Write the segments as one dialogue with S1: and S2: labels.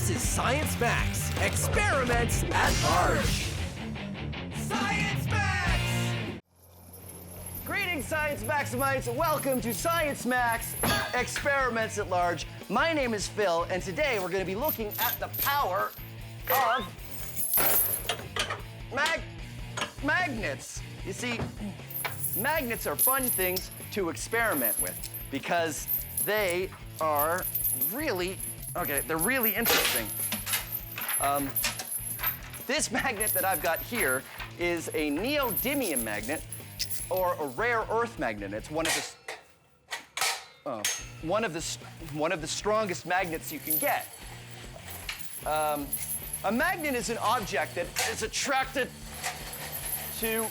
S1: This is Science Max, Experiments at Large. Science Max!
S2: Greetings, Science Maximites. Welcome to Science Max, Experiments at Large. My name is Phil, and today we're going to be looking at the power of magnets. You see, magnets are fun things to experiment with because they are really, they're really interesting. This magnet that I've got here is a neodymium magnet, or a rare earth magnet. It's one of the strongest magnets you can get. A magnet is an object that is attracted to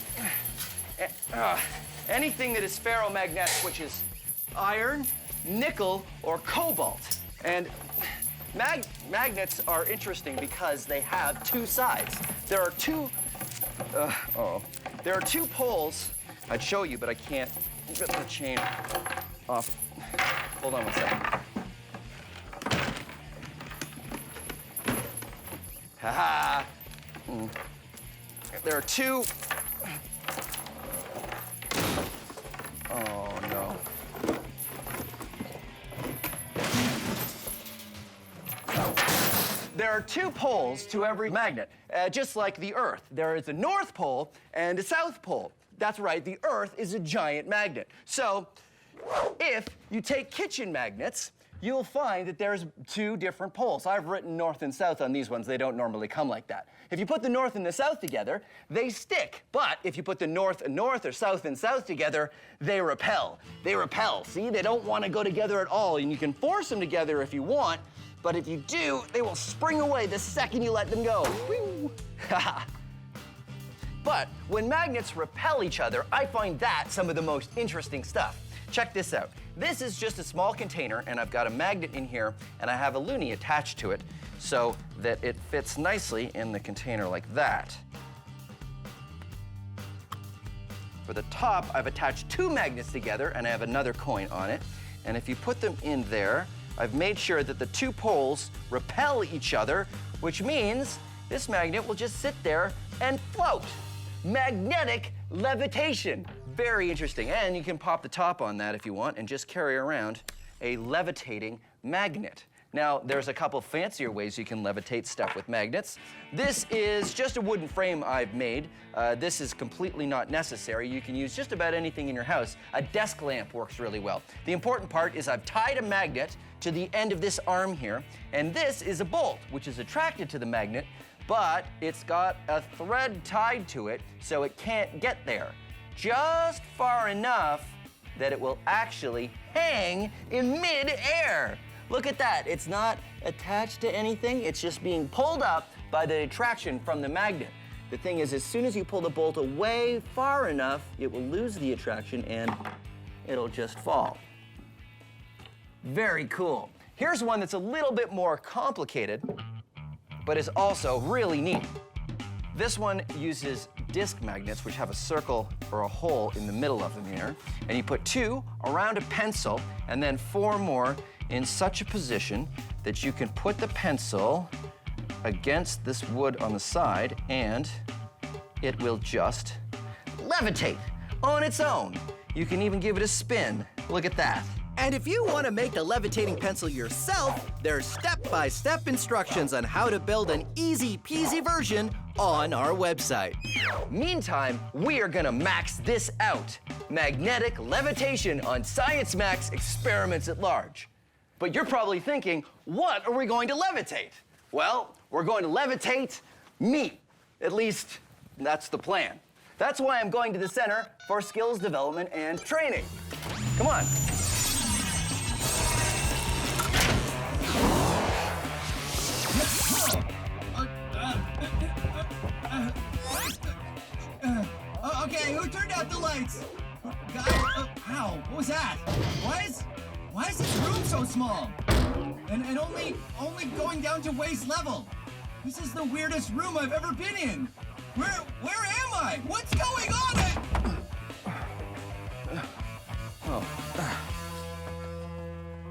S2: anything that is ferromagnetic, which is iron, nickel, or cobalt. And magnets are interesting because they have two sides. There are two poles. I'd show you, but I can't get the chain off. Hold on one second. Ha-ha! There are two. Oh, no. There are two poles to every magnet, just like the Earth. There is a North Pole and a South Pole. That's right, the Earth is a giant magnet. So, if you take kitchen magnets, you'll find that there's two different poles. I've written north and south on these ones. They don't normally come like that. If you put the north and the south together, they stick. But if you put the north and north or south and south together, they repel. They repel, see? They don't want to go together at all, and you can force them together if you want, but if you do, they will spring away the second you let them go. Whee! But when magnets repel each other, I find that some of the most interesting stuff. Check this out. This is just a small container, and I've got a magnet in here, and I have a loonie attached to it so that it fits nicely in the container like that. For the top, I've attached two magnets together, and I have another coin on it. And if you put them in there, I've made sure that the two poles repel each other, which means this magnet will just sit there and float. Magnetic levitation. Very interesting. And you can pop the top on that if you want and just carry around a levitating magnet. Now, there's a couple fancier ways you can levitate stuff with magnets. This is just a wooden frame I've made. This is completely not necessary. You can use just about anything in your house. A desk lamp works really well. The important part is I've tied a magnet to the end of this arm here, and this is a bolt, which is attracted to the magnet, but it's got a thread tied to it, so it can't get there. Just far enough that it will actually hang in mid-air. Look at that. It's not attached to anything. It's just being pulled up by the attraction from the magnet. The thing is, as soon as you pull the bolt away far enough, it will lose the attraction and it'll just fall. Very cool. Here's one that's a little bit more complicated, but is also really neat. This one uses disc magnets, which have a circle or a hole in the middle of them here. And you put two around a pencil and then four more in such a position that you can put the pencil against this wood on the side and it will just levitate on its own. You can even give it a spin. Look at that.
S1: And if you want to make the levitating pencil yourself, there's step-by-step instructions on how to build an easy-peasy version on our website.
S2: Meantime, we are gonna max this out. Magnetic levitation on Science Max Experiments at Large. But you're probably thinking, what are we going to levitate? Well, we're going to levitate me. At least, that's the plan. That's why I'm going to the Center for Skills Development and Training. Come on.
S3: Okay, who turned out the lights? Ow, what was that? Why is this room so small? And only going down to waist level. This is the weirdest room I've ever been in. Where am I? What's going on?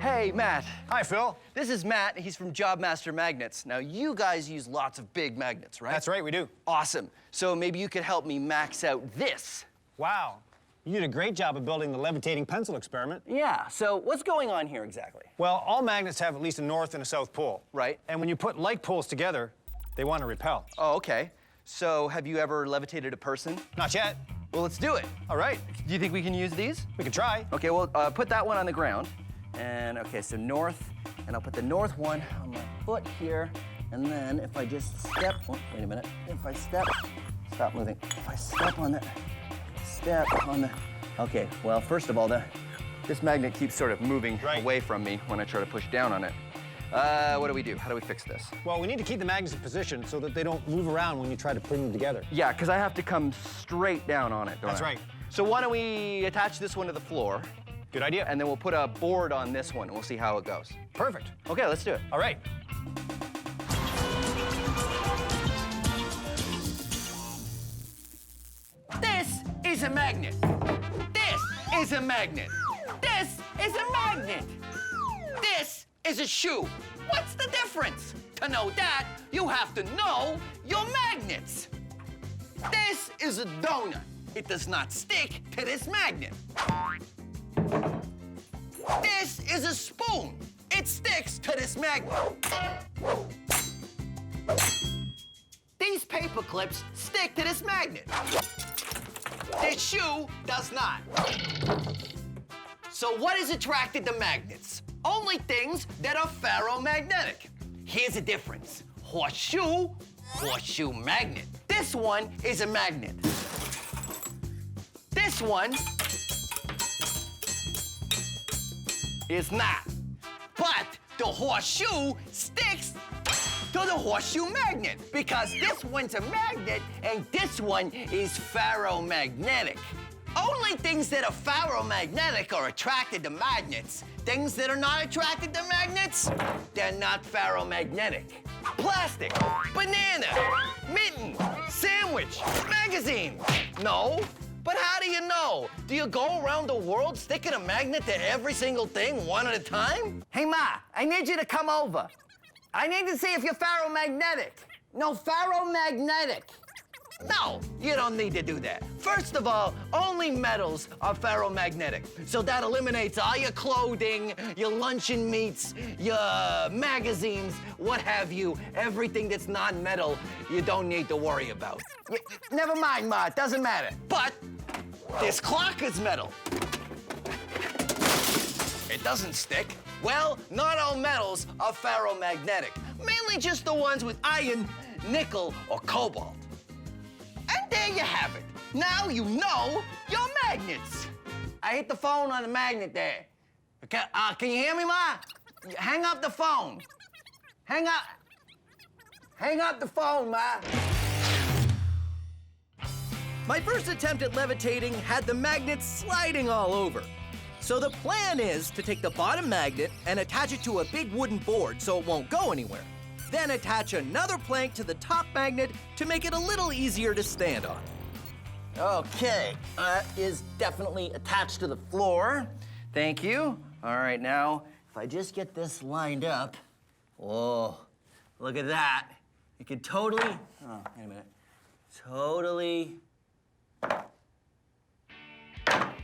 S2: Hey, Matt.
S4: Hi, Phil.
S2: This is Matt. He's from Job Master Magnets. Now, you guys use lots of big magnets, right?
S4: That's right, we do.
S2: Awesome. So maybe you could help me max out this.
S4: Wow. You did a great job of building the levitating pencil experiment.
S2: Yeah, so what's going on here exactly?
S4: Well, all magnets have at least a north and a south pole.
S2: Right.
S4: And when you put like poles together, they want to repel.
S2: Oh, okay. So have you ever levitated a person?
S4: Not yet.
S2: Well, let's do it.
S4: All right.
S2: Do you think we can use these?
S4: We can try.
S2: Okay, well, put that one on the ground. And, okay, so north, and I'll put the north one on my foot here. And then if I just step, oh, wait a minute. If I step, stop moving. If I step on the, okay, well, first of all, this magnet keeps sort of moving away from me when I try to push down on it. What do we do? How do we fix this?
S4: Well, we need to keep the magnets in position so that they don't move around when you try to bring them together.
S2: Yeah, because I have to come straight down on it, don't I?
S4: That's right.
S2: So why don't we attach this one to the floor?
S4: Good idea.
S2: And then we'll put a board on this one, and we'll see how it goes.
S4: Perfect.
S2: Okay, let's do it.
S4: All right.
S2: This is a magnet. This is a magnet. This is a magnet. This is a shoe. What's the difference? To know that, you have to know your magnets. This is a donut. It does not stick to this magnet. This is a spoon. It sticks to this magnet. These paper clips stick to this magnet. This shoe does not. So what is attracted to magnets? Only things that are ferromagnetic. Here's the difference. Horseshoe, horseshoe magnet. This one is a magnet. This one is not. But the horseshoe sticks to the horseshoe magnet because this one's a magnet and this one is ferromagnetic. Only things that are ferromagnetic are attracted to magnets. Things that are not attracted to magnets, they're not ferromagnetic. Plastic, banana, mitten, sandwich, magazine. No, but how do you know? Do you go around the world sticking a magnet to every single thing one at a time? Hey, Ma, I need you to come over. I need to see if you're ferromagnetic. No, ferromagnetic. No, you don't need to do that. First of all, only metals are ferromagnetic. So that eliminates all your clothing, your luncheon meats, your magazines, what have you. Everything that's non-metal, you don't need to worry about. Never mind, Ma, it doesn't matter. But this clock is metal. It doesn't stick. Well, not all metals are ferromagnetic. Mainly just the ones with iron, nickel, or cobalt. And there you have it. Now you know your magnets. I hit the phone on the magnet there. Okay, can you hear me, Ma? Hang up the phone. Hang up the phone, Ma.
S1: My first attempt at levitating had the magnet sliding all over. So the plan is to take the bottom magnet and attach it to a big wooden board so it won't go anywhere. Then attach another plank to the top magnet to make it a little easier to stand on.
S2: Okay, that is definitely attached to the floor. Thank you. All right, now, if I just get this lined up. Whoa, look at that. You can totally, oh, wait a minute. Totally,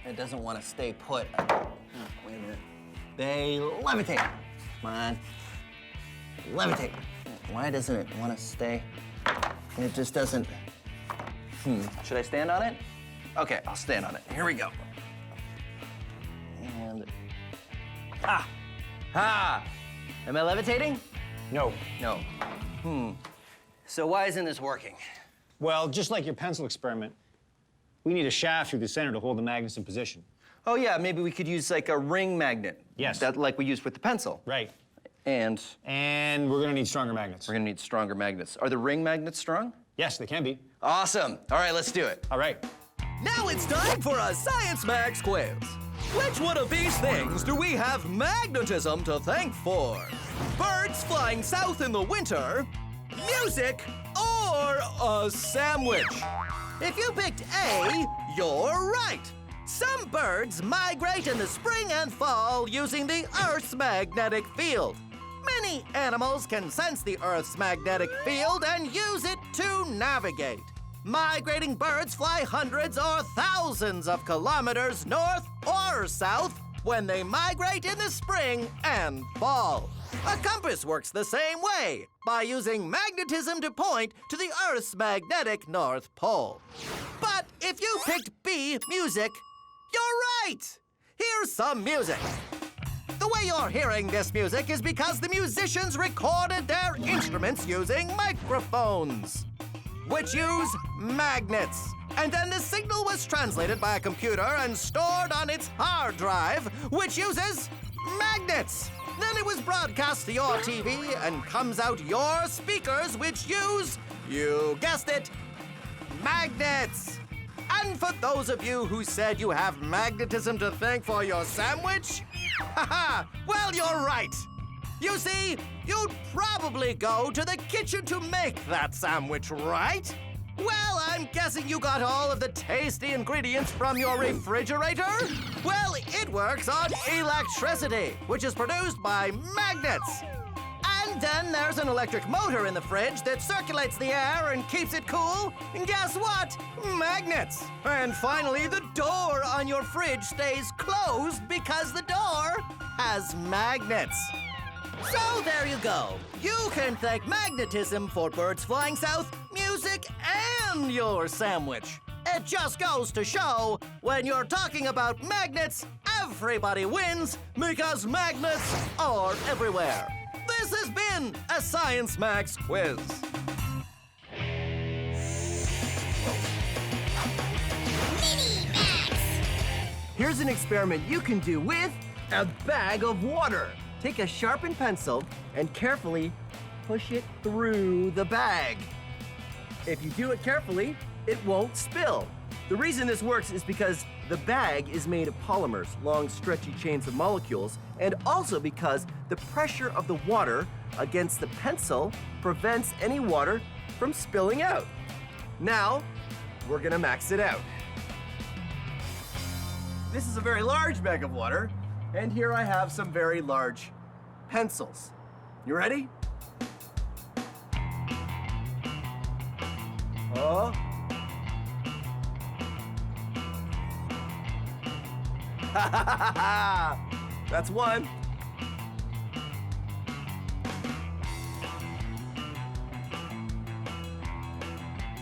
S2: it doesn't want to stay put. Oh, wait a minute. They levitate. Come on, levitate. Why doesn't it want to stay? It just doesn't. Should I stand on it? Okay, I'll stand on it. Here we go. And, am I levitating?
S4: No.
S2: No. So why isn't this working?
S4: Well, just like your pencil experiment, we need a shaft through the center to hold the magnets in position.
S2: Oh yeah, maybe we could use like a ring magnet.
S4: Yes.
S2: That like we used with the pencil.
S4: Right.
S2: And
S4: we're gonna need stronger magnets.
S2: we're gonna need stronger magnets. Are the ring magnets strong?
S4: Yes, they can be.
S2: Awesome. All right, let's do it.
S4: All right.
S1: Now it's time for a Science Max quiz. Which one of these things do we have magnetism to thank for? Birds flying south in the winter, music, or a sandwich? If you picked A, you're right. Some birds migrate in the spring and fall using the Earth's magnetic field. Many animals can sense the Earth's magnetic field and use it to navigate. Migrating birds fly hundreds or thousands of kilometers north or south when they migrate in the spring and fall. A compass works the same way, by using magnetism to point to the Earth's magnetic North Pole. But if you picked B, music, you're right! Here's some music. The way you're hearing this music is because the musicians recorded their instruments using microphones, which use magnets. And then the signal was translated by a computer and stored on its hard drive, which uses magnets. Then it was broadcast to your TV and comes out your speakers, which use, you guessed it, magnets. And for those of you who said you have magnetism to thank for your sandwich, haha, well, you're right. You see, you'd probably go to the kitchen to make that sandwich, right? Well, I'm guessing you got all of the tasty ingredients from your refrigerator? Well, it works on electricity, which is produced by magnets. And then there's an electric motor in the fridge that circulates the air and keeps it cool. And guess what? Magnets. And finally, the door on your fridge stays closed because the door has magnets. So there you go. You can thank magnetism for birds flying south, music, and your sandwich. It just goes to show, when you're talking about magnets, everybody wins because magnets are everywhere. This has been a Science Max quiz.
S5: Mini Max!
S6: Here's an experiment you can do with a bag of water. Take a sharpened pencil and carefully push it through the bag. If you do it carefully, it won't spill. The reason this works is because the bag is made of polymers, long stretchy chains of molecules, and also because the pressure of the water against the pencil prevents any water from spilling out. Now, we're gonna max it out. This is a very large bag of water, and here I have some very large pencils. You ready? Oh. That's one.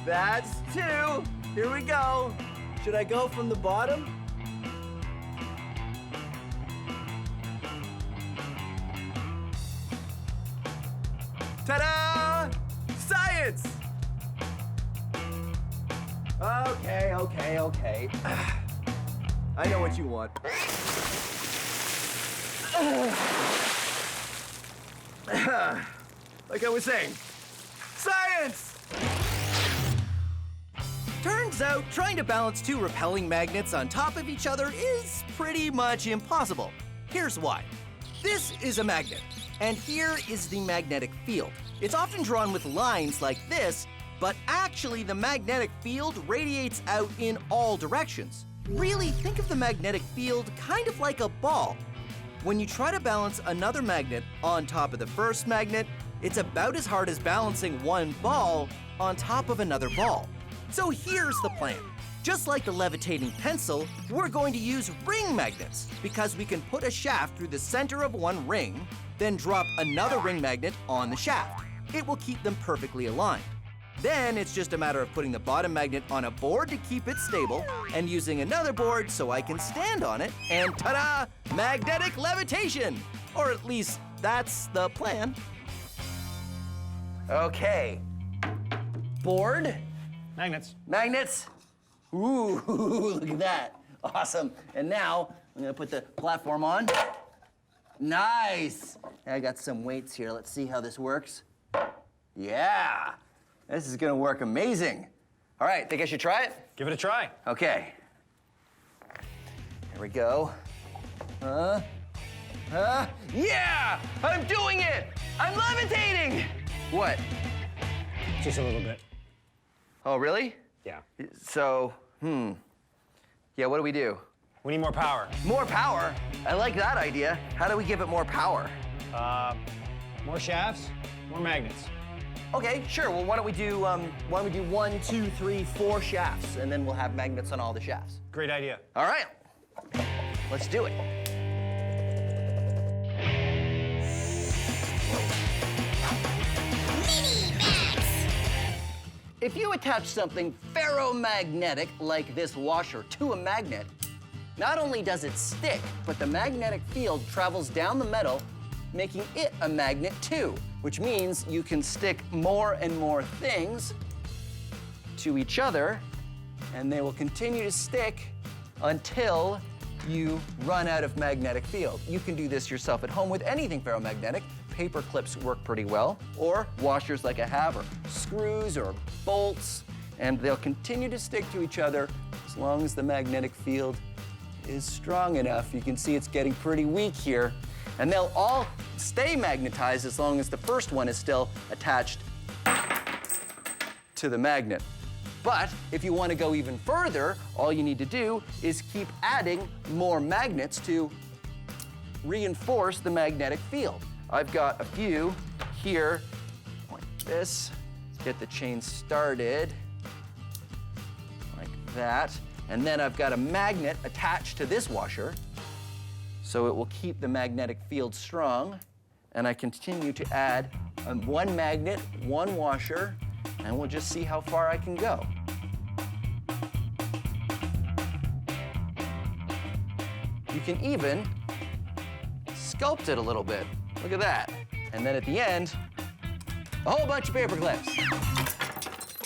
S6: That's two. Here we go. Should I go from the bottom? Ta-da! Science! Okay. I know what you want. Like I was saying, science!
S1: Turns out trying to balance two repelling magnets on top of each other is pretty much impossible. Here's why. This is a magnet, and here is the magnetic field. It's often drawn with lines like this, but actually the magnetic field radiates out in all directions. Really, think of the magnetic field kind of like a ball. When you try to balance another magnet on top of the first magnet, it's about as hard as balancing one ball on top of another ball. So here's the plan. Just like the levitating pencil, we're going to use ring magnets because we can put a shaft through the center of one ring, then drop another ring magnet on the shaft. It will keep them perfectly aligned. Then it's just a matter of putting the bottom magnet on a board to keep it stable and using another board so I can stand on it, and ta-da! Magnetic levitation! Or at least that's the plan.
S2: Okay. Board,
S4: Magnets.
S2: magnets. Ooh, look at that. Awesome. And now I'm gonna put the platform on. Nice. I got some weights here. Let's see how this works. Yeah. This is gonna work amazing. All right, think I should try it?
S4: Give it a try.
S2: Okay. Here we go. Yeah! I'm doing it! I'm levitating! What?
S4: Just a little bit.
S2: Oh, really?
S4: Yeah.
S2: So, yeah, what do we do?
S4: We need more power.
S2: More power? I like that idea. How do we give it more power?
S4: More shafts, more magnets.
S2: Okay, sure. Well, why don't we do 1, 2, 3, 4 shafts, and then we'll have magnets on all the shafts.
S4: Great idea.
S2: All right, let's do it.
S5: Mini Max.
S2: If you attach something ferromagnetic like this washer to a magnet, not only does it stick, but the magnetic field travels down the metal, making it a magnet too, which means you can stick more and more things to each other, and they will continue to stick until you run out of magnetic field. You can do this yourself at home with anything ferromagnetic. Paper clips work pretty well, or washers like I have, or screws or bolts, and they'll continue to stick to each other as long as the magnetic field is strong enough. You can see it's getting pretty weak here. And they'll all stay magnetized as long as the first one is still attached to the magnet. But if you want to go even further, all you need to do is keep adding more magnets to reinforce the magnetic field. I've got a few here, like this. Let's get the chain started, like that. And then I've got a magnet attached to this washer, so it will keep the magnetic field strong. And I continue to add one magnet, one washer, and we'll just see how far I can go. You can even sculpt it a little bit. Look at that. And then at the end, a whole bunch of paper clips.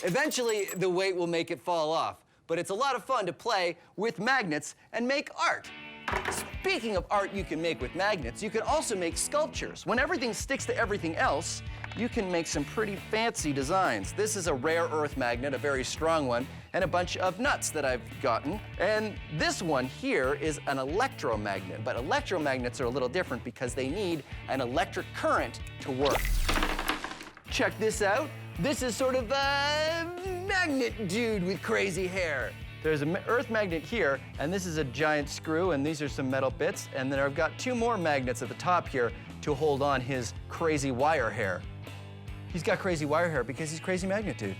S2: Eventually, the weight will make it fall off, but it's a lot of fun to play with magnets and make art. Speaking of art you can make with magnets, you can also make sculptures. When everything sticks to everything else, you can make some pretty fancy designs. This is a rare earth magnet, a very strong one, and a bunch of nuts that I've gotten. And this one here is an electromagnet, but electromagnets are a little different because they need an electric current to work. Check this out. This is sort of a magnet dude with crazy hair. There's an earth magnet here, and this is a giant screw, and these are some metal bits, and then I've got 2 more magnets at the top here to hold on his crazy wire hair. He's got crazy wire hair because he's crazy magnet dude.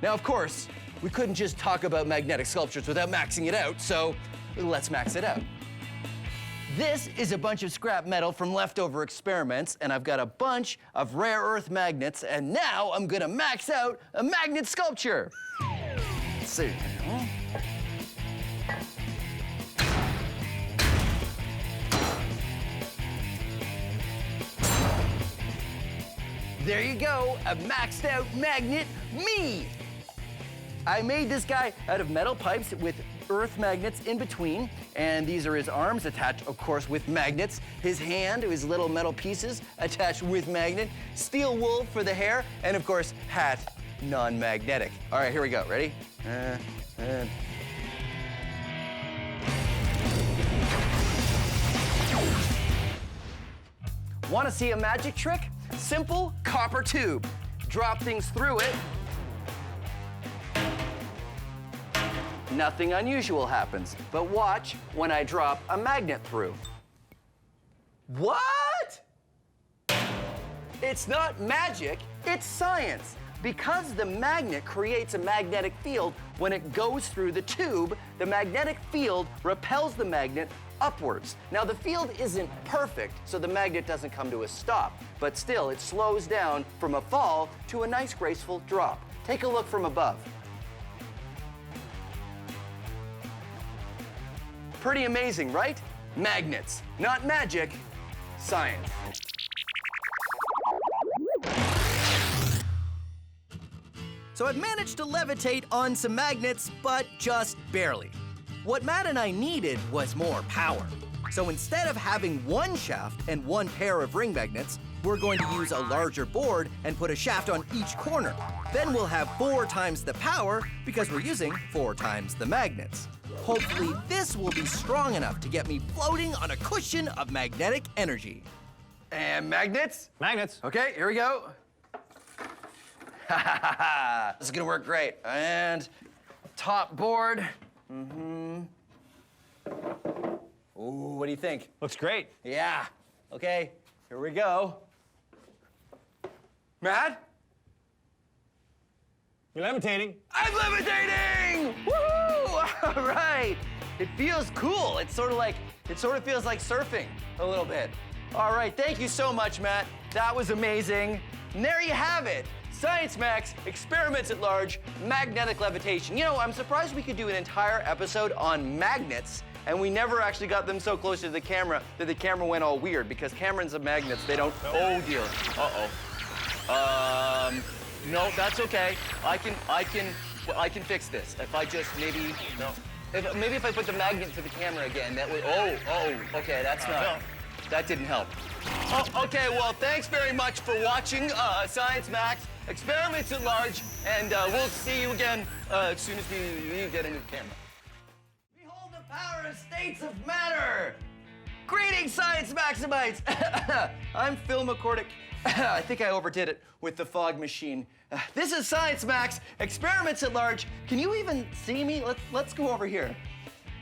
S2: Now, of course, we couldn't just talk about magnetic sculptures without maxing it out, so let's max it out. This is a bunch of scrap metal from leftover experiments, and I've got a bunch of rare earth magnets, and now I'm gonna max out a magnet sculpture. Let's see. There you go, a maxed out magnet, me! I made this guy out of metal pipes with earth magnets in between, and these are his arms attached, of course, with magnets. His hand, his little metal pieces attached with magnet. Steel wool for the hair, and of course, hat, non-magnetic. All right, here we go, ready? Want to see a magic trick? Simple copper tube. Drop things through it. Nothing unusual happens, but watch when I drop a magnet through. What? It's not magic, it's science. Because the magnet creates a magnetic field, when it goes through the tube, the magnetic field repels the magnet upwards. Now, the field isn't perfect, so the magnet doesn't come to a stop, but still, it slows down from a fall to a nice, graceful drop. Take a look from above. Pretty amazing, right? Magnets. Not magic, science.
S1: So I've managed to levitate on some magnets, but just barely. What Matt and I needed was more power. So instead of having one shaft and one pair of ring magnets, we're going to use a larger board and put a shaft on each corner. Then we'll have 4 times the power because we're using 4 times the magnets. Hopefully this will be strong enough to get me floating on a cushion of magnetic energy.
S2: And magnets?
S4: Magnets.
S2: Okay, here we go. This is gonna work great. And top board. Ooh, what do you think?
S4: Looks great.
S2: Yeah. Okay, here we go. Matt?
S4: You're levitating.
S2: I'm levitating! Woohoo! All right. It feels cool. It sort of feels like surfing a little bit. All right, thank you so much, Matt. That was amazing. And there you have it. Science Max, experiments at large, magnetic levitation. You know, I'm surprised we could do an entire episode on magnets, and we never actually got them so close to the camera that the camera went all weird, because cameras and magnets, they don't, oh dear. No, that's okay. I can fix this. If I just maybe, no. Maybe if I put the magnet to the camera again, that would, okay, that's not, that didn't help. Oh, okay, well, thanks very much for watching Science Max, Experiments at Large, and we'll see you again as soon as we get into the camera. Behold the power of states of matter! Greetings, Science Maximites! I'm Phil McCordick. I think I overdid it with the fog machine. This is Science Max, Experiments at Large. Can you even see me? Let's go over here.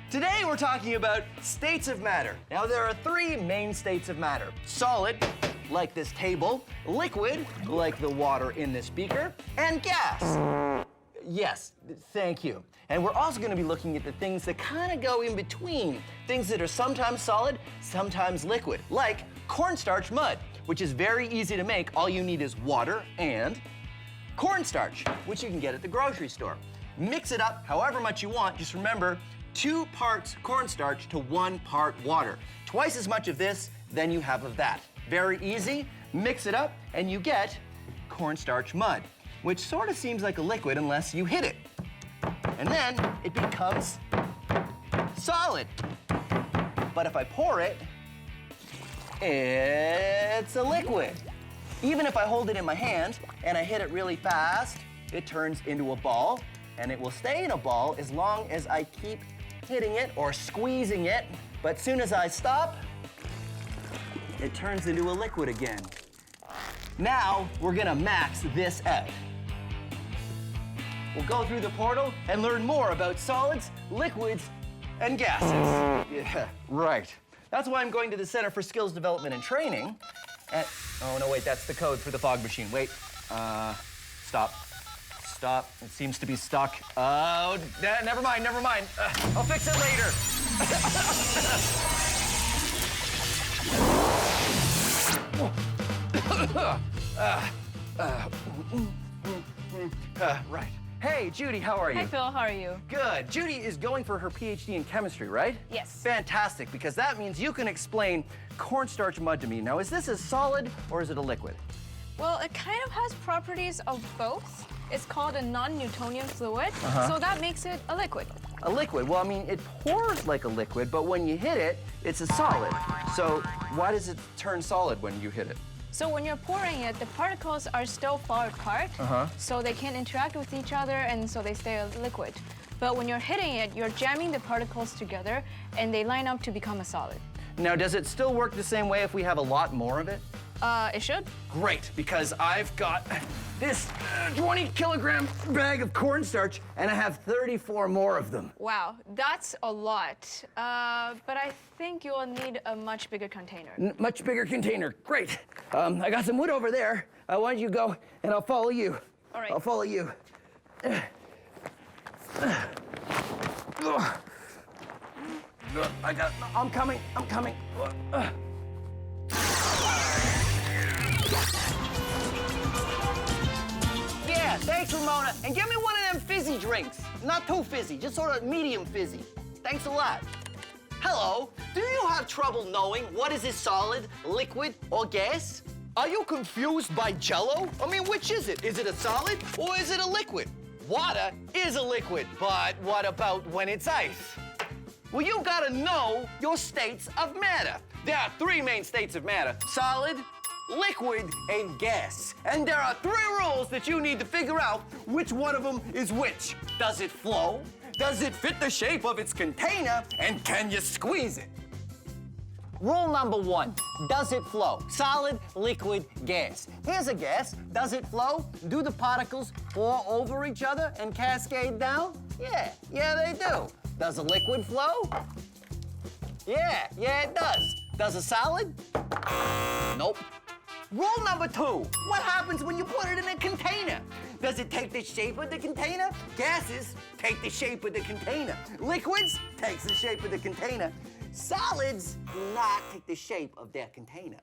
S2: Today we're talking about states of matter. Now there are three main states of matter. Solid, like this table, liquid, like the water in this beaker, and gas. Yes, thank you. And we're also gonna be looking at the things that kind of go in between. Things that are sometimes solid, sometimes liquid, like cornstarch mud, which is very easy to make. All you need is water and cornstarch, which you can get at the grocery store. Mix it up however much you want. Just remember, 2 parts cornstarch to 1 part water. Twice as much of this than you have of that. Very easy. Mix it up and you get cornstarch mud, which sort of seems like a liquid unless you hit it. And then it becomes solid. But if I pour it, it's a liquid. Even if I hold it in my hand and I hit it really fast, it turns into a ball, and it will stay in a ball as long as I keep hitting it or squeezing it. But soon as I stop, it turns into a liquid again. Now, we're gonna max this out. We'll go through the portal and learn more about solids, liquids, and gases. Yeah, right. That's why I'm going to the Center for Skills Development and Training. Oh, no, wait, that's the code for the fog machine. Wait, stop. Stop, it seems to be stuck. Oh, never mind. I'll fix it later. Right. Hey, Judy, how are you?
S7: Hi, Phil. How are you?
S2: Good. Judy is going for her PhD in chemistry, right?
S7: Yes.
S2: Fantastic, because that means you can explain cornstarch mud to me. Now, is this a solid or is it a liquid?
S7: Well, it kind of has properties of both. It's called a non-Newtonian fluid, so that makes it a liquid.
S2: A liquid? Well, I mean, it pours like a liquid, but when you hit it, it's a solid. So why does it turn solid when you hit it?
S7: So when you're pouring it, the particles are still far apart, so they can't interact with each other, and so they stay a liquid. But when you're hitting it, you're jamming the particles together, and they line up to become a solid.
S2: Now, does it still work the same way if we have a lot more of it?
S7: It should.
S2: Great, because I've got this 20-kilogram bag of cornstarch, and I have 34 more of them.
S7: Wow, that's a lot. But I think you'll need a much bigger container.
S2: Much bigger container. Great. I got some wood over there. Why don't you go, and I'll follow you.
S7: All right.
S2: I'll follow you. I'm coming. Yeah, thanks, Ramona. And give me one of them fizzy drinks. Not too fizzy, just sort of medium fizzy. Thanks a lot. Hello, do you have trouble knowing what is a solid, liquid, or gas? Are you confused by Jell-O? I mean, which is it? Is it a solid or is it a liquid? Water is a liquid, but what about when it's ice? Well, you gotta know your states of matter. There are 3 main states of matter: solid, liquid, and gas. And there are 3 rules that you need to figure out which one of them is which. Does it flow? Does it fit the shape of its container? And can you squeeze it? Rule number 1, does it flow? Solid, liquid, gas. Here's a gas. Does it flow? Do the particles pour over each other and cascade down? Yeah, they do. Does a liquid flow? Yeah, it does. Does a solid? Nope. Rule number 2, what happens when you put it in a container? Does it take the shape of the container? Gases take the shape of the container. Liquids takes the shape of the container. Solids do not take the shape of their container.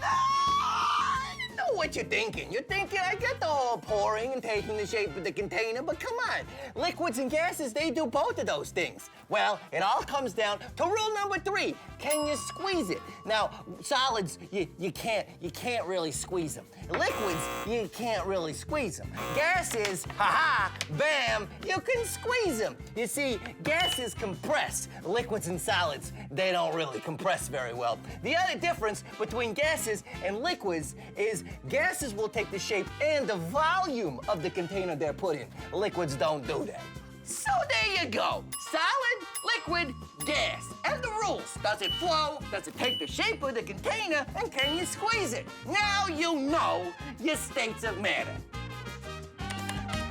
S2: I know what you're thinking. You're thinking, I get the whole pouring and taking the shape of the container, but come on. Liquids and gases, they do both of those things. Well, it all comes down to rule number 3. Can you squeeze it? Now, solids, you can't really squeeze them. Liquids, you can't really squeeze them. Gases, bam, you can squeeze them. You see, gases compress. Liquids and solids, they don't really compress very well. The other difference between gases and liquids is gases will take the shape and the volume of the container they're put in. Liquids don't do that. So there you go. Solid, liquid, gas. And the rules. Does it flow? Does it take the shape of the container? And can you squeeze it? Now you know your states of matter.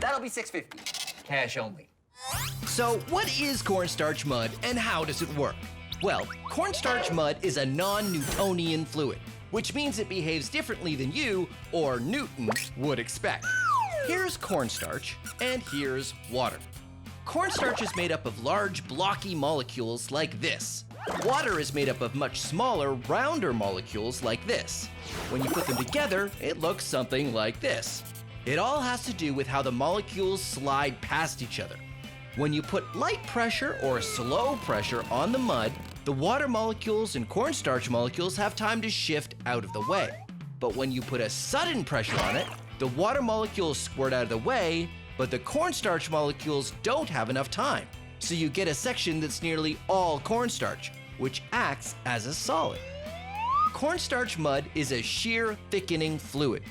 S2: That'll be $6.50. Cash only.
S1: So what is cornstarch mud and how does it work? Well, cornstarch mud is a non-Newtonian fluid, which means it behaves differently than you, or Newton, would expect. Here's cornstarch, and here's water. Cornstarch is made up of large, blocky molecules like this. Water is made up of much smaller, rounder molecules like this. When you put them together, it looks something like this. It all has to do with how the molecules slide past each other. When you put light pressure or slow pressure on the mud, the water molecules and cornstarch molecules have time to shift out of the way. But when you put a sudden pressure on it, the water molecules squirt out of the way, but the cornstarch molecules don't have enough time. So you get a section that's nearly all cornstarch, which acts as a solid. Cornstarch mud is a shear thickening fluid.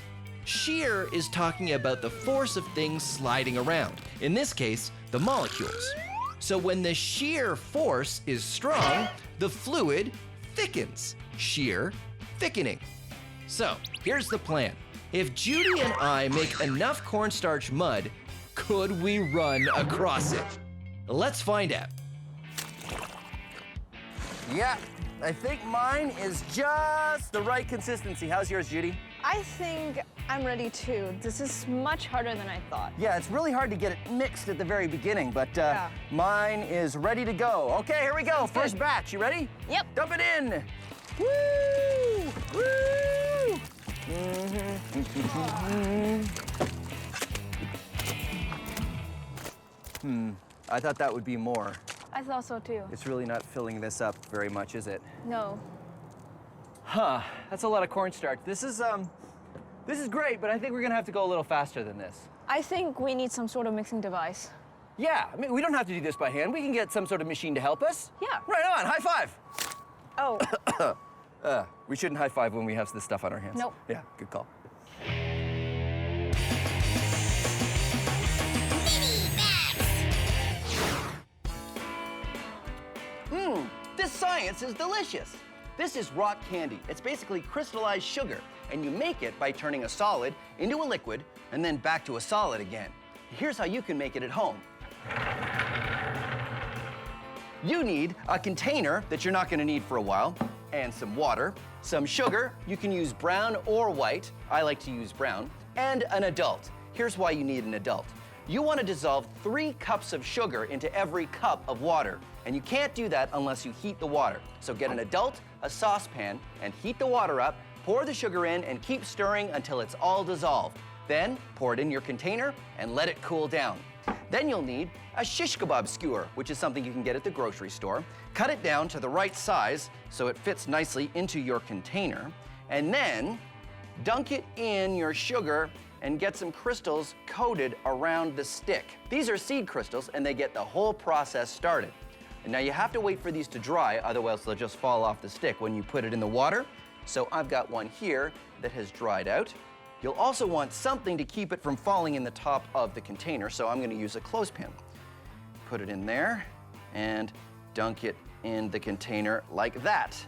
S1: Shear is talking about the force of things sliding around, in this case, the molecules. So when the shear force is strong, the fluid thickens. Shear thickening. So here's the plan. If Judy and I make enough cornstarch mud, could we run across it? Let's find out.
S2: Yeah, I think mine is just the right consistency. How's yours, Judy?
S7: I think I'm ready too. This is much harder than I thought.
S2: Yeah, it's really hard to get it mixed at the very beginning, but mine is ready to go. Okay, here we go. First batch. You ready?
S7: Yep.
S2: Dump it in. Woo! Woo! I thought that would be more.
S7: I thought so too.
S2: It's really not filling this up very much, is it?
S7: No.
S2: Huh, that's a lot of cornstarch. This is great, but I think we're gonna have to go a little faster than this.
S7: I think we need some sort of mixing device.
S2: Yeah, I mean, we don't have to do this by hand. We can get some sort of machine to help us.
S7: Yeah.
S2: Right on, high five.
S7: Oh.
S2: We shouldn't high five when we have this stuff on our hands.
S7: Nope.
S2: Yeah, good call. This science is delicious. This is rock candy. It's basically crystallized sugar, and you make it by turning a solid into a liquid and then back to a solid again. Here's how you can make it at home. You need a container that you're not gonna need for a while, and some water, some sugar, you can use brown or white, I like to use brown, and an adult. Here's why you need an adult. You want to dissolve 3 cups of sugar into every cup of water, and you can't do that unless you heat the water. So get an adult, a saucepan, and heat the water up, pour the sugar in, and keep stirring until it's all dissolved. Then pour it in your container and let it cool down. Then you'll need a shish kebab skewer, which is something you can get at the grocery store. Cut it down to the right size so it fits nicely into your container, and then dunk it in your sugar and get some crystals coated around the stick. These are seed crystals, and they get the whole process started. And now you have to wait for these to dry, otherwise they'll just fall off the stick when you put it in the water. So I've got one here that has dried out. You'll also want something to keep it from falling in the top of the container, so I'm gonna use a clothespin. Put it in there and dunk it in the container like that.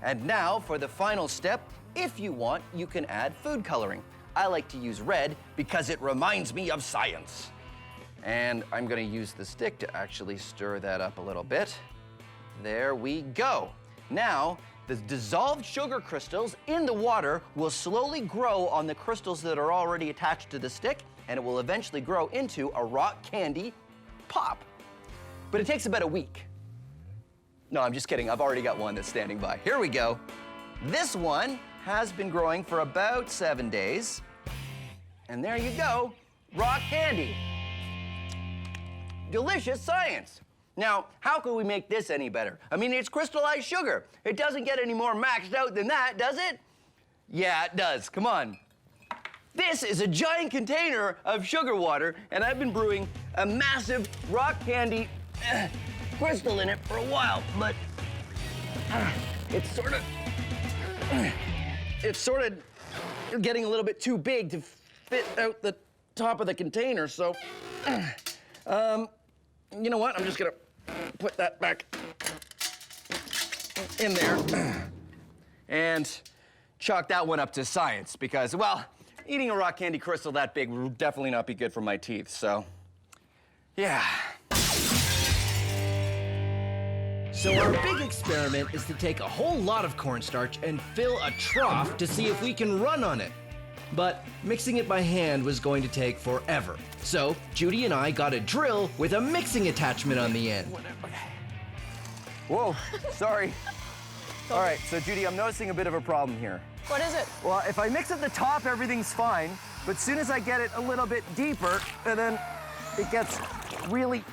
S2: And now for the final step, if you want, you can add food coloring. I like to use red because it reminds me of science. And I'm gonna use the stick to actually stir that up a little bit. There we go. Now, the dissolved sugar crystals in the water will slowly grow on the crystals that are already attached to the stick, and it will eventually grow into a rock candy pop. But it takes about a week. No, I'm just kidding. I've already got one that's standing by. Here we go. This one has been growing for about 7 days. And there you go, rock candy. Delicious science. Now, how can we make this any better? I mean, it's crystallized sugar. It doesn't get any more maxed out than that, does it? Yeah, it does. Come on. This is a giant container of sugar water, and I've been brewing a massive rock candy crystal in it for a while, but it's sort of getting a little bit too big to fit out the top of the container, so you know what? I'm just gonna put that back in there and chalk that one up to science because, well, eating a rock candy crystal that big will definitely not be good for my teeth, so yeah.
S1: So our big experiment is to take a whole lot of cornstarch and fill a trough to see if we can run on it. But mixing it by hand was going to take forever. So Judy and I got a drill with a mixing attachment on the end.
S2: Whoa, sorry. All right, so Judy, I'm noticing a bit of a problem here.
S7: What is it?
S2: Well, if I mix at the top, everything's fine, but as soon as I get it a little bit deeper, and then it gets really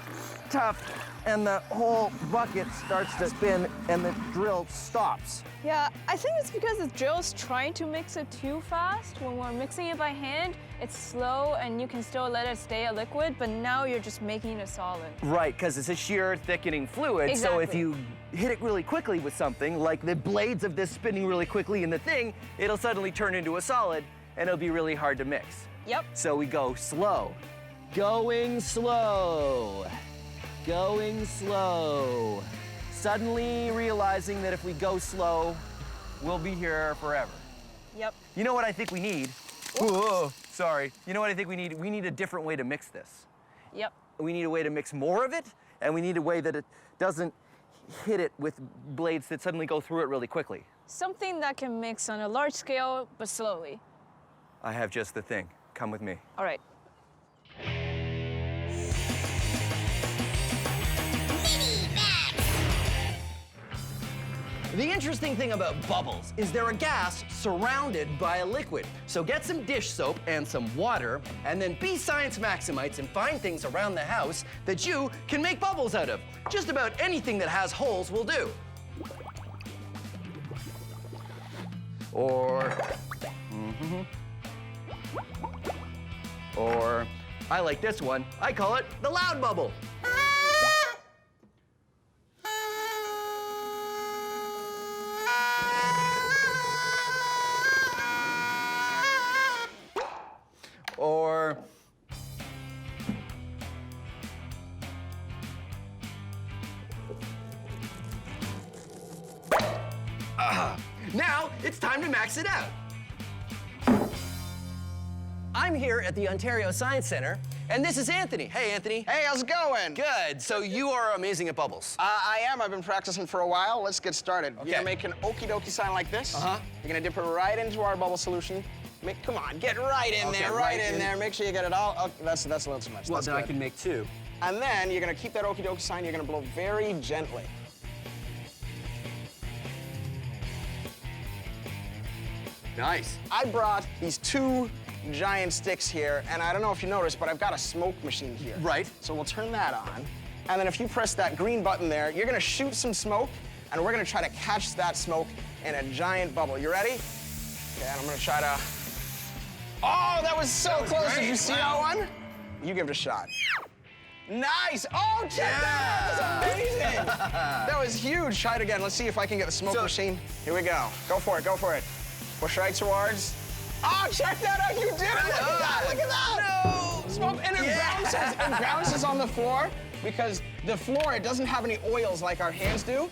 S2: tough, and the whole bucket starts to spin, and the drill stops.
S7: Yeah, I think it's because the drill's trying to mix it too fast. When we're mixing it by hand, it's slow and you can still let it stay a liquid, but now you're just making it a solid.
S2: Right, because it's a sheer thickening fluid, so if
S7: Exactly.
S2: you hit it really quickly with something, like the blades of this spinning really quickly in the thing, it'll suddenly turn into a solid, and it'll be really hard to mix.
S7: Yep.
S2: So we go slow. Going slow. Going slow. Suddenly realizing that if we go slow, we'll be here forever.
S7: Yep.
S2: You know what I think we need? Whoa, sorry. You know what I think we need? We need a different way to mix this.
S7: Yep.
S2: We need a way to mix more of it, and we need a way that it doesn't hit it with blades that suddenly go through it really quickly.
S7: Something that can mix on a large scale, but slowly.
S2: I have just the thing. Come with me.
S7: All right.
S2: The interesting thing about bubbles is they're a gas surrounded by a liquid. So get some dish soap and some water, and then be science maximites and find things around the house that you can make bubbles out of. Just about anything that has holes will do. Or I like this one. I call it the loud bubble. Or now it's time to max it out. I'm here at the Ontario Science Center, and this is Anthony. Hey, Anthony.
S8: Hey, how's it going?
S2: Good. So you are amazing at bubbles.
S8: I am. I've been practicing for a while. Let's get started.
S2: Okay.
S8: You're gonna make an okie dokie sign like this.
S2: Uh-huh.
S8: You're gonna dip it right into our bubble solution. Come on, get right in
S2: Okay,
S8: there,
S2: right
S8: right in
S2: in.
S8: there. Make sure you get it all. Oh, that's a little too much.
S2: Well,
S8: That's
S2: then I
S8: good.
S2: can make two.
S8: And then you're gonna keep that okie dokie sign. You're gonna blow very gently.
S2: Nice.
S8: I brought these two giant sticks here, and I don't know if you noticed, but I've got a smoke machine here.
S2: Right.
S8: So we'll turn that on, and then if you press that green button there, you're gonna shoot some smoke, and we're gonna try to catch that smoke in a giant bubble. You ready? Okay, and I'm gonna try to... Oh, that was so close.
S2: great.
S8: Did you see that one? You give it a shot. Nice! Oh, check that out! That was amazing! That was huge. Try it again. Let's see if I can get the smoke machine. Here we go. Go for it, go for it. Push right towards. Oh, check that out! You did it! Look at that! Look at that! No! Smoke, and it bounces on the floor because the floor, it doesn't have any oils like our hands do.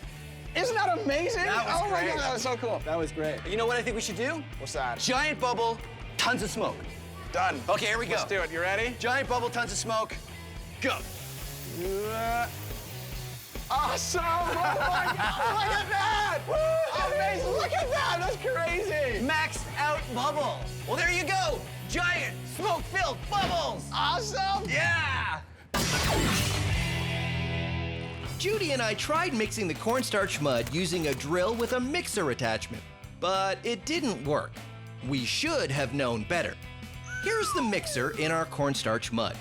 S8: Isn't that amazing?
S2: That was
S8: oh my
S2: great.
S8: God, that was so cool.
S2: That was great. You know what I think we should do?
S8: What's that?
S2: Giant bubble, tons of smoke.
S8: Done.
S2: Okay, here we go.
S8: Let's do it. You ready?
S2: Giant bubble, tons of smoke. Go.
S8: Awesome! Oh my God! Look at that! Amazing! Look at that! That's crazy!
S1: Maxed out bubble. Well, there you go. Giant smoke-filled bubbles.
S8: Awesome!
S1: Yeah! Judy and I tried mixing the cornstarch mud using a drill with a mixer attachment, but it didn't work. We should have known better. Here's the mixer in our cornstarch mud.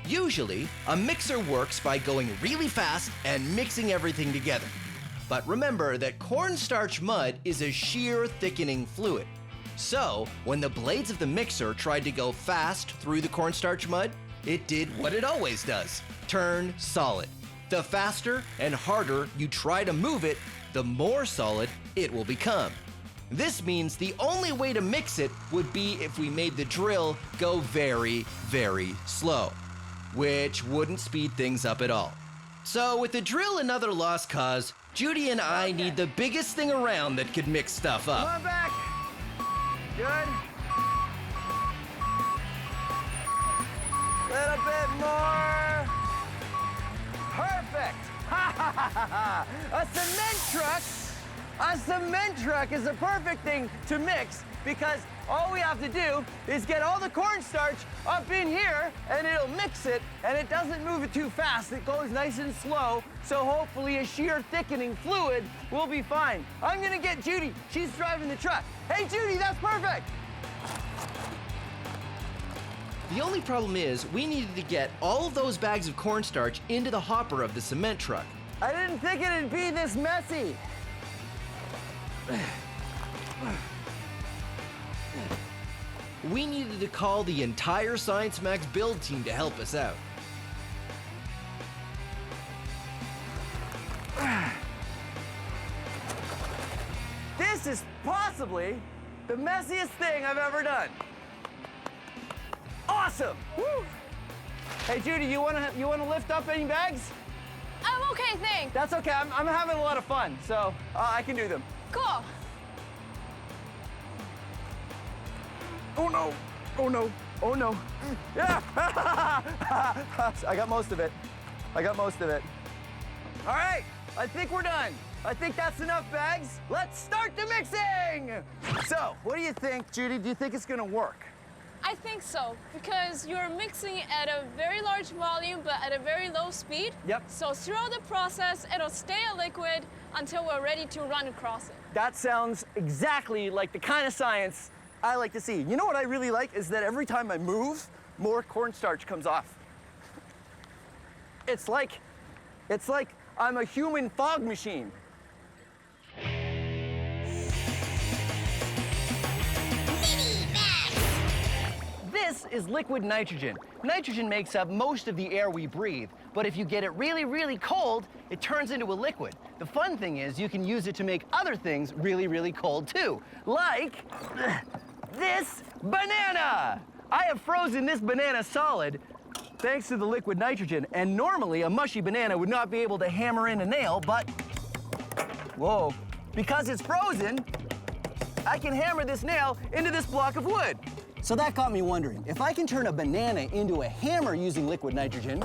S1: Usually, a mixer works by going really fast and mixing everything together. But remember that cornstarch mud is a shear thickening fluid. So, when the blades of the mixer tried to go fast through the cornstarch mud, it did what it always does, turn solid. The faster and harder you try to move it, the more solid it will become. This means the only way to mix it would be if we made the drill go very, very slow, which wouldn't speed things up at all. So with the drill another lost cause, Judy and I need the biggest thing around that could mix stuff up.
S6: Come on back. Good. Little bit more. Perfect. A cement truck is the perfect thing to mix because all we have to do is get all the cornstarch up in here and it'll mix it and it doesn't move it too fast. It goes nice and slow, so hopefully a shear thickening fluid will be fine. I'm gonna get Judy. She's driving the truck. Hey, Judy, that's perfect.
S1: The only problem is we needed to get all of those bags of cornstarch into the hopper of the cement truck.
S6: I didn't think it'd be this messy.
S1: We needed to call the entire Science Max build team to help us out.
S6: This is possibly the messiest thing I've ever done. Awesome! Woo! Hey, Judy, you wanna lift up any bags?
S7: I'm okay, thanks.
S6: That's okay. I'm having a lot of fun, so I can do them.
S7: Cool.
S6: Oh no! Oh no! Oh no! Yeah! I got most of it. All right, I think we're done. I think that's enough bags. Let's start the mixing! So, what do you think, Judy? Do you think it's gonna work?
S7: I think so, because you're mixing at a very large volume, but at a very low speed.
S6: Yep.
S7: So throughout the process, it'll stay a liquid until we're ready to run across it.
S6: That sounds exactly like the kind of science I like to see. You know what I really like is that every time I move, more cornstarch comes off. It's like I'm a human fog machine. This is liquid nitrogen. Nitrogen makes up most of the air we breathe, but if you get it really, really cold, it turns into a liquid. The fun thing is you can use it to make other things really, really cold too, like this banana. I have frozen this banana solid thanks to the liquid nitrogen, and normally a mushy banana would not be able to hammer in a nail, but whoa, because it's frozen, I can hammer this nail into this block of wood. So that got me wondering, if I can turn a banana into a hammer using liquid nitrogen,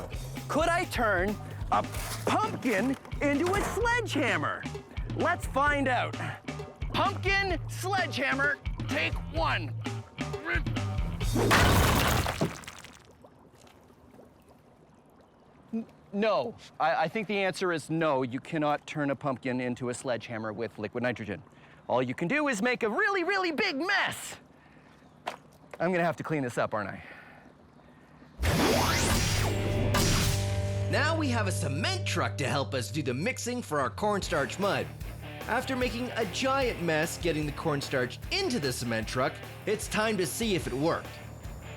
S6: could I turn a pumpkin into a sledgehammer? Let's find out. Pumpkin sledgehammer, take one. No, I think the answer is no. You cannot turn a pumpkin into a sledgehammer with liquid nitrogen. All you can do is make a really, really big mess. I'm gonna have to clean this up, aren't I?
S1: Now we have a cement truck to help us do the mixing for our cornstarch mud. After making a giant mess getting the cornstarch into the cement truck, it's time to see if it worked.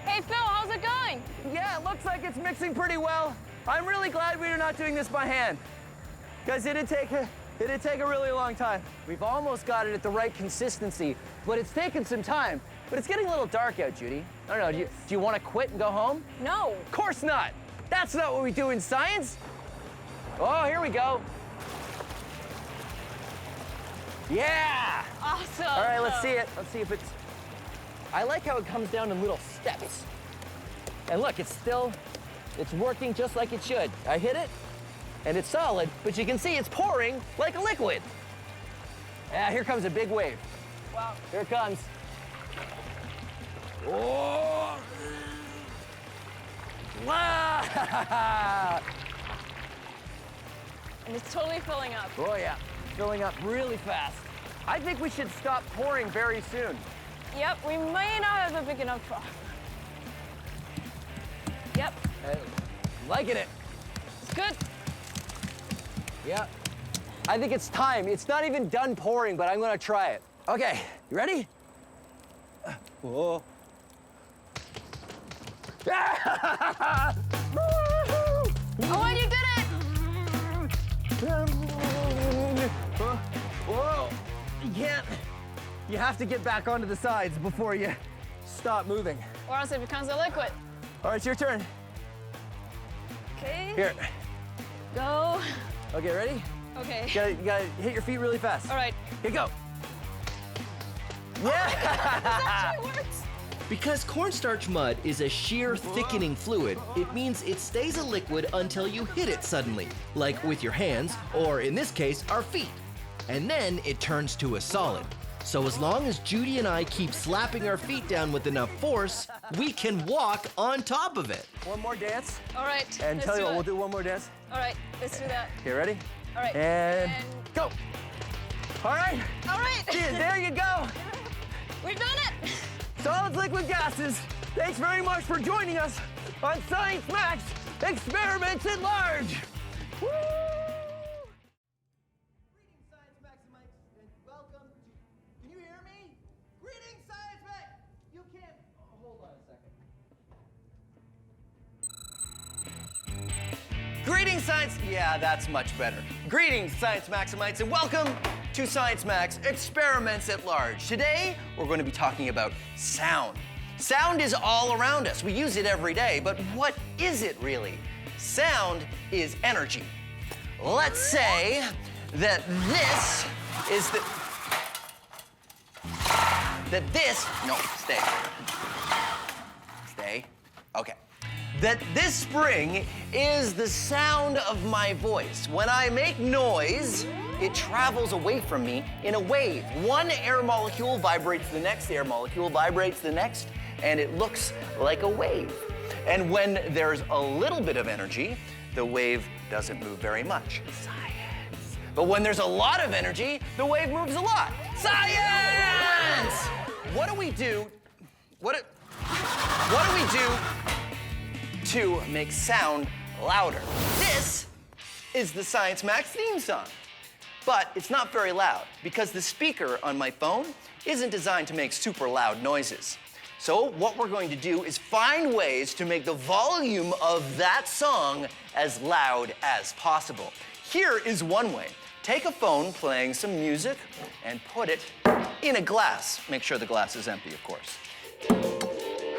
S7: Hey, Phil, how's it going?
S6: Yeah, it looks like it's mixing pretty well. I'm really glad we're not doing this by hand, because it'd take a really long time. We've almost got it at the right consistency, but it's taken some time. But it's getting a little dark out, Judy. I don't know, do you want to quit and go home?
S7: No.
S6: Of course not. That's not what we do in science. Oh, here we go. Yeah!
S7: Awesome.
S6: All right, let's see it. Let's see if it's... I like how it comes down in little steps. And look, it's working just like it should. I hit it,
S2: and it's solid, but you can see it's pouring like a liquid. Yeah, here comes a big wave.
S7: Wow.
S2: Here it comes. Oh. Wow.
S7: And it's totally filling up.
S2: Oh yeah, filling up really fast. I think we should stop pouring very soon.
S7: Yep, we may not have a big enough trough. Yep,
S2: Liking it.
S7: it's good.
S2: Yeah. I think it's time. It's not even done pouring, but I'm gonna try it. Okay, you ready? Whoa.
S7: Oh, and you did it!
S2: Whoa. You can't. You have to get back onto the sides before you stop moving.
S7: Or else it becomes a liquid.
S2: All right, it's your turn.
S7: Okay.
S2: Here.
S7: Go.
S2: Okay, ready?
S7: Okay.
S2: You gotta hit your feet really fast.
S7: All right.
S2: Here, go. Yeah!
S7: This actually works.
S1: Because cornstarch mud is a sheer thickening fluid, it means it stays a liquid until you hit it suddenly, like with your hands, or in this case, our feet. And then it turns to a solid. So as long as Judy and I keep slapping our feet down with enough force, we can walk on top of it.
S2: One more dance.
S7: All right.
S2: And
S7: let's
S2: tell you
S7: do
S2: what,
S7: it.
S2: we'll do one more dance.
S7: All right, let's do that.
S2: Okay, ready?
S7: All right.
S2: And go. All right.
S7: All right.
S2: Yeah, there you go.
S7: We've done it.
S2: Solids, liquid, gases. Thanks very much for joining us on Science Max Experiments at Large. Woo!
S6: Greetings, Science Maximites, and welcome to... Can you hear me? Greetings, Science Max! You can't... Oh, hold on a second.
S2: Greetings, Science... Yeah, that's much better. Greetings, Science Maximites, and welcome to Science Max Experiments at Large. Today, we're going to be talking about sound. Sound is all around us. We use it every day, but what is it really? Sound is energy. Let's say that this is the... No, stay. Stay. Okay. That this spring is the sound of my voice. When I make noise, it travels away from me in a wave. One air molecule vibrates the next air molecule, vibrates the next, and it looks like a wave. And when there's a little bit of energy, the wave doesn't move very much. Science. But when there's a lot of energy, the wave moves a lot. Science! What do we do? What do we do to make sound louder? This is the Science Max theme song. But it's not very loud because the speaker on my phone isn't designed to make super loud noises. So what we're going to do is find ways to make the volume of that song as loud as possible. Here is one way. Take a phone playing some music and put it in a glass. Make sure the glass is empty, of course.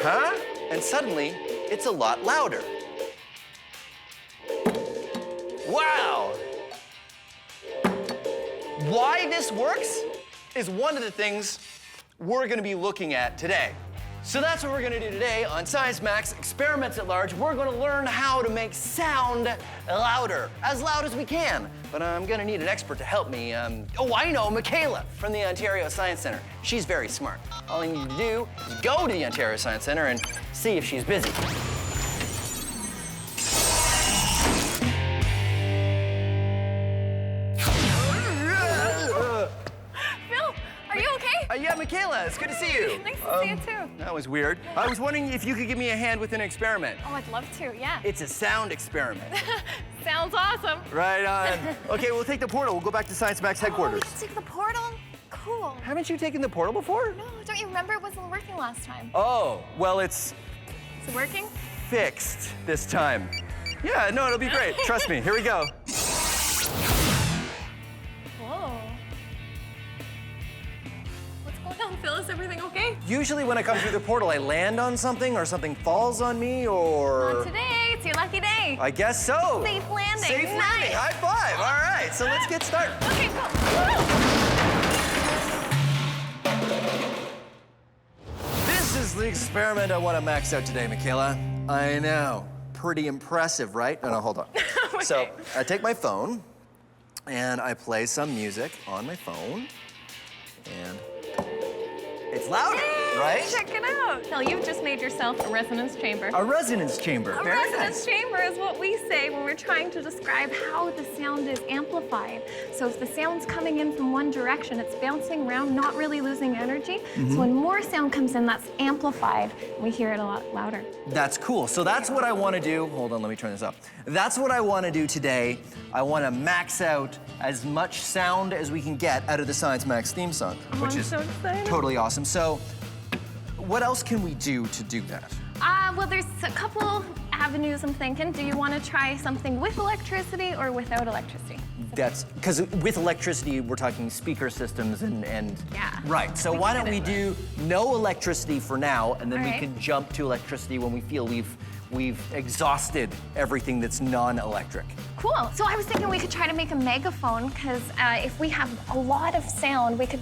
S2: Huh? And suddenly, it's a lot louder. Wow! Why this works is one of the things we're gonna be looking at today. So that's what we're gonna do today on Science Max Experiments at Large. We're gonna learn how to make sound louder, as loud as we can. But I'm gonna need an expert to help me. Oh, I know, Michaela from the Ontario Science Centre. She's very smart. All you need to do is go to the Ontario Science Centre and see if she's busy.
S7: Are you okay?
S2: Yeah, Michaela, it's good to see you.
S7: Nice to see you too.
S2: That was weird. I was wondering if you could give me a hand with an experiment.
S7: Oh, I'd love to, yeah.
S2: It's a sound experiment.
S7: Sounds awesome.
S2: Right on. Okay, we'll take the portal. We'll go back to Science Max headquarters.
S5: Oh, we can take the portal? Cool.
S2: Haven't you taken the portal before?
S5: No, don't you remember it wasn't working last time?
S2: Oh, well, it's
S5: Is it working?
S2: fixed this time. Yeah, no, it'll be great. Trust me. Here we go.
S5: Whoa. What's going on, Phil? Is everything okay?
S2: Usually when I come through the portal, I land on something or something falls on me or...
S5: Not today. It's your lucky day.
S2: I guess so.
S5: Safe landing.
S2: Safe landing.
S5: Nice.
S2: High five. All right, so let's get started.
S5: Okay, cool.
S2: This is the experiment I want to max out today, Michaela. I know. Pretty impressive, right? No, hold on.
S1: So I take my phone and I play some music on my phone, and it's louder, right?
S5: Check it out. Phil, you've just made yourself a resonance chamber.
S1: A resonance chamber.
S5: A
S1: Very
S5: resonance
S1: nice.
S5: chamber is what we say when we're trying to describe how the sound is amplified. So if the sound's coming in from one direction, it's bouncing around, not really losing energy. So when more sound comes in, that's amplified. We hear it a lot louder.
S1: That's cool. So that's what I want to do. Hold on, let me turn this up. That's what I want to do today. I want to max out as much sound as we can get out of the Science Max theme song, which
S5: I'm
S1: is
S5: so excited.
S1: totally awesome. So what else can we do to do that?
S5: Well, there's a couple avenues I'm thinking. Do you want to try something with electricity or without electricity?
S1: That's because with electricity, we're talking speaker systems and
S5: Yeah.
S1: Right. So
S5: We
S1: why
S5: can
S1: don't we
S5: get into
S1: do no electricity for now, and then
S5: All
S1: we
S5: right.
S1: can jump to electricity when we feel we've exhausted everything that's non-electric.
S5: Cool. So I was thinking we could try to make a megaphone, because if we have a lot of sound, we could,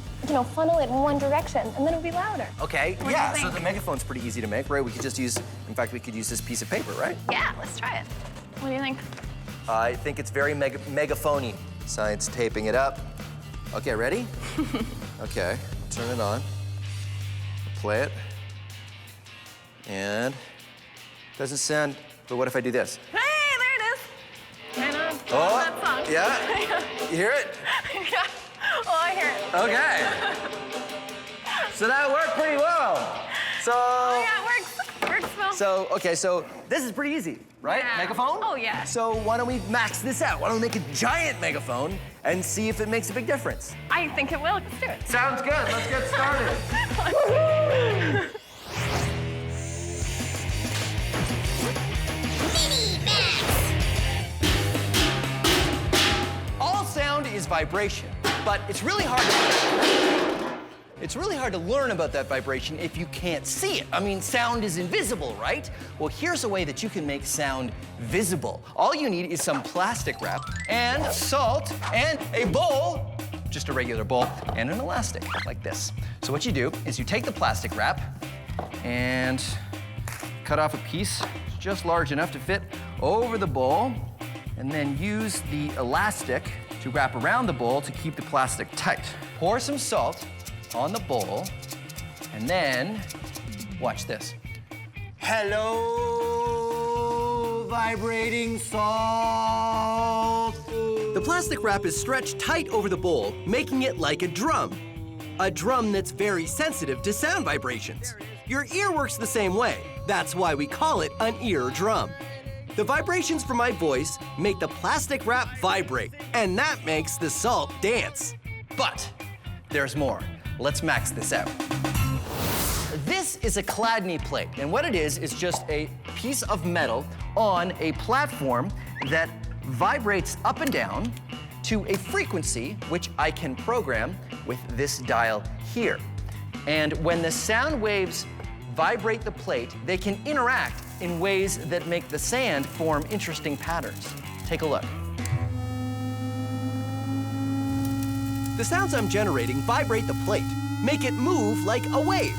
S5: funnel it in one direction, and then it would be louder.
S1: Okay.
S5: What do
S1: Yeah.
S5: you
S1: So
S5: think?
S1: the megaphone's pretty easy to make, right? We could just use. In fact, we could use this piece of paper, right?
S5: Yeah, let's try it. What do you think?
S1: I think it's very megaphony. Science taping it up. Okay, ready? Okay, turn it on. Play it. And doesn't sound, but what if I do this?
S5: Hey, there it is. Right on.
S1: Oh,
S5: That song.
S1: yeah? You hear it?
S5: Yeah. Oh, I hear it.
S1: Okay. So that worked pretty well. So,
S5: Oh, yeah, it works. Works, Phil.
S1: so this is pretty easy, right?
S5: Yeah.
S1: Megaphone?
S5: Oh, yeah.
S1: So why don't we max this out? Why don't we make a giant megaphone and see if it makes a big difference?
S5: I think it will. Let's do it.
S1: Sounds good. Let's get started. All sound is vibration, but it's really hard to learn about that vibration if you can't see it. I mean, sound is invisible, right? Well, here's a way that you can make sound visible. All you need is some plastic wrap and salt and a bowl, just a regular bowl, and an elastic, like this. So what you do is you take the plastic wrap and cut off a piece just large enough to fit over the bowl, and then use the elastic to wrap around the bowl to keep the plastic tight. Pour some salt on the bowl, and then watch this. Hello, vibrating salt. The plastic wrap is stretched tight over the bowl, making it like a drum. A drum that's very sensitive to sound vibrations. Your ear works the same way. That's why we call it an ear drum. The vibrations from my voice make the plastic wrap vibrate, and that makes the salt dance. But there's more. Let's max this out. This is a Chladni plate, and what it is just a piece of metal on a platform that vibrates up and down to a frequency which I can program with this dial here. And when the sound waves vibrate the plate, they can interact in ways that make the sand form interesting patterns. Take a look. The sounds I'm generating vibrate the plate, make it move like a wave.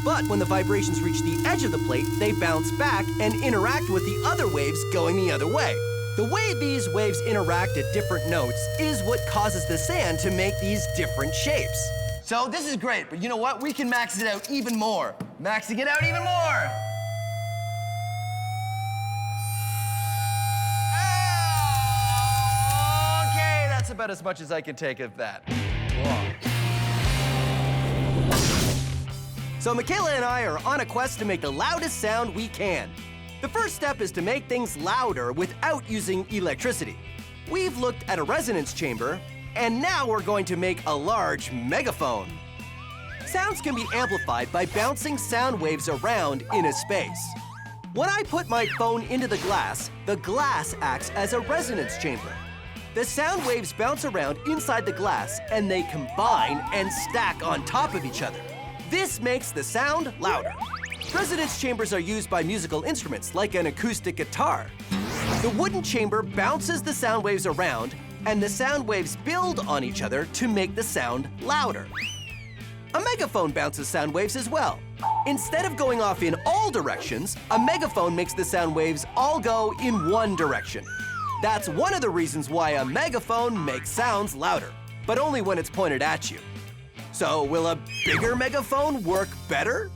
S1: But when the vibrations reach the edge of the plate, they bounce back and interact with the other waves going the other way. The way these waves interact at different notes is what causes the sand to make these different shapes. So this is great, but you know what? We can max it out even more. Maxing it out even more. Okay, that's about as much as I can take of that. Whoa. So Michaela and I are on a quest to make the loudest sound we can. The first step is to make things louder without using electricity. We've looked at a resonance chamber, and now we're going to make a large megaphone. Sounds can be amplified by bouncing sound waves around in a space. When I put my phone into the glass acts as a resonance chamber. The sound waves bounce around inside the glass, and they combine and stack on top of each other. This makes the sound louder. Resonance chambers are used by musical instruments like an acoustic guitar. The wooden chamber bounces the sound waves around, and the sound waves build on each other to make the sound louder. A megaphone bounces sound waves as well. Instead of going off in all directions, a megaphone makes the sound waves all go in one direction. That's one of the reasons why a megaphone makes sounds louder, but only when it's pointed at you. So will a bigger megaphone work better?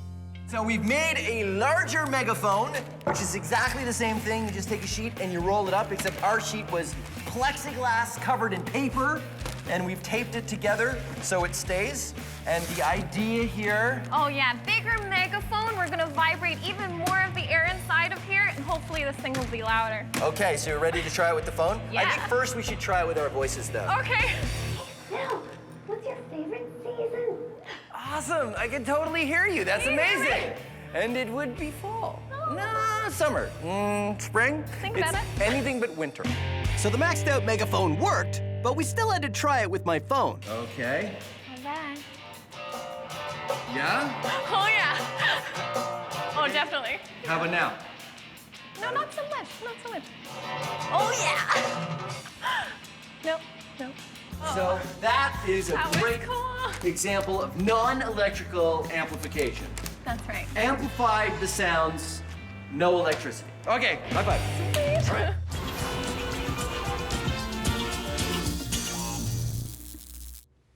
S6: So we've made a larger megaphone, which is exactly the same thing. You just take a sheet and you roll it up, except our sheet was plexiglass covered in paper, and we've taped it together so it stays. And the idea here...
S5: Oh yeah, bigger megaphone. We're gonna vibrate even more of the air inside of here, and hopefully this thing will be louder.
S6: Okay, so you're ready to try it with the phone?
S5: Yeah.
S6: I think first we should try it with our voices, though.
S5: Okay.
S9: Now, what's your favorite season?
S6: Awesome, I can totally hear you. That's amazing. And it would be fall. No, summer. Spring?
S5: Think
S6: It's
S5: about it.
S6: anything but winter.
S1: So the maxed out megaphone worked, but we still had to try it with my phone.
S6: Okay.
S5: Not bad.
S6: Yeah?
S5: Oh yeah. Oh, definitely.
S6: How about now?
S5: No, not so much. Not so much. Oh yeah. Nope. Nope.
S6: So that is a
S5: That was
S6: great
S5: cool.
S6: example of non-electrical amplification.
S5: That's right.
S6: Amplified the sounds, no electricity. Okay, high five. All right.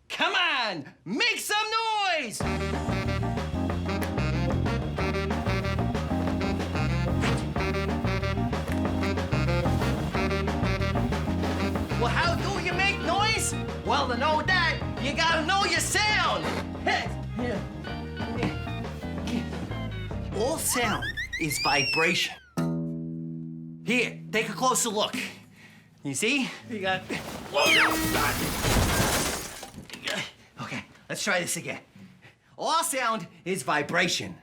S1: Come on, make some noise! Well, how do you make noise? Well, to know that, you gotta know your sound. All sound is vibration. Here, take a closer look. You see? You got... Okay, let's try this again. All sound is vibration.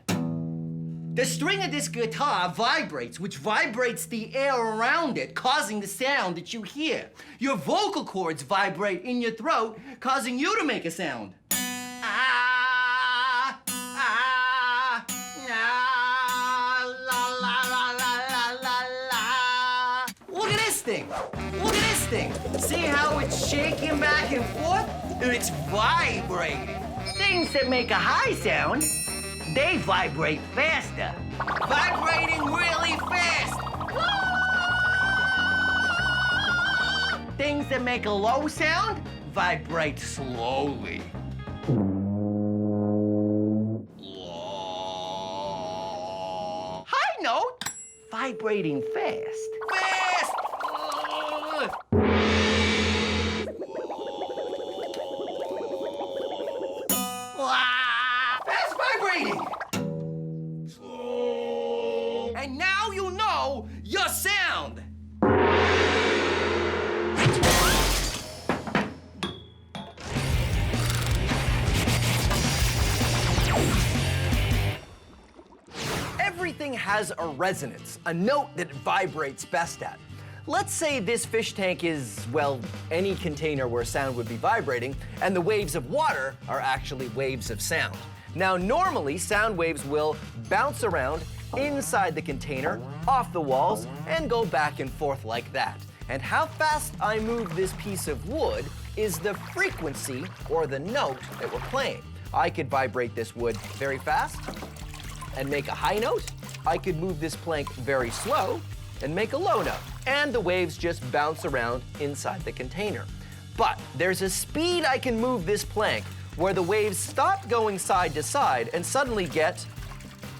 S1: The string of this guitar vibrates, which vibrates the air around it, causing the sound that you hear. Your vocal cords vibrate in your throat, causing you to make a sound. Ah, ah, ah, la, la, la, la, la, la. Look at this thing. Look at this thing. See how it's shaking back and forth? It's vibrating. Things that make a high sound, they vibrate faster. Vibrating really fast. Things that make a low sound, vibrate slowly. High note, vibrating fast. Fast! That's vibrating. And now you know your sound.
S6: Everything has a resonance, a note that it vibrates best at. Let's say this fish tank is, well, any container where sound would be vibrating, and the waves of water are actually waves of sound. Now, normally, sound waves will bounce around inside the container, off the walls, and go back and forth like that. And how fast I move this piece of wood is the frequency, or the note, that we're playing. I could vibrate this wood very fast and make a high note. I could move this plank very slow and make a low note. And the waves just bounce around inside the container. But there's a speed I can move this plank where the waves stop going side to side and suddenly get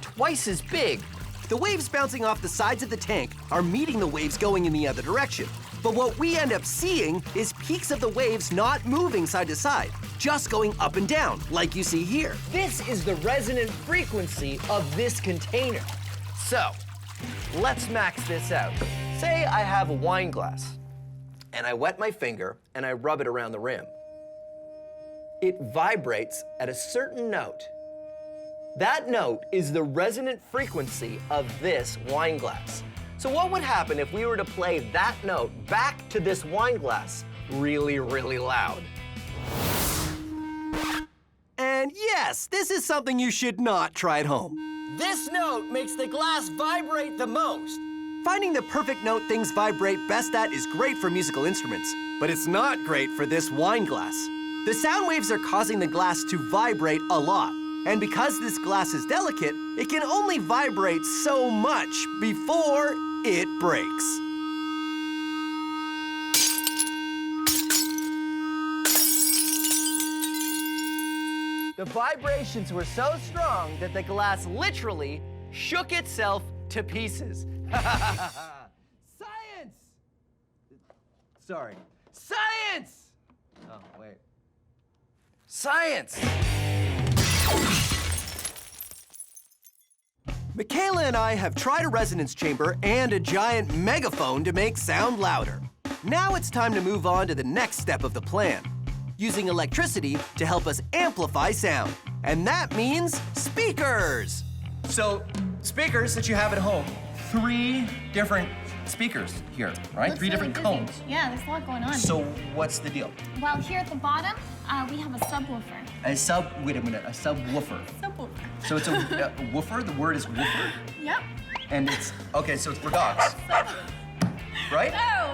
S6: twice as big.
S1: The waves bouncing off the sides of the tank are meeting the waves going in the other direction. But what we end up seeing is peaks of the waves not moving side to side, just going up and down, like you see here.
S6: This is the resonant frequency of this container. So, let's max this out. Say I have a wine glass, and I wet my finger, and I rub it around the rim. It vibrates at a certain note. That note is the resonant frequency of this wine glass. So what would happen if we were to play that note back to this wine glass really, really loud?
S1: And yes, this is something you should not try at home.
S6: This note makes the glass vibrate the most.
S1: Finding the perfect note things vibrate best at is great for musical instruments, but it's not great for this wine glass. The sound waves are causing the glass to vibrate a lot. And because this glass is delicate, it can only vibrate so much before it breaks.
S6: The vibrations were so strong that the glass literally shook itself to pieces. Science! Sorry. Science! Oh, wait.
S2: Science!
S1: Michaela and I have tried a resonance chamber and a giant megaphone to make sound louder. Now it's time to move on to the next step of the plan, using electricity to help us amplify sound. And that means speakers!
S2: So, speakers that you have at home, 3 different speakers here, right?
S5: Looks
S2: 3
S5: really
S2: different
S5: busy.
S2: cones.
S5: Yeah, there's a lot going on.
S2: So, what's the deal?
S5: Well, here at the bottom, we have a subwoofer.
S2: Wait a minute, a subwoofer.
S5: Subwoofer.
S2: So it's a woofer, the word is woofer,
S5: Yep.
S2: and it's, okay, so it's for dogs, right?
S5: No,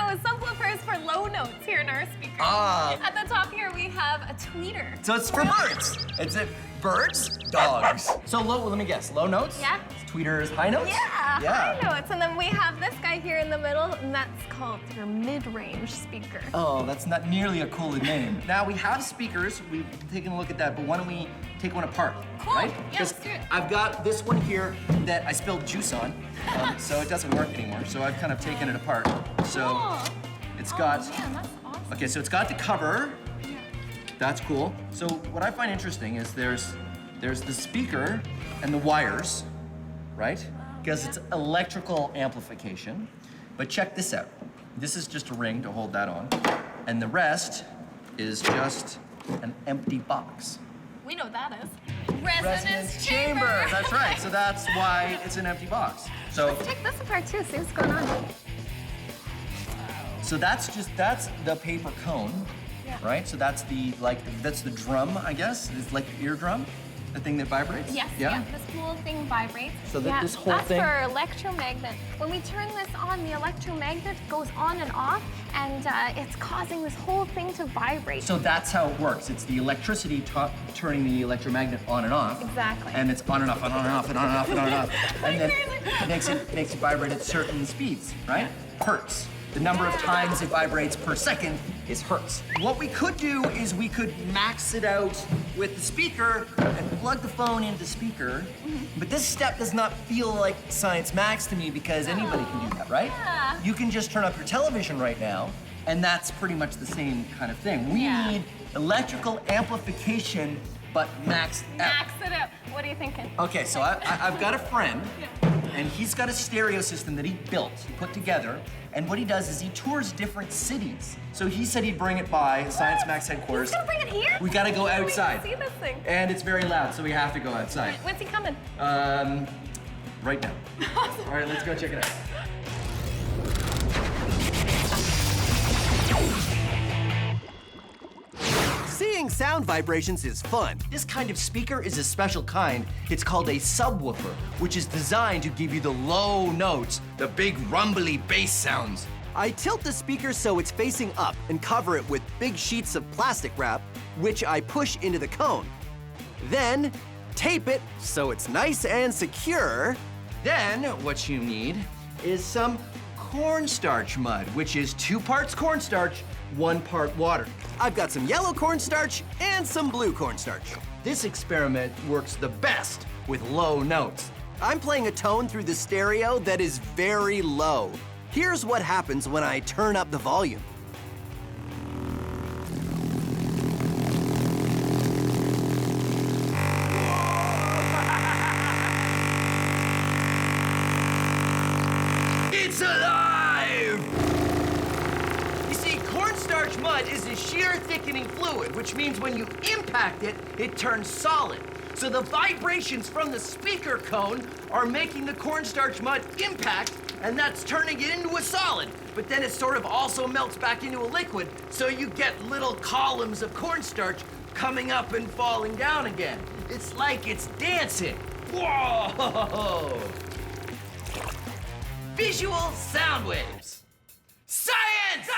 S5: a subwoofer is for low notes here in our speaker.
S2: Ah.
S5: At the top here, we have a tweeter.
S2: So it's for birds. It's birds, dogs. So let me guess, low notes?
S5: Yeah.
S2: Tweeters, high notes?
S5: Yeah, high notes. And then we have this guy here in the middle, and that's called your mid-range speaker.
S2: Oh, that's not nearly a cool name. Now we have speakers, we've taken a look at that, but why don't we take one apart,
S5: Cool.
S2: right?
S5: Yeah, let's do it.
S2: I've got this one here that I spilled juice on, so it doesn't work anymore. So I've kind of taken it apart. So
S5: Cool.
S2: it's got,
S5: Oh, man, that's awesome.
S2: okay, so it's got the cover. That's cool. So what I find interesting is there's the speaker and the wires, right? Because it's electrical amplification. But check this out. This is just a ring to hold that on. And the rest is just an empty box.
S5: We know what that is. Resonance chamber.
S2: That's right. So that's why it's an empty box. So
S5: Let's take this apart too, see what's going on.
S2: So that's the paper cone, right? So that's that's the drum, I guess. It's like the eardrum, the thing that vibrates.
S5: Yes,
S2: Yeah.
S5: this whole thing vibrates.
S2: So this whole thing.
S5: That's for electromagnet. When we turn this on, the electromagnet goes on and off, and it's causing this whole thing to vibrate.
S2: So that's how it works. It's the electricity turning the electromagnet on and off.
S5: Exactly.
S2: And it's on and off and on and off and on and off and on and off. And then it makes it vibrate at certain speeds, right? Hertz. The number of times it vibrates per second is hertz. What we could do is we could max it out with the speaker and plug the phone into the speaker. But this step does not feel like Science Max to me because anybody can do that, right?
S5: Yeah.
S2: You can just turn up your television right now, and that's pretty much the same kind of thing. We need electrical amplification, but maxed out.
S5: Max it up. What are you thinking?
S2: Okay, so I've got a friend, and he's got a stereo system that he built, he put together, and what he does is he tours different cities. So he said he'd bring it by Science Max headquarters.
S5: He's gonna bring it here?
S2: We gotta go outside.
S5: We can see this thing.
S2: And it's very loud, so we have to go outside.
S5: When's he coming?
S2: Right now. All right, let's go check it out.
S1: Seeing sound vibrations is fun.
S2: This kind of speaker is a special kind. It's called a subwoofer, which is designed to give you the low notes, the big rumbly bass sounds.
S1: I tilt the speaker so it's facing up and cover it with big sheets of plastic wrap, which I push into the cone. Then, tape it so it's nice and secure.
S2: Then what you need is some cornstarch mud, which is 2 parts cornstarch, 1 part water.
S1: I've got some yellow cornstarch and some blue cornstarch.
S2: This experiment works the best with low notes.
S1: I'm playing a tone through the stereo that is very low. Here's what happens when I turn up the volume.
S2: It's alive! You see, cornstarch mud is a shear thickening fluid, which means when you impact it, it turns solid. So the vibrations from the speaker cone are making the cornstarch mud impact, and that's turning it into a solid. But then it sort of also melts back into a liquid, so you get little columns of cornstarch coming up and falling down again. It's like it's dancing. Whoa! Visual sound waves. Science!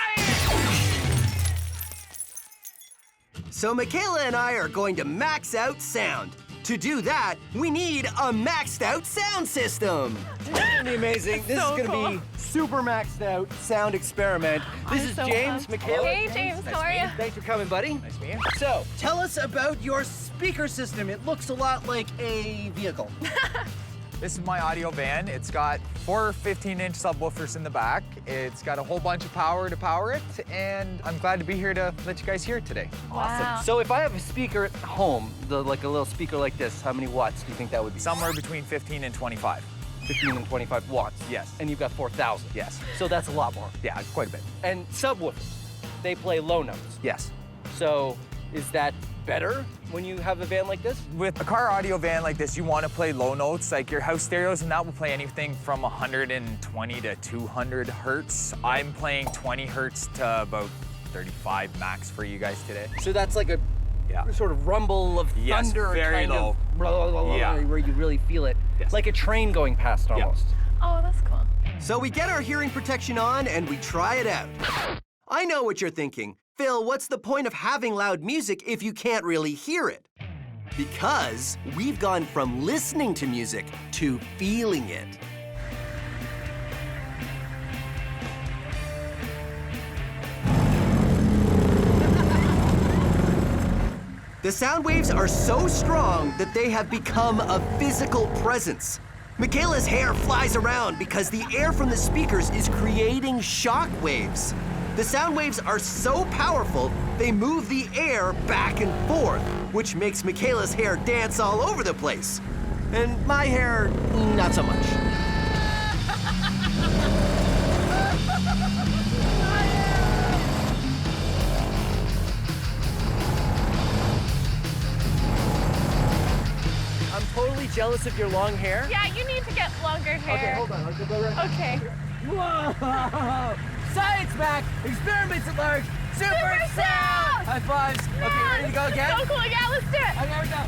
S1: So Michaela and I are going to max out sound. To do that, we need a maxed out sound system.
S6: This is gonna be amazing. This is gonna be super maxed out sound experiment. This is James, Michaela.
S5: Hey, James, how are you?
S6: Thanks for coming, buddy. Nice to meet you. So, tell us about your speaker system. It looks a lot like a vehicle.
S10: This is my audio van. It's got 4 15-inch subwoofers in the back. It's got a whole bunch of power to power it, and I'm glad to be here to let you guys hear it today.
S2: Awesome. So if I have a speaker at home, like a little speaker like this, how many watts do you think that would be?
S10: Somewhere between 15 and 25.
S2: 15 and 25 watts.
S10: Yes.
S2: And you've got 4,000.
S10: Yes.
S2: So that's a lot more.
S10: Yeah, quite a bit.
S2: And subwoofers, they play low notes.
S10: Yes.
S2: So is that better when you have a van like this?
S10: With a car audio van like this, you want to play low notes, like your house stereos, and that will play anything from 120 to 200 hertz. I'm playing 20 hertz to about 35 max for you guys today.
S2: So that's like a sort of rumble of thunder,
S10: very
S2: kind
S10: low.
S2: of blah, blah, blah, blah, where you really feel it.
S10: Yes.
S2: Like a train going past almost.
S5: Oh, that's cool.
S6: So we get our hearing protection on and we try it out. I know what you're thinking. Phil, what's the point of having loud music if you can't really hear it? Because we've gone from listening to music to feeling it. The sound waves are so strong that they have become a physical presence. Michaela's hair flies around because the air from the speakers is creating shock waves. The sound waves are so powerful, they move the air back and forth, which makes Michaela's hair dance all over the place. And my hair, not so much.
S2: I'm totally jealous of your long hair.
S5: Yeah, you need to get longer hair.
S2: Okay, hold on. I'll go right.
S5: Okay.
S6: Whoa! Science Mac! Experiments at large! Super sound! High fives!
S5: Yeah,
S6: Okay, ready to go again?
S5: So cool. Yeah, let's do it.
S6: Okay, here we go.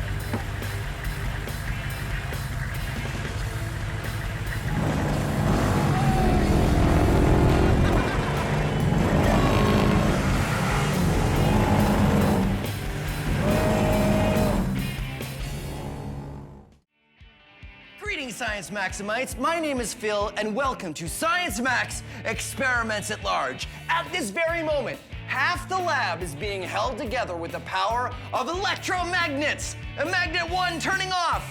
S6: Greetings, Science Maximites. My name is Phil, and welcome to Science Max Experiments at Large. At this very moment, half the lab is being held together with the power of electromagnets. And magnet 1 turning off.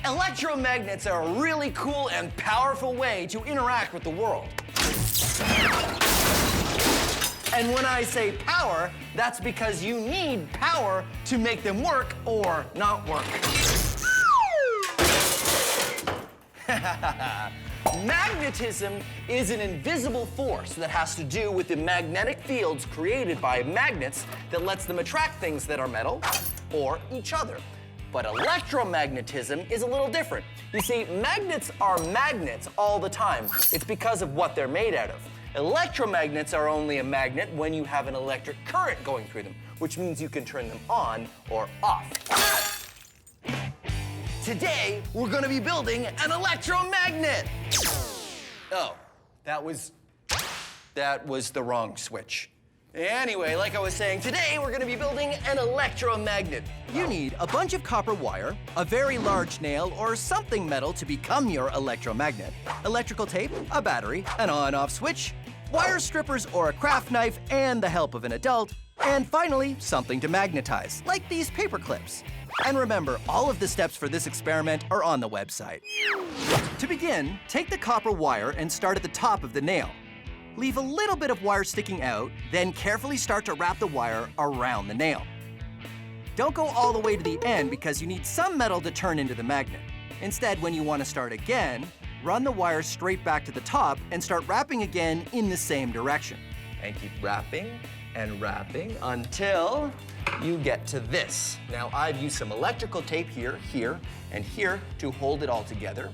S6: Electromagnets are a really cool and powerful way to interact with the world. And when I say power, that's because you need power to make them work or not work. Magnetism is an invisible force that has to do with the magnetic fields created by magnets that lets them attract things that are metal or each other. But electromagnetism is a little different. You see, magnets are magnets all the time. It's because of what they're made out of. Electromagnets are only a magnet when you have an electric current going through them, which means you can turn them on or off. Today, we're gonna be building an electromagnet. Oh, that was the wrong switch. Anyway, like I was saying, today we're gonna be building an electromagnet. You need a bunch of copper wire, a very large nail, or something metal to become your electromagnet, electrical tape, a battery, an on-off switch, wire strippers or a craft knife, and the help of an adult, and finally, something to magnetize, like these paper clips. And remember, all of the steps for this experiment are on the website. To begin, take the copper wire and start at the top of the nail. Leave a little bit of wire sticking out, then carefully start to wrap the wire around the nail. Don't go all the way to the end because you need some metal to turn into the magnet. Instead, when you want to start again, run the wire straight back to the top and start wrapping again in the same direction.
S2: And keep wrapping and wrapping until you get to this. Now, I've used some electrical tape here, here, and here to hold it all together.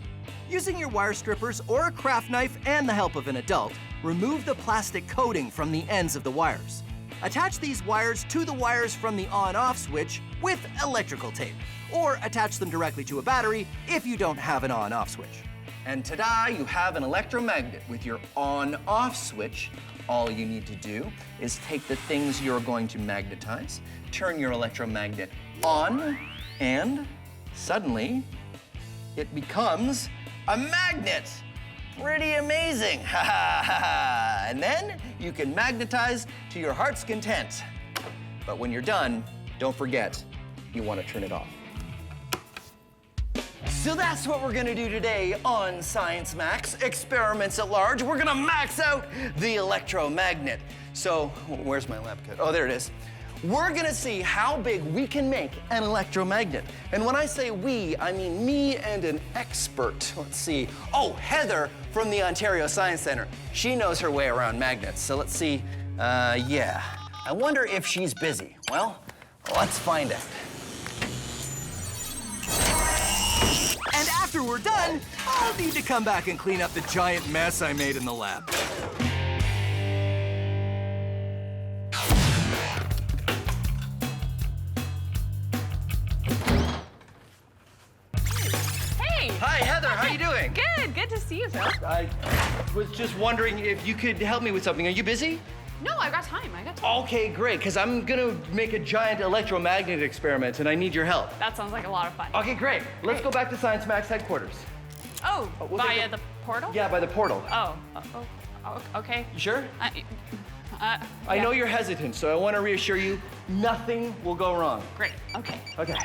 S6: Using your wire strippers or a craft knife and the help of an adult, remove the plastic coating from the ends of the wires. Attach these wires to the wires from the on-off switch with electrical tape, or attach them directly to a battery if you don't have an on-off switch.
S2: And ta-da, you have an electromagnet with your on-off switch. All you need to do is take the things you're going to magnetize, turn your electromagnet on, and suddenly it becomes a magnet. Pretty amazing, ha ha ha. And then you can magnetize to your heart's content. But when you're done, don't forget, you want to turn it off. So that's what we're gonna do today on Science Max, Experiments at Large. We're gonna max out the electromagnet. So, where's my lab coat? Oh, there it is. We're gonna see how big we can make an electromagnet. And when I say we, I mean me and an expert. Let's see. Oh, Heather from the Ontario Science Centre. She knows her way around magnets. So let's see. Yeah. I wonder if she's busy. Well, let's find out.
S1: And after we're done, I'll need to come back and clean up the giant mess I made in the lab.
S5: Hey!
S2: Hi, Heather, how are you doing?
S5: Good to see you, Phil.
S2: I was just wondering if you could help me with something. Are you busy?
S5: No, I got time.
S2: Okay, great, because I'm gonna make a giant electromagnet experiment and I need your help.
S5: That sounds like a lot of fun.
S2: Okay, great. Let's go back to Science Max headquarters.
S5: Oh,
S2: we'll
S5: via the portal?
S2: Yeah, by the portal.
S5: Oh, okay.
S2: You sure? I
S5: yeah.
S2: know you're hesitant, so I want to reassure you, nothing will go wrong.
S5: Great, okay.
S2: Okay.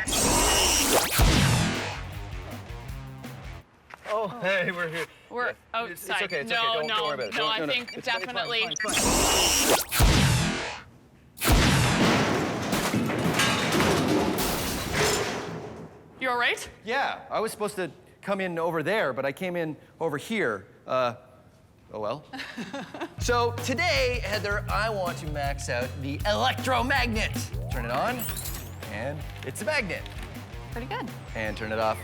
S2: Oh, hey, we're here.
S5: We're outside.
S2: It's okay, it's
S5: no,
S2: okay. Don't worry about it.
S5: No,
S2: No,
S5: I think
S2: it's fine,
S5: definitely.
S2: it's fine.
S5: You all right?
S2: Yeah, I was supposed to come in over there, but I came in over here. Oh well. So today, Heather, I want to max out the electromagnet. Turn it on, and it's a magnet.
S5: Pretty good.
S2: And turn it off,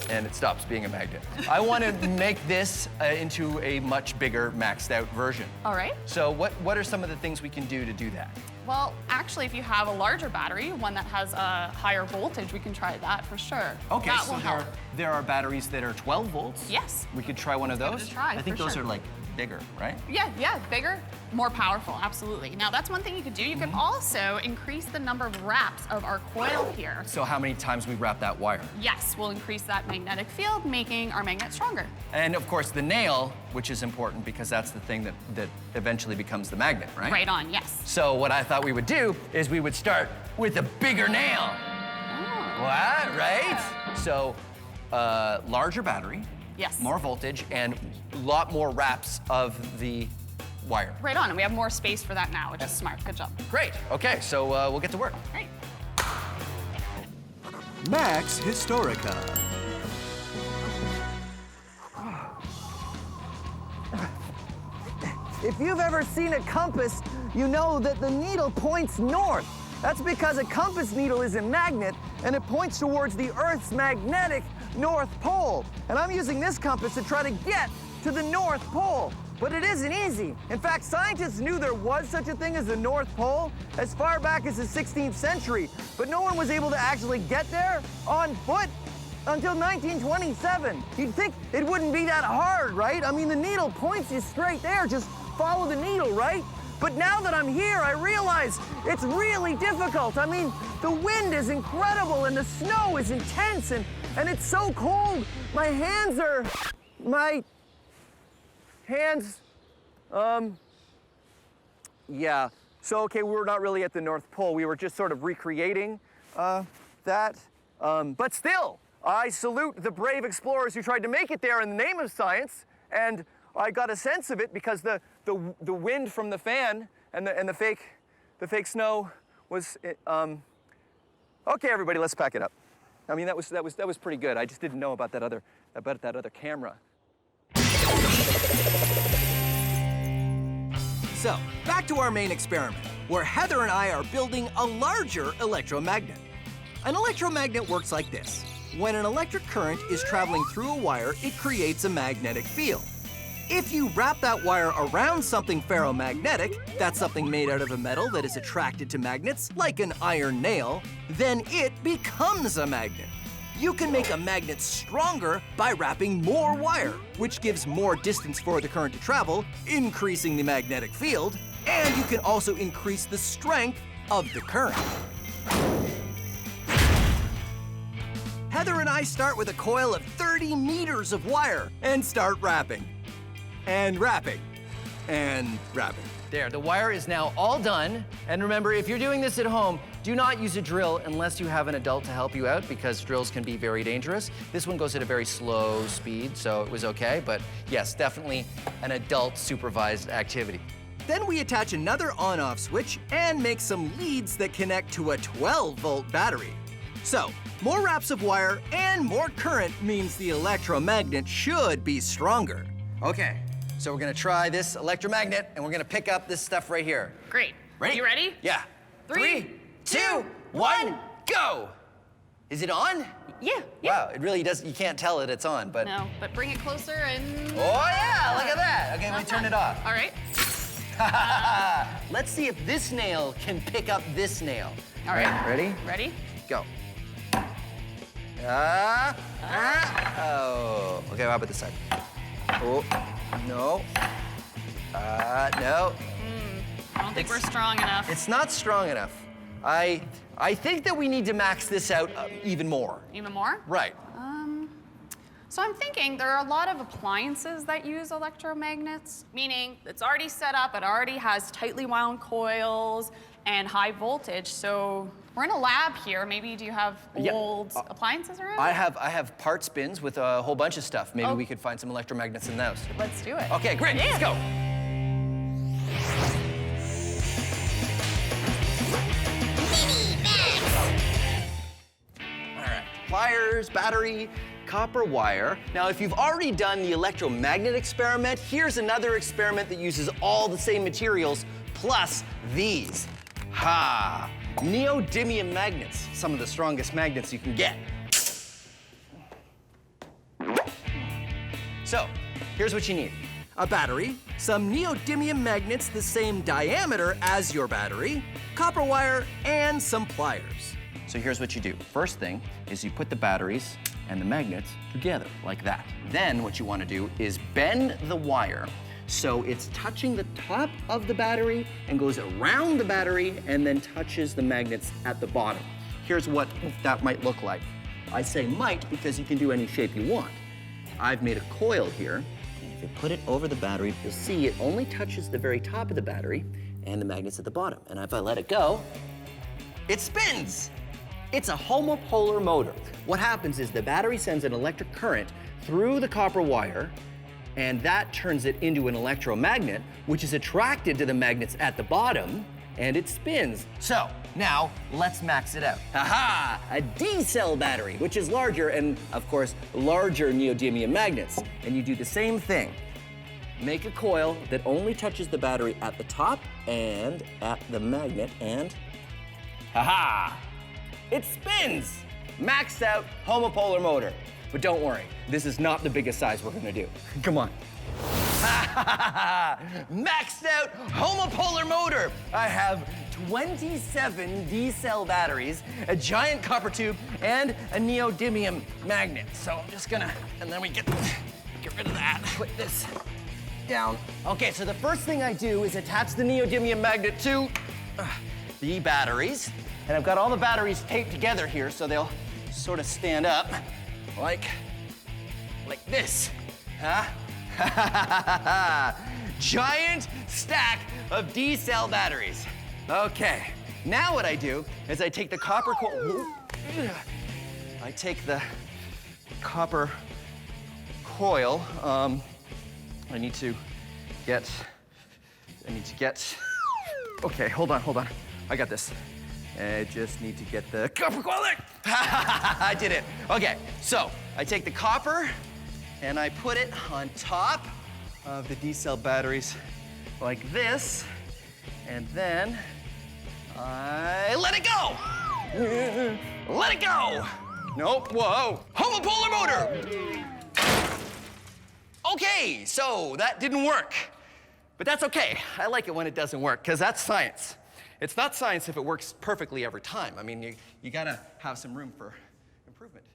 S2: and it stops being a magnet. I want to make this into a much bigger, maxed out version.
S5: All right.
S2: So what are some of the things we can do to do that?
S5: Well, actually, if you have a larger battery, one that has a higher voltage, we can try that for sure.
S2: Okay,
S5: that
S2: so
S5: will help.
S2: there are batteries that are 12 volts?
S5: Yes.
S2: We could try one of
S5: Give it
S2: those?
S5: a try,
S2: I think
S5: for
S2: those
S5: sure.
S2: are like bigger, right?
S5: Yeah, bigger, more powerful, absolutely. Now, that's one thing you could do. You could also increase the number of wraps of our coil here.
S2: So how many times we wrap that wire?
S5: Yes, we'll increase that magnetic field, making our magnet stronger.
S2: And of course the nail, which is important because that's the thing that eventually becomes the magnet, right?
S5: Right on, yes.
S2: So what I thought we would do is we would start with a bigger nail.
S5: Oh.
S2: What, right? So larger battery.
S5: Yes.
S2: More voltage and a lot more wraps of the wire.
S5: Right on, and we have more space for that now, which is smart. Good job.
S2: Great, okay, so we'll get to work.
S5: Great.
S1: Max Historica.
S6: If you've ever seen a compass, you know that the needle points north. That's because a compass needle is a magnet and it points towards the Earth's magnetic North Pole. And I'm using this compass to try to get to the North Pole. But it isn't easy. In fact, scientists knew there was such a thing as the North Pole as far back as the 16th century, but no one was able to actually get there on foot until 1927. You'd think it wouldn't be that hard, right? I mean, the needle points you straight there. Just follow the needle, right? But now that I'm here, I realize it's really difficult. I mean, the wind is incredible and the snow is intense and it's so cold. My hands, yeah. So, okay, we're not really at the North Pole. We were just sort of recreating that. But still, I salute the brave explorers who tried to make it there in the name of science. And I got a sense of it because the wind from the fan and the fake snow was. Okay, everybody, let's pack it up. I mean, that was pretty good. I just didn't know about that other camera.
S1: So, back to our main experiment, where Heather and I are building a larger electromagnet. An electromagnet works like this. When an electric current is traveling through a wire, it creates a magnetic field. If you wrap that wire around something ferromagnetic, that's something made out of a metal that is attracted to magnets, like an iron nail, then it becomes a magnet. You can make a magnet stronger by wrapping more wire, which gives more distance for the current to travel, increasing the magnetic field, and you can also increase the strength of the current. Heather and I start with a coil of 30 meters of wire and start wrapping. And wrapping. And wrapping.
S2: There, the wire is now all done. And remember, if you're doing this at home, do not use a drill unless you have an adult to help you out because drills can be very dangerous. This one goes at a very slow speed, so it was okay. But yes, definitely an adult supervised activity.
S1: Then we attach another on-off switch and make some leads that connect to a 12-volt battery. So, more wraps of wire and more current means the electromagnet should be stronger.
S2: Okay, so we're gonna try this electromagnet and we're gonna pick up this stuff right here.
S11: Great.
S2: Ready?
S11: You ready?
S2: Yeah.
S11: 3,
S2: 2, 1, go! Is it on?
S11: Yeah.
S2: Wow, it really does, you can't tell it it's on, but.
S11: No, but bring it closer and...
S2: Oh yeah, look at that. Okay, we turn it off.
S11: All right.
S2: Let's see if this nail can pick up this nail.
S11: All right.
S2: Ready?
S11: Ready?
S2: Go. Oh. Okay, how about this side? Oh, no. No.
S11: I don't think we're strong enough.
S2: It's not strong enough. I think that we need to max this out even more.
S11: Even more?
S2: Right.
S11: So I'm thinking there are a lot of appliances that use electromagnets, meaning it's already set up, it already has tightly wound coils and high voltage. So we're in a lab here. Maybe do you have old appliances around?
S2: I have parts bins with a whole bunch of stuff. Maybe we could find some electromagnets in those.
S11: Let's do it.
S2: Okay, great. Let's go. All right, pliers, battery, copper wire. Now, if you've already done the electromagnet experiment, here's another experiment that uses all the same materials plus these. Ha! Neodymium magnets, some of the strongest magnets you can get. So, here's what you need.
S1: A battery, some neodymium magnets the same diameter as your battery, copper wire, and some pliers.
S2: So here's what you do. First thing is you put the batteries and the magnets together like that. Then what you want to do is bend the wire so it's touching the top of the battery and goes around the battery and then touches the magnets at the bottom. Here's what that might look like. I say might because you can do any shape you want. I've made a coil here. And if you put it over the battery, you'll see it only touches the very top of the battery and the magnets at the bottom. And if I let it go, it spins. It's a homopolar motor. What happens is the battery sends an electric current through the copper wire, and that turns it into an electromagnet, which is attracted to the magnets at the bottom, and it spins. So now let's max it out. Aha! A D-cell battery, which is larger and, of course, larger neodymium magnets. And you do the same thing. Make a coil that only touches the battery at the top and at the magnet, and ha-ha! It spins! Maxed out homopolar motor. But don't worry, this is not the biggest size we're gonna do. Come on. Maxed out homopolar motor. I have 27 D-cell batteries, a giant copper tube, and a neodymium magnet. So I'm just gonna, and then we get rid of that. Put this down. Okay, so the first thing I do is attach the neodymium magnet to the batteries. And I've got all the batteries taped together here so they'll sort of stand up like this. Huh? Giant stack of D-cell batteries. Okay, now what I do is I take the copper coil. I take the copper coil. I need to get. Okay, hold on. I got this. I just need to get the copper coil there. I did it. Okay, so I take the copper and I put it on top of the D-cell batteries like this, and then I let it go. Let it go. Nope, whoa. Homopolar motor. Okay, so that didn't work, but that's okay. I like it when it doesn't work, because that's science. It's not science if it works perfectly every time. I mean, you gotta have some room for improvement.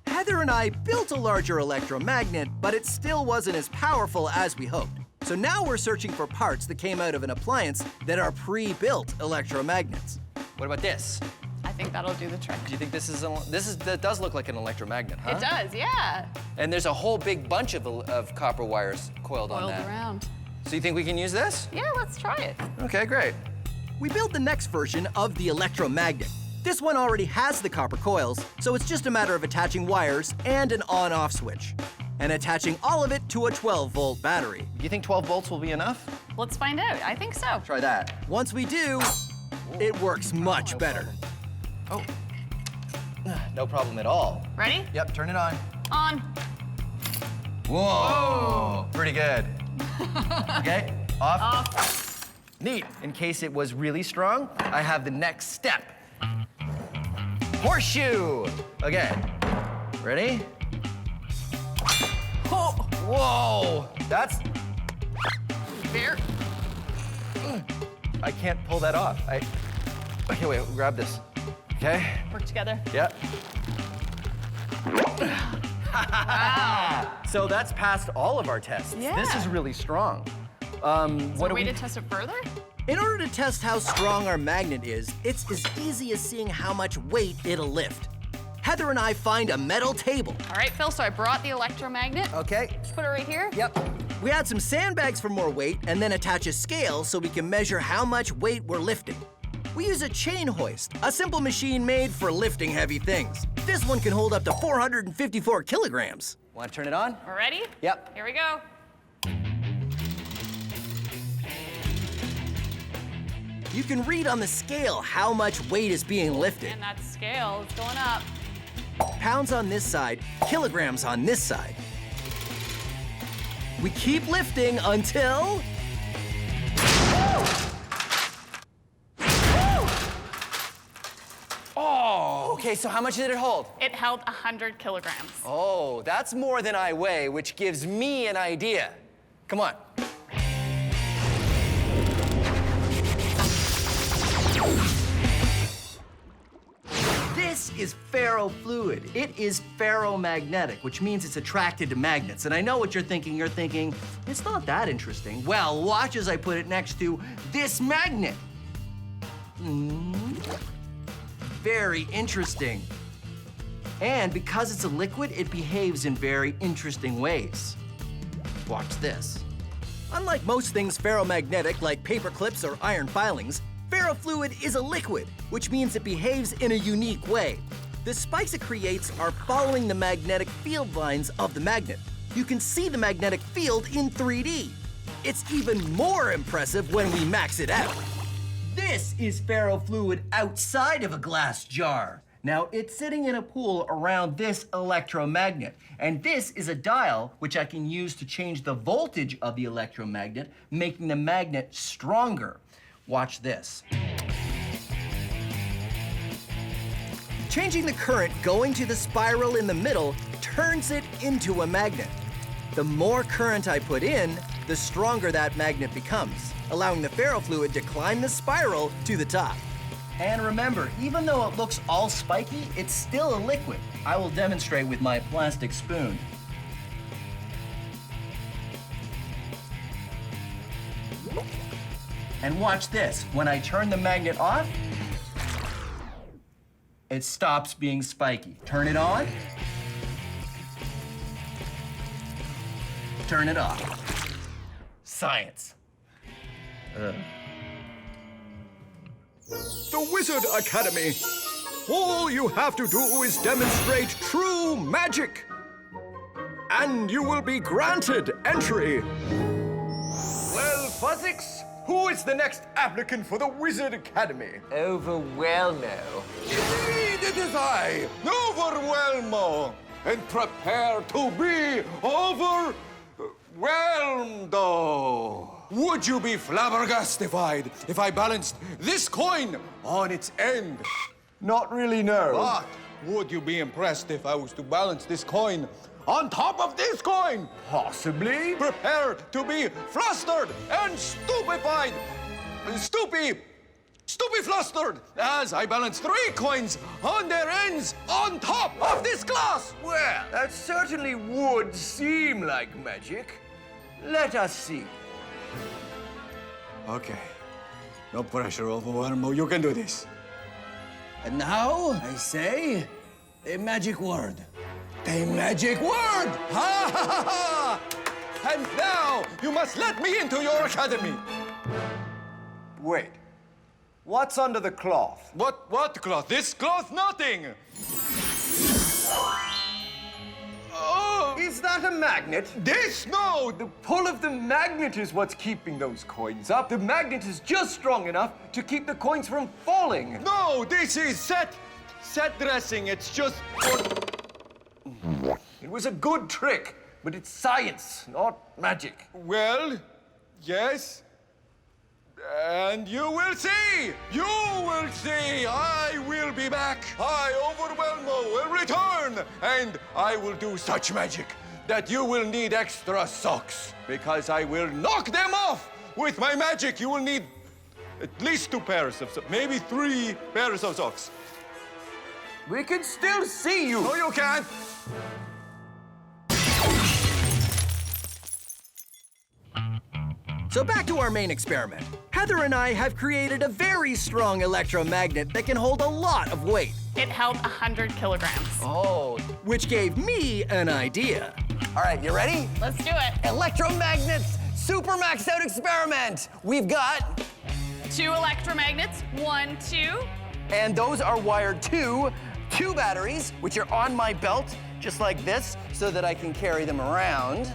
S1: Heather and I built a larger electromagnet, but it still wasn't as powerful as we hoped. So now we're searching for parts that came out of an appliance that are pre-built electromagnets.
S2: What about this?
S11: I think that'll do the trick.
S2: Do you think that does look like an electromagnet, huh?
S11: It does, yeah.
S2: And there's a whole big bunch of copper wires coiled on
S11: Coiled
S2: that.
S11: around.
S2: So you think we can use this?
S11: Yeah, let's try it.
S2: Okay, great.
S1: We built the next version of the electromagnet. This one already has the copper coils, so it's just a matter of attaching wires and an on-off switch, and attaching all of it to a 12-volt battery.
S2: Do you think 12 volts will be enough?
S11: Let's find out. I think so.
S2: Try that.
S1: Once we do, it works much better.
S2: Oh, no problem at all.
S11: Ready?
S2: Yep, turn it on.
S11: On.
S2: Whoa, pretty good. Okay, off.
S11: Off.
S2: Neat. In case it was really strong, I have the next step. Horseshoe. Okay, ready? Oh, whoa, that's...
S11: Here.
S2: I can't pull that off. Okay, wait, grab this. Okay,
S11: Work together.
S2: yep.
S11: Wow.
S2: So that's passed all of our tests.
S11: Yeah.
S2: This is really strong.
S11: Is
S2: What
S11: there a
S2: do
S11: way
S2: we...
S11: to test it further?
S1: In order to test how strong our magnet is, it's as easy as seeing how much weight it'll lift. Heather and I find a metal table.
S11: All right, Phil, so I brought the electromagnet.
S1: Okay.
S11: Just put it right here.
S1: Yep. We add some sandbags for more weight and then attach a scale so we can measure how much weight we're lifting. We use a chain hoist, a simple machine made for lifting heavy things. This one can hold up to 454 kilograms.
S2: Want to turn it on?
S11: We're ready?
S2: Yep.
S11: Here we go.
S1: You can read on the scale how much weight is being lifted.
S11: And that scale is going up.
S1: Pounds on this side, kilograms on this side. We keep lifting until...
S2: Oh, okay, so how much did it hold?
S11: It held 100 kilograms.
S2: Oh, that's more than I weigh, which gives me an idea. Come on.
S1: This is ferrofluid. It is ferromagnetic, which means it's attracted to magnets. And I know what you're thinking. You're thinking, it's not that interesting. Well, watch as I put it next to this magnet. Very interesting. And because it's a liquid, it behaves in very interesting ways. Watch this. Unlike most things ferromagnetic, like paper clips or iron filings, ferrofluid is a liquid, which means it behaves in a unique way. The spikes it creates are following the magnetic field lines of the magnet. You can see the magnetic field in 3D. It's even more impressive when we max it out. This is ferrofluid outside of a glass jar. Now, it's sitting in a pool around this electromagnet. And this is a dial which I can use to change the voltage of the electromagnet, making the magnet stronger. Watch this. Changing the current going to the spiral in the middle turns it into a magnet. The more current I put in, the stronger that magnet becomes, allowing the ferrofluid to climb the spiral to the top. And remember, even though it looks all spiky, it's still a liquid. I will demonstrate with my plastic spoon. And watch this. When I turn the magnet off, it stops being spiky. Turn it on. Turn it off. Science.
S12: The Wizard Academy. All you have to do is demonstrate true magic. And you will be granted entry.
S13: Well, Fuzzix, who is the next applicant for the Wizard Academy?
S6: Overwhelmo.
S13: Indeed, it is I, Overwhelmo. And prepare to be overwhelmed. Would you be flabbergastified if I balanced this coin on its end?
S12: Not really, no.
S13: But would you be impressed if I was to balance this coin on top of this coin?
S12: Possibly.
S13: Prepare to be flustered and stupefied. Stupeflustered as I balance 3 coins on their ends on top of this glass.
S12: Well, that certainly would seem like magic. Let us see.
S13: Okay. No pressure, Overwhelmo. You can do this.
S3: And now I say a magic word. A magic word!
S13: Ha ha ha ha! And now you must let me into your academy.
S2: Wait. What's under the cloth?
S13: What cloth? This cloth? Nothing. Oh!
S2: Is that a magnet?
S13: This? No!
S2: The pull of the magnet is what's keeping those coins up. The magnet is just strong enough to keep the coins from falling.
S13: No, this is set dressing. It's just...
S2: It was a good trick, but it's science, not magic.
S13: Well, yes. And you will see! You will see! I will be back! I, Overwhelmo, will return! And I will do such magic that you will need extra socks. Because I will knock them off! With my magic, you will need at least 2 pairs of socks, maybe 3 pairs of socks.
S2: We can still see you!
S13: No, you can't!
S1: So back to our main experiment. Heather and I have created a very strong electromagnet that can hold a lot of weight.
S11: It held 100 kilograms.
S1: Oh. Which gave me an idea.
S2: All right, you ready?
S11: Let's do it.
S2: Electromagnets super maxed out experiment. We've got
S11: 2 electromagnets, 1, 2.
S2: And those are wired to 2 batteries, which are on my belt, just like this, so that I can carry them around.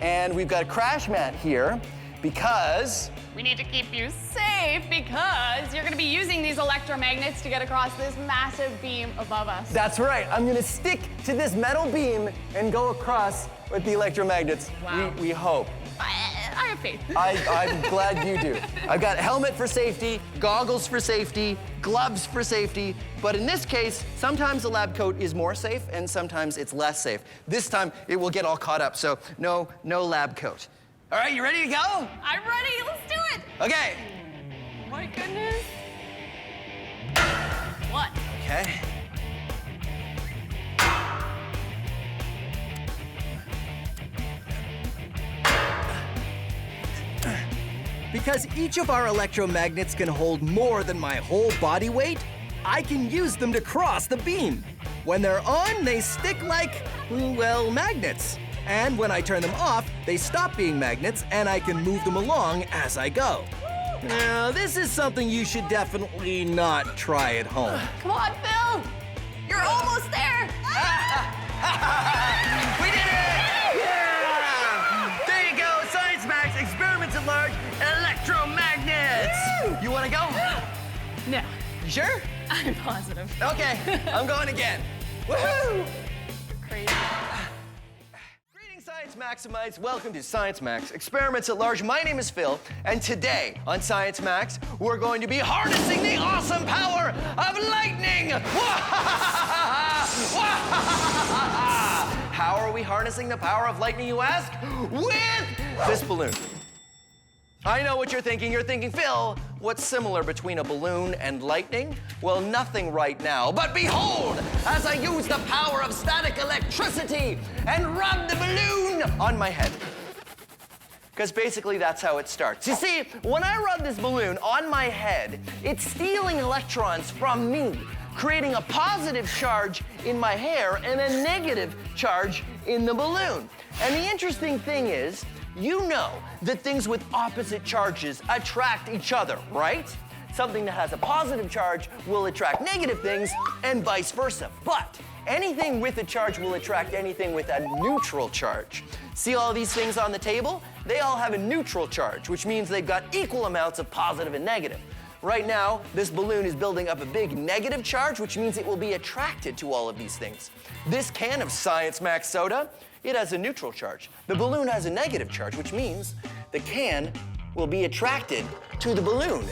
S2: And we've got a crash mat here, because...
S11: We need to keep you safe because you're going to be using these electromagnets to get across this massive beam above us.
S2: That's right. I'm going to stick to this metal beam and go across with the electromagnets.
S11: Wow.
S2: We hope.
S11: I have faith.
S2: I'm glad you do. I've got helmet for safety, goggles for safety, gloves for safety, but in this case, sometimes a lab coat is more safe and sometimes it's less safe. This time, it will get all caught up, so no lab coat. All right, you ready to go?
S11: I'm ready. Let's do it.
S2: Okay.
S11: Oh my goodness. 1.
S2: Okay.
S1: Because each of our electromagnets can hold more than my whole body weight, I can use them to cross the beam. When they're on, they stick like, well, magnets. And when I turn them off, they stop being magnets and I can move them along as I go. Now, this is something you should definitely not try at home.
S11: Come on, Phil. You're almost there.
S2: We did it! Yeah! There you go, Science Max, experiments at large, electromagnets. You want to go?
S11: No.
S2: You sure?
S11: I'm positive.
S2: Okay, I'm going again. Woohoo!
S11: Crazy.
S2: Greetings, Science Maximites. Welcome to Science Max, experiments at large. My name is Phil, and today on Science Max, we're going to be harnessing the awesome power of lightning. How are we harnessing the power of lightning, you ask? With this balloon. I know what you're thinking. You're thinking, Phil, what's similar between a balloon and lightning? Well, nothing right now. But behold, as I use the power of static electricity and rub the balloon on my head. Because basically that's how it starts. You see, when I rub this balloon on my head, it's stealing electrons from me, creating a positive charge in my hair and a negative charge in the balloon. And the interesting thing is, you know that things with opposite charges attract each other, right? Something that has a positive charge will attract negative things and vice versa. But anything with a charge will attract anything with a neutral charge. See all these things on the table? They all have a neutral charge, which means they've got equal amounts of positive and negative. Right now, this balloon is building up a big negative charge, which means it will be attracted to all of these things. This can of Science Max soda, it has a neutral charge. The balloon has a negative charge, which means the can will be attracted to the balloon.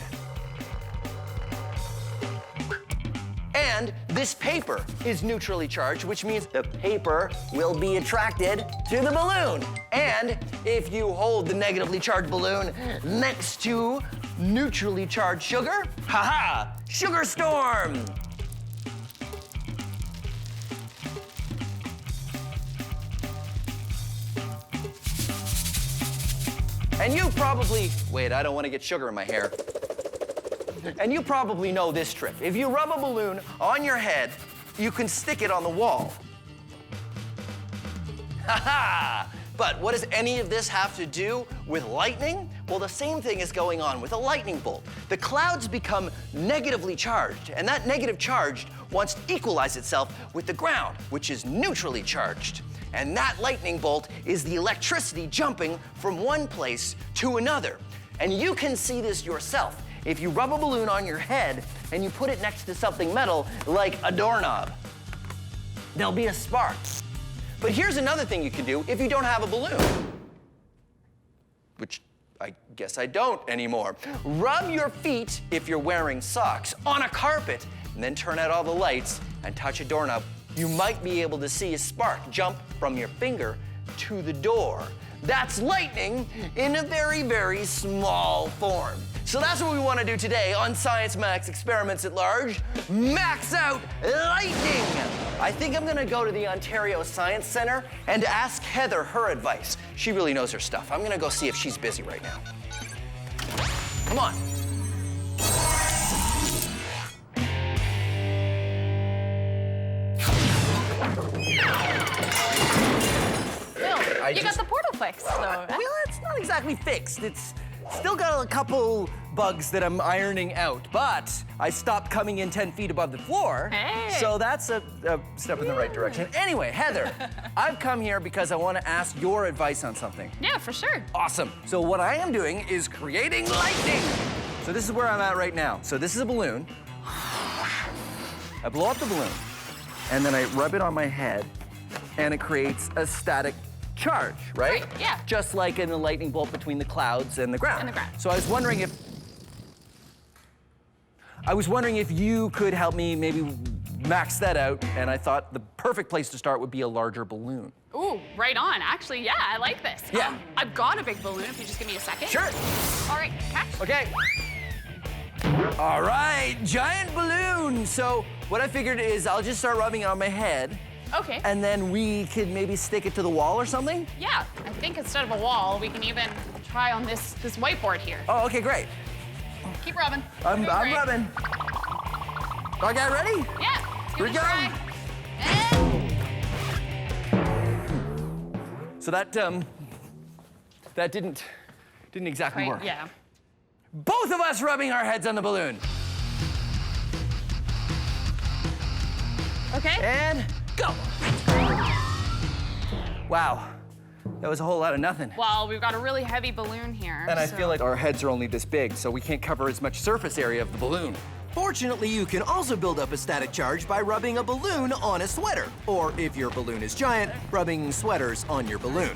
S2: And this paper is neutrally charged, which means the paper will be attracted to the balloon. And if you hold the negatively charged balloon next to neutrally charged sugar, haha, sugar storm. And you probably, wait, I don't want to get sugar in my hair. And you probably know this trick. If you rub a balloon on your head, you can stick it on the wall. Ha-ha! But what does any of this have to do with lightning? Well, the same thing is going on with a lightning bolt. The clouds become negatively charged, and that negative charge wants to equalize itself with the ground, which is neutrally charged. And that lightning bolt is the electricity jumping from one place to another. And you can see this yourself if you rub a balloon on your head and you put it next to something metal like a doorknob. There'll be a spark. But here's another thing you can do if you don't have a balloon, which I guess I don't anymore. Rub your feet, if you're wearing socks, on a carpet, and then turn out all the lights and touch a doorknob. You might be able to see a spark jump from your finger to the door. That's lightning in a very, very small form. So that's what we want to do today on Science Max Experiments at Large. Max out lightning! I think I'm gonna go to the Ontario Science Centre and ask Heather her advice. She really knows her stuff. I'm gonna go see if she's busy right now. Come on.
S11: You got the portal fixed, though.
S2: Well, it's not exactly fixed. It's still got a couple bugs that I'm ironing out, but I stopped coming in 10 feet above the floor.
S11: Hey.
S2: So that's a step in the right direction. Anyway, Heather, I've come here because I want to ask your advice on something.
S11: Yeah, for sure.
S2: Awesome. So what I am doing is creating lightning. So this is where I'm at right now. So this is a balloon. I blow up the balloon, and then I rub it on my head, and it creates a static charge, right?
S11: Yeah.
S2: Just like in a lightning bolt between the clouds and the ground.
S11: And the ground.
S2: So I was wondering if you could help me maybe max that out, and I thought the perfect place to start would be a larger balloon.
S11: Ooh, right on. Actually, yeah, I like this.
S2: Yeah.
S11: I've got a big balloon, if you just give me a second.
S2: Sure.
S11: All right, catch.
S2: Okay. All right, giant balloon. So what I figured is I'll just start rubbing it on my head.
S11: Okay.
S2: And then we could maybe stick it to the wall or something?
S11: Yeah, I think instead of a wall, we can even try on this whiteboard here.
S2: Oh, okay, great.
S11: Keep rubbing.
S2: I'm
S11: Great.
S2: rubbing. Okay, ready?
S11: Yeah.
S2: Here we go. So that didn't exactly work.
S11: Yeah.
S2: Both of us rubbing our heads on the balloon.
S11: Okay.
S2: And go. Wow, that was a whole lot of nothing.
S11: Well, we've got a really heavy balloon here.
S2: And I feel like our heads are only this big, so we can't cover as much surface area of the balloon.
S1: Fortunately, you can also build up a static charge by rubbing a balloon on a sweater. Or if your balloon is giant, rubbing sweaters on your balloon.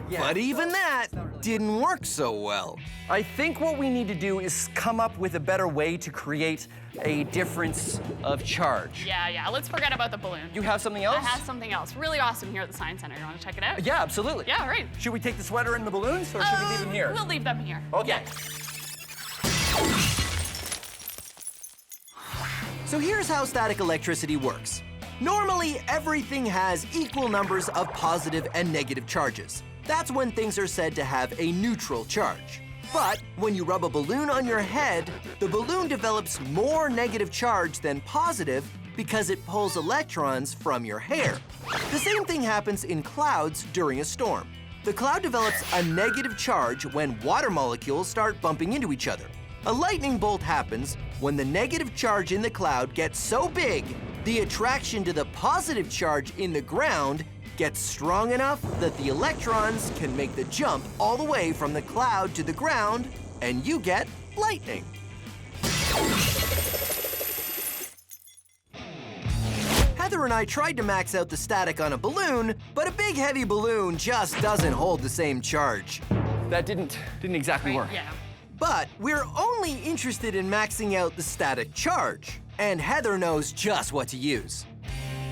S2: Yeah.
S1: But even that didn't work so well.
S2: I think what we need to do is come up with a better way to create a difference of charge.
S11: Yeah, let's forget about the balloon.
S2: You have something else?
S11: I have something else really awesome here at the Science Center. You want to check it out?
S2: Yeah, absolutely.
S11: Yeah, all right.
S2: Should we take the sweater and the balloons, or should we leave them here?
S11: We'll leave them here.
S2: Okay.
S1: So here's how static electricity works. Normally, everything has equal numbers of positive and negative charges. That's when things are said to have a neutral charge. But when you rub a balloon on your head, the balloon develops more negative charge than positive because it pulls electrons from your hair. The same thing happens in clouds during a storm. The cloud develops a negative charge when water molecules start bumping into each other. A lightning bolt happens when the negative charge in the cloud gets so big, the attraction to the positive charge in the ground gets strong enough that the electrons can make the jump all the way from the cloud to the ground, and you get lightning. Heather and I tried to max out the static on a balloon, but a big heavy balloon just doesn't hold the same charge.
S2: That didn't exactly work.
S11: Yeah.
S1: But we're only interested in maxing out the static charge, and Heather knows just what to use.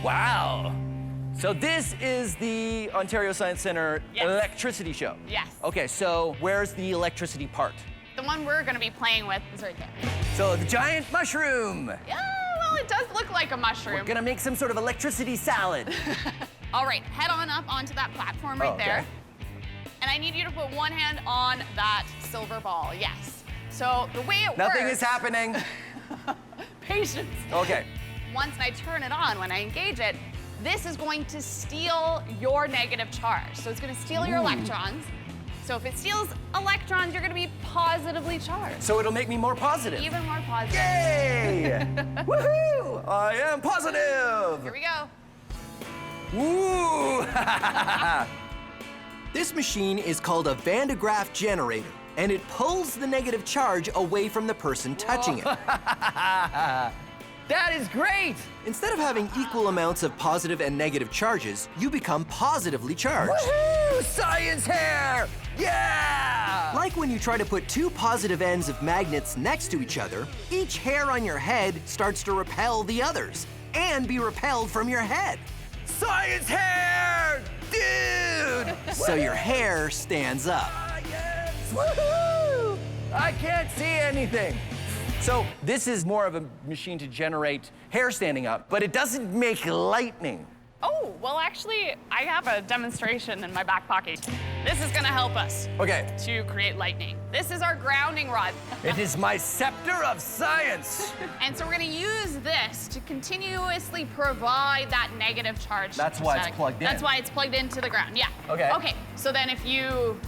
S2: Wow. So this is the Ontario Science Centre electricity show?
S11: Yes.
S2: Okay, so where's the electricity part?
S11: The one we're going to be playing with is right there.
S2: So the giant mushroom.
S11: Yeah, well, it does look like a mushroom.
S2: We're gonna make some sort of electricity salad.
S11: All right, head on up onto that platform right there. And I need you to put one hand on that silver ball, yes. So the way it
S2: Nothing
S11: works...
S2: is happening.
S11: Patience.
S2: Okay.
S11: Once I turn it on, when I engage it, this is going to steal your negative charge. So it's going to steal your electrons. So if it steals electrons, you're going to be positively charged.
S2: So it'll make me more positive.
S11: Even more positive.
S2: Yay! Woohoo! I am positive.
S11: Here we go.
S2: Woo!
S1: This machine is called a Van de Graaff generator, and it pulls the negative charge away from the person touching it.
S2: That is great!
S1: Instead of having equal amounts of positive and negative charges, you become positively charged.
S2: Woohoo! Science hair! Yeah!
S1: Like when you try to put two positive ends of magnets next to each other, each hair on your head starts to repel the others and be repelled from your head.
S2: Science hair! Dude!
S1: So your hair stands up.
S2: Yes! Woohoo! I can't see anything. So this is more of a machine to generate hair standing up, but it doesn't make lightning.
S11: Oh, well, actually, I have a demonstration in my back pocket. This is gonna help us to create lightning. This is our grounding rod.
S2: It is my scepter of science.
S11: And so we're gonna use this to continuously provide that negative charge.
S2: That's why it's plugged in.
S11: That's why it's plugged into the ground, yeah.
S2: Okay.
S11: Okay, so then if you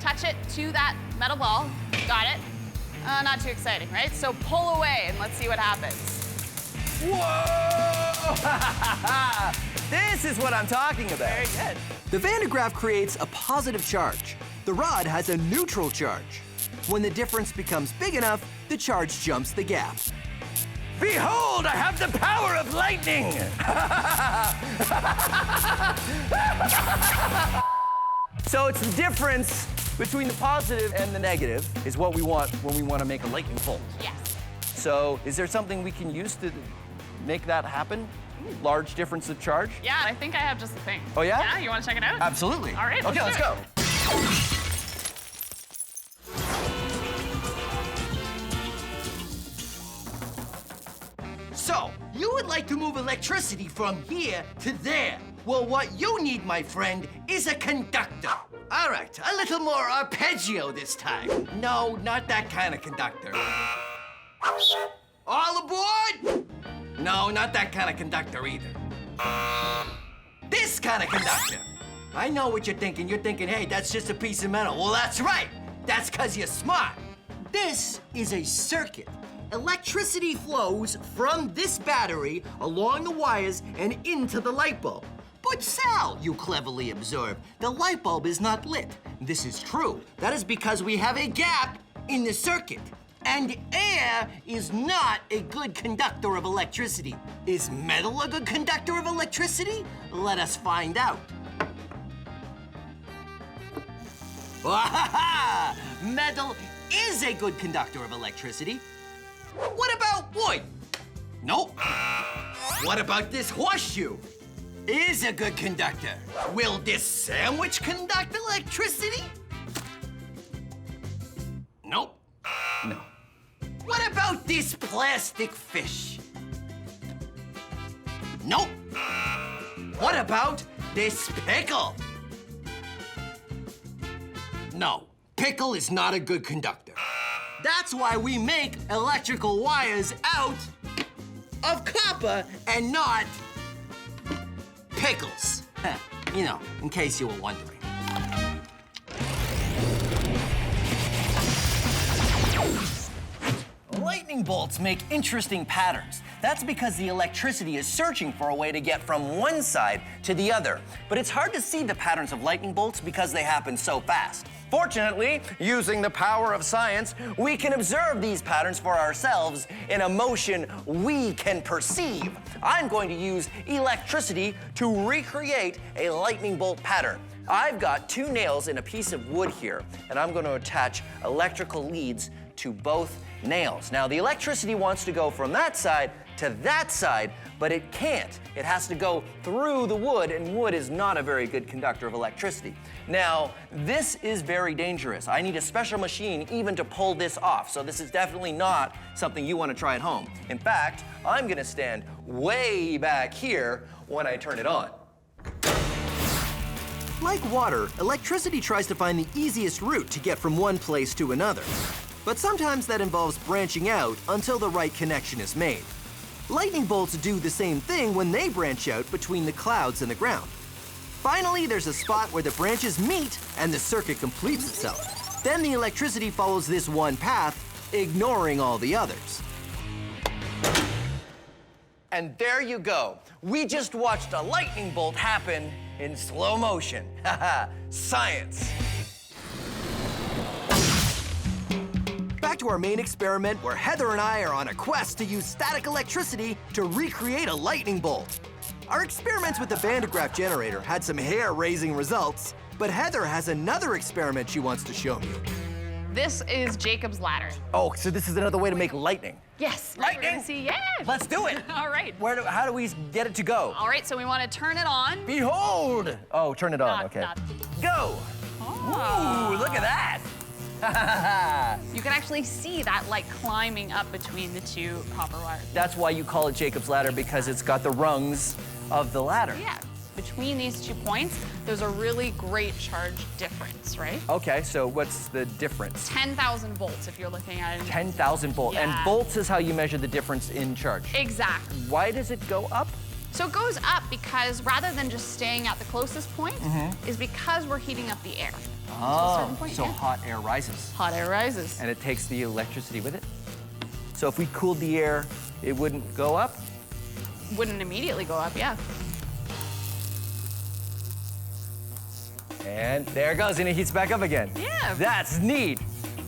S11: touch it to that metal ball, got it? Not too exciting, right? So pull away and let's see what happens.
S2: Whoa! This is what I'm talking about.
S11: Very good.
S1: The Van de Graaff creates a positive charge. The rod has a neutral charge. When the difference becomes big enough, the charge jumps the gap.
S2: Behold, I have the power of lightning! So it's the difference between the positive and the negative is what we want when we want to make a lightning bolt.
S11: Yes.
S2: So is there something we can use to make that happen? Large difference of charge?
S11: Yeah, I think I have just the thing.
S2: Oh, yeah?
S11: Yeah, you want to check it out?
S2: Absolutely.
S11: All right,
S2: Okay, let's go.
S14: So, you would like to move electricity from here to there. Well, what you need, my friend, is a conductor. All right, a little more arpeggio this time. No, not that kind of conductor. All aboard? No, not that kind of conductor either. This kind of conductor. I know what you're thinking. You're thinking, hey, that's just a piece of metal. Well, that's right. That's because you're smart. This is a circuit. Electricity flows from this battery along the wires and into the light bulb. But Sal, you cleverly observe, the light bulb is not lit. This is true. That is because we have a gap in the circuit. And air is not a good conductor of electricity. Is metal a good conductor of electricity? Let us find out. Wahaha! Metal is a good conductor of electricity. What about wood? Nope. What about this horseshoe? Is a good conductor. Will this sandwich conduct electricity? Nope.
S2: No.
S14: What about this plastic fish? Nope. What about this pickle? No, pickle is not a good conductor. That's why we make electrical wires out of copper and not pickles. You know, in case you were wondering.
S2: Lightning bolts make interesting patterns. That's because the electricity is searching for a way to get from one side to the other. But it's hard to see the patterns of lightning bolts because they happen so fast. Fortunately, using the power of science, we can observe these patterns for ourselves in a motion we can perceive. I'm going to use electricity to recreate a lightning bolt pattern. I've got 2 nails in a piece of wood here, and I'm going to attach electrical leads to both nails. Now, the electricity wants to go from that side to that side, but it can't. It has to go through the wood, and wood is not a very good conductor of electricity. Now, this is very dangerous. I need a special machine even to pull this off, so this is definitely not something you want to try at home. In fact, I'm gonna stand way back here when I turn it on.
S1: Like water, electricity tries to find the easiest route to get from one place to another. But sometimes that involves branching out until the right connection is made. Lightning bolts do the same thing when they branch out between the clouds and the ground. Finally, there's a spot where the branches meet and the circuit completes itself. Then the electricity follows this one path, ignoring all the others.
S2: And there you go. We just watched a lightning bolt happen in slow motion. Haha, science.
S1: Back to our main experiment where Heather and I are on a quest to use static electricity to recreate a lightning bolt. Our experiments with the Van de Graaff generator had some hair-raising results, but Heather has another experiment she wants to show me.
S11: This is Jacob's ladder.
S2: Oh, so this is another way to make lightning.
S11: Yes.
S2: Lightning?
S11: We're gonna see, yeah.
S2: Let's do it.
S11: All right.
S2: How do we get it to go?
S11: All right, so we want to turn it on.
S2: Behold! Oh, turn it on,
S11: Not-
S2: okay.
S11: not-
S2: Go!
S11: Oh.
S2: Ooh, look at that!
S11: You can actually see that light climbing up between the two copper wires.
S2: That's why you call it Jacob's ladder, because it's got the rungs of the ladder.
S11: Yeah. Between these 2 points, there's a really great charge difference, right?
S2: Okay, so what's the difference?
S11: 10,000 volts if you're looking at it.
S2: 10,000 volts.
S11: Yeah.
S2: And volts is how you measure the difference in charge.
S11: Exactly.
S2: Why does it go up?
S11: So it goes up because rather than just staying at the closest point,
S2: Mm-hmm.
S11: is because we're heating up the air.
S2: Oh,
S11: point,
S2: so
S11: yeah.
S2: hot air rises.
S11: Hot air rises.
S2: And it takes the electricity with it? So if we cooled the air, it wouldn't go up?
S11: Wouldn't immediately go up, yeah.
S2: And there it goes, and it heats back up again.
S11: Yeah.
S2: That's neat.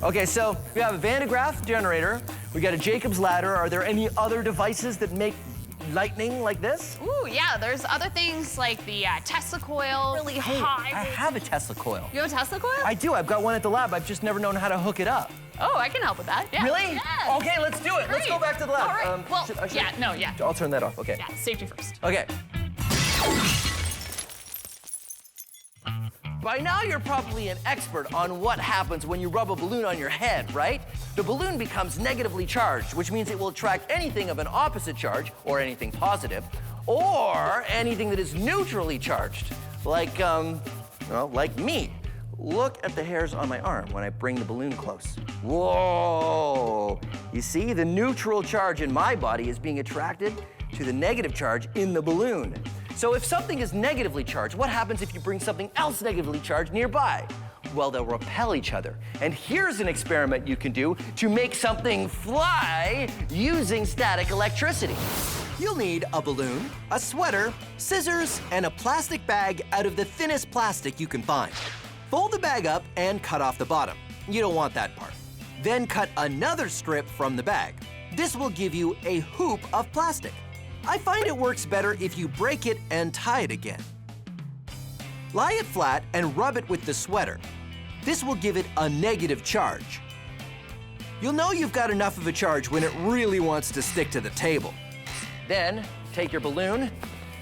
S2: Okay, so we have a Van de Graaff generator. We got a Jacob's ladder. Are there any other devices that make lightning like this?
S11: Ooh, yeah, there's other things like the Tesla coil, really high.
S2: I have a Tesla coil.
S11: You have a Tesla coil?
S2: I do. I've got one at the lab. I've just never known how to hook it up.
S11: Oh, I can help with that, yeah.
S2: Really?
S11: Yeah.
S2: Okay, let's do it. Let's go back to the lab.
S11: All right, well, yeah.
S2: I'll turn that off, okay.
S11: Yeah, safety first.
S2: Okay. By now, you're probably an expert on what happens when you rub a balloon on your head, right? The balloon becomes negatively charged, which means it will attract anything of an opposite charge, or anything positive, or anything that is neutrally charged, like, well, like me. Look at the hairs on my arm when I bring the balloon close. Whoa! You see, the neutral charge in my body is being attracted to the negative charge in the balloon. So if something is negatively charged, what happens if you bring something else negatively charged nearby? Well, they'll repel each other. And here's an experiment you can do to make something fly using static electricity.
S1: You'll need a balloon, a sweater, scissors, and a plastic bag out of the thinnest plastic you can find. Fold the bag up and cut off the bottom. You don't want that part. Then cut another strip from the bag. This will give you a hoop of plastic. I find it works better if you break it and tie it again. Lie it flat and rub it with the sweater. This will give it a negative charge. You'll know you've got enough of a charge when it really wants to stick to the table.
S2: Then take your balloon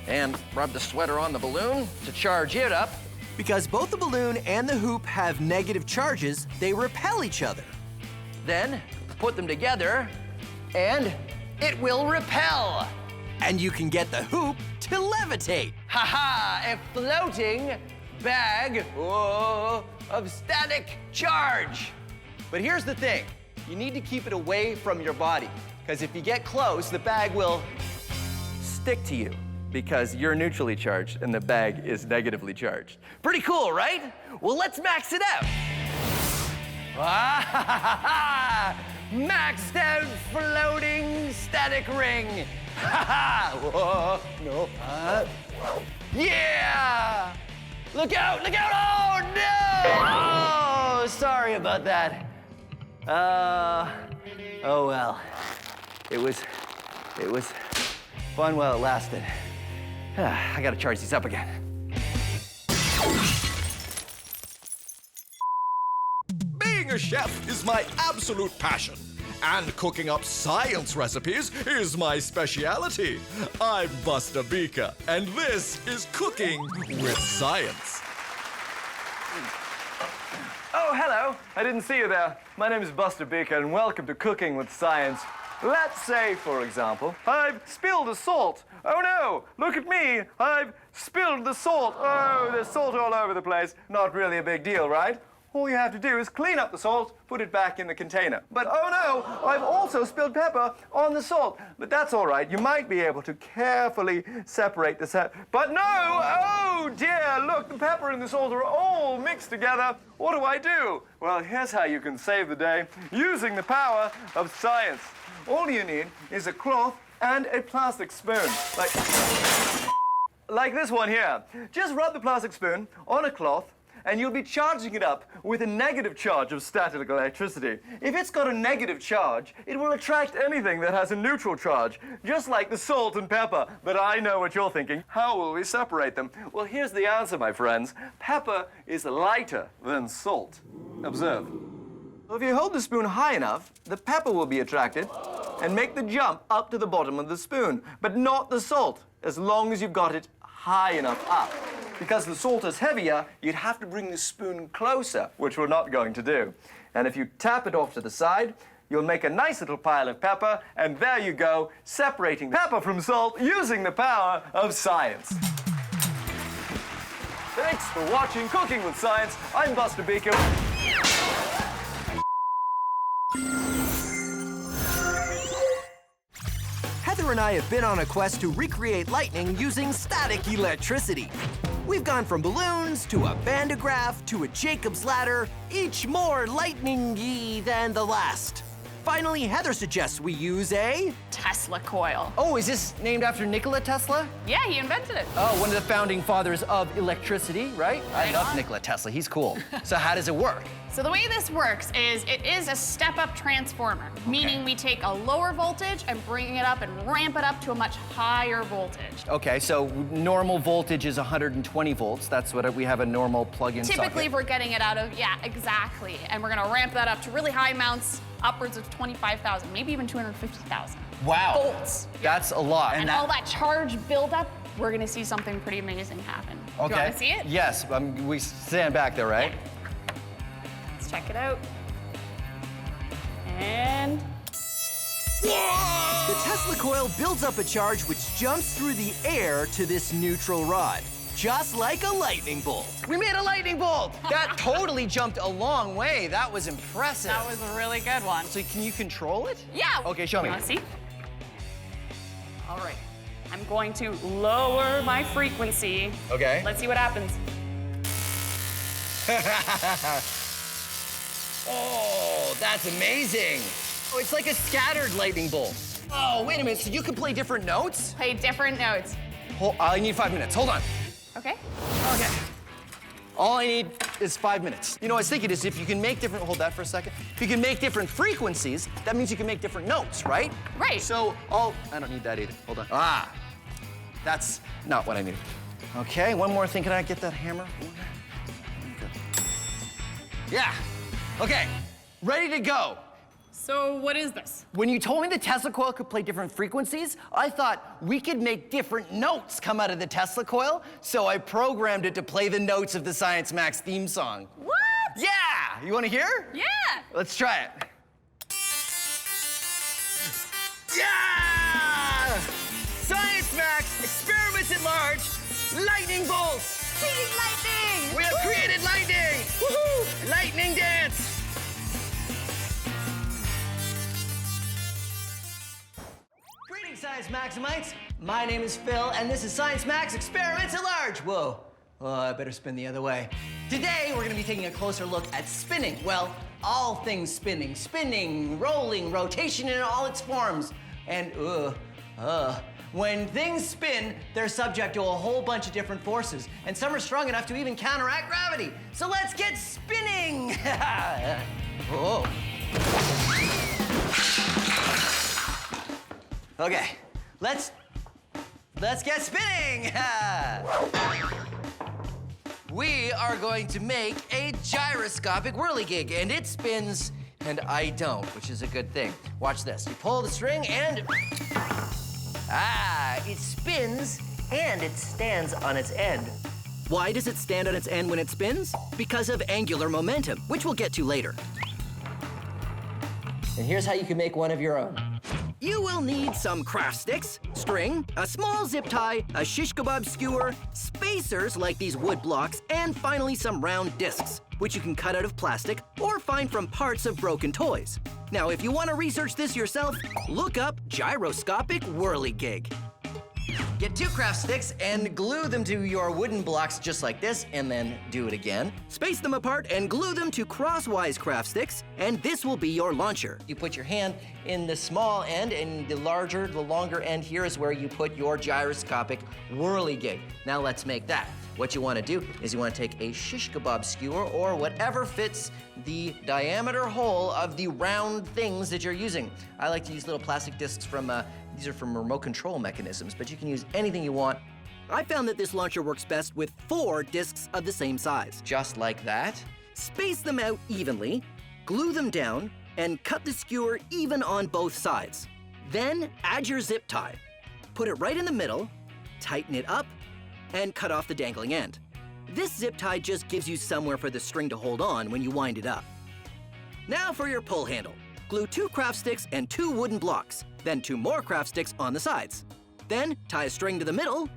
S2: and rub the sweater on the balloon to charge it up.
S1: Because both the balloon and the hoop have negative charges, they repel each other.
S2: Then put them together and it will repel.
S1: And you can get the hoop to levitate.
S2: Ha-ha, a floating bag of static charge. But here's the thing, you need to keep it away from your body, because if you get close, the bag will stick to you, because you're neutrally charged and the bag is negatively charged. Pretty cool, right? Well, let's max it out. Maxed out floating static ring. Whoa, no. Yeah! Look out, look out! Oh, no! Oh, sorry about that. Oh well. It was fun while it lasted. I gotta charge these up again.
S12: Being a chef is my absolute passion. And cooking up science recipes is my speciality. I'm Buster Beaker, and this is Cooking with Science.
S2: Oh, hello. I didn't see you there. My name is Buster Beaker, and welcome to Cooking with Science. Let's say, for example, I've spilled the salt. Oh no, look at me. I've spilled the salt. Oh, there's salt all over the place. Not really a big deal, right? all you have to do is clean up the salt, put it back in the container. But oh no, I've also spilled pepper on the salt. But that's all right. You might be able to carefully separate the set. But no! Oh dear, look, the pepper and the salt are all mixed together. What do? Well, here's how you can save the day using the power of science. All you need is a cloth and a plastic spoon. Like this one here. Just rub the plastic spoon on a cloth, and you'll be charging it up with a negative charge of static electricity. If it's got a negative charge, it will attract anything that has a neutral charge, just like the salt and pepper. But I know what you're thinking. How will we separate them? Well, here's the answer, my friends. Pepper is lighter than salt. Observe. So if you hold the spoon high enough, the pepper will be attracted and make the jump up to the bottom of the spoon, but not the salt, as long as you've got it high enough up. Because the salt is heavier, you'd have to bring the spoon closer, which we're not going to do. And if you tap it off to the side, you'll make a nice little pile of pepper, and there you go, separating pepper from salt using the power of science. Thanks for watching Cooking with Science. I'm Buster Beacom.
S1: Heather and I have been on a quest to recreate lightning using static electricity. We've gone from balloons to a bandograph to a Jacob's ladder, each more lightning-y than the last. Finally, Heather suggests we use a
S11: Tesla coil.
S1: Oh, is this named after Nikola Tesla?
S11: Yeah, he invented it.
S1: Oh, one of the founding fathers of electricity, right? I love Nikola Tesla. He's cool. So how does it work?
S11: So the way this works is it is a step-up transformer, meaning we take a lower voltage and bring it up and ramp it up to a much higher voltage.
S1: Okay, so normal voltage is 120 volts. That's what we have a normal plug-in socket.
S11: Typically, we're getting it out of, yeah, exactly. And we're gonna ramp that up to really high amounts, upwards of 25,000, maybe even 250,000.
S1: Wow.
S11: Volts.
S1: That's a lot.
S11: And all that charge buildup, we're gonna see something pretty amazing happen.
S1: Okay.
S11: Do you wanna see it?
S1: Yes, we stand back there, right?
S11: Let's check it out. And
S1: the Tesla coil builds up a charge which jumps through the air to this neutral rod, just like a lightning bolt. We made a lightning bolt! That totally jumped a long way. That was impressive.
S11: that was a really good one.
S1: So can you control it?
S11: Yeah.
S1: Okay, show me.
S11: You wanna see? All right. I'm going to lower my frequency.
S1: Okay.
S11: Let's see what happens.
S1: Oh, that's amazing. Oh, it's like a scattered lightning bolt. Oh, wait a minute, so you can play different notes?
S11: Play different notes.
S1: I need 5 minutes, hold on.
S11: Okay.
S1: Okay. All I need is 5 minutes. You know, I was thinking is if you can make different, hold that for a second. If you can make different frequencies, that means you can make different notes, right?
S11: Right.
S1: So I don't need that either, hold on. That's not what I need. Okay, one more thing, can I get that hammer? Okay. Yeah, okay, ready to go.
S11: So what is this?
S1: When you told me the Tesla coil could play different frequencies, I thought we could make different notes come out of the Tesla coil, so I programmed it to play the notes of the Science Max theme song.
S11: What?
S1: Yeah! You wanna hear?
S11: Yeah!
S1: Let's try it. Yeah! Science Max, experiments at large, lightning bolts!
S11: Speeding lightning!
S1: We have created lightning! Woohoo! Lightning dance! Greetings, Science Maximites. My name is Phil, and this is Science Max Experiments at Large. Whoa. Oh, I better spin the other way. Today, we're gonna be taking a closer look at spinning. Well, all things spinning. Spinning, rolling, rotation in all its forms. And, when things spin, they're subject to a whole bunch of different forces, and some are strong enough to even counteract gravity. So let's get spinning! Oh. Okay, let's get spinning! We are going to make a gyroscopic whirligig, and it spins, and I don't, which is a good thing. Watch this. You pull the string, and it spins, and it stands on its end. Why does it stand on its end when it spins? Because of angular momentum, which we'll get to later. And here's how you can make one of your own. You will need some craft sticks, string, a small zip tie, a shish kebab skewer, spacers like these wood blocks, and finally some round discs, which you can cut out of plastic or find from parts of broken toys. Now, if you want to research this yourself, look up gyroscopic whirligig.
S2: Get 2 craft sticks and glue them to your wooden blocks just like this, and then do it again.
S1: Space them apart and glue them to crosswise craft sticks, and this will be your launcher.
S2: You put your hand in the small end, and the longer end here is where you put your gyroscopic whirligig. Now let's make that. What you want to do is you want to take a shish kebab skewer or whatever fits the diameter hole of the round things that you're using. I like to use little plastic discs from, these are from remote control mechanisms, but you can use anything you want.
S1: I found that this launcher works best with 4 discs of the same size.
S2: Just like that.
S1: Space them out evenly, glue them down, and cut the skewer even on both sides. Then add your zip tie. Put it right in the middle, tighten it up, and cut off the dangling end. This zip tie just gives you somewhere for the string to hold on when you wind it up. Now for your pull handle. Glue 2 craft sticks and 2 wooden blocks, then 2 more craft sticks on the sides. Then tie a string to the middle,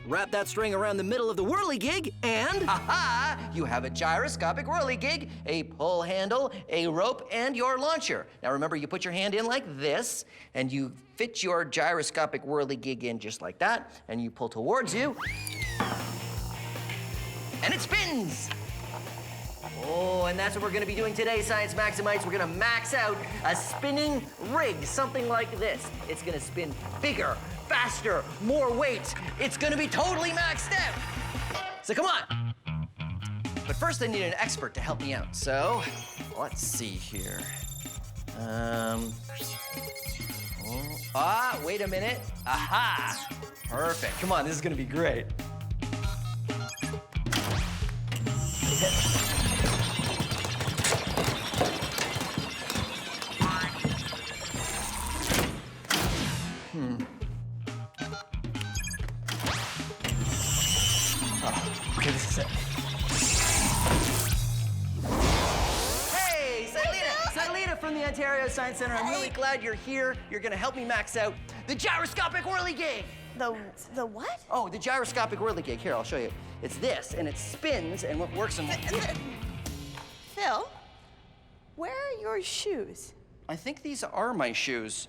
S1: wrap that string around the middle of the whirligig, and
S2: aha! You have a gyroscopic whirligig, a pull handle, a rope, and your launcher. Now remember, you put your hand in like this, and you fit your gyroscopic whirligig in just like that, and you pull towards you, and it spins! Oh, and that's what we're gonna be doing today, Science Maximites. We're gonna max out a spinning rig, something like this. It's gonna spin bigger, faster, more weight. It's gonna be totally maxed out. So come on. But first I need an expert to help me out. So let's see here. Wait a minute. Aha! Perfect. Come on, this is gonna be great. Okay, this is it. Hey, Silena from the Ontario Science Center. I'm really glad you're here. You're gonna help me max out the gyroscopic whirligig.
S15: The what?
S2: Oh, the gyroscopic whirligig. Here, I'll show you. It's this, and it spins, and what works on
S15: Phil, where are your shoes?
S2: I think these are my shoes.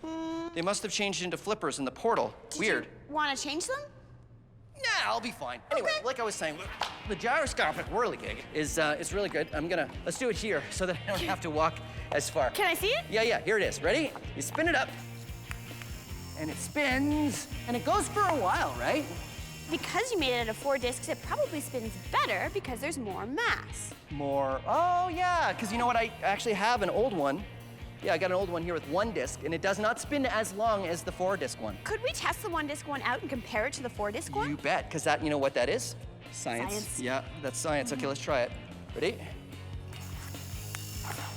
S2: They must have changed into flippers in the portal. Weird.
S15: You want to change them?
S2: Nah, I'll be fine. Anyway, like I was saying, the gyroscopic whirligig is really good. Let's do it here so that I don't have to walk as far.
S15: Can I see it?
S2: Yeah, here it is. Ready? You spin it up, and it spins, and it goes for a while, right?
S15: Because you made it out of 4 discs, it probably spins better because there's more mass.
S2: Oh yeah, because you know what? I actually have an old one. Yeah, I got an old one here with 1 disc, and it does not spin as long as the 4-disc one.
S15: Could we test the 1-disc one out and compare it to the 4-disc one?
S2: You bet, because you know what that is?
S15: Science.
S2: Yeah, that's science. Okay, let's try it. Ready?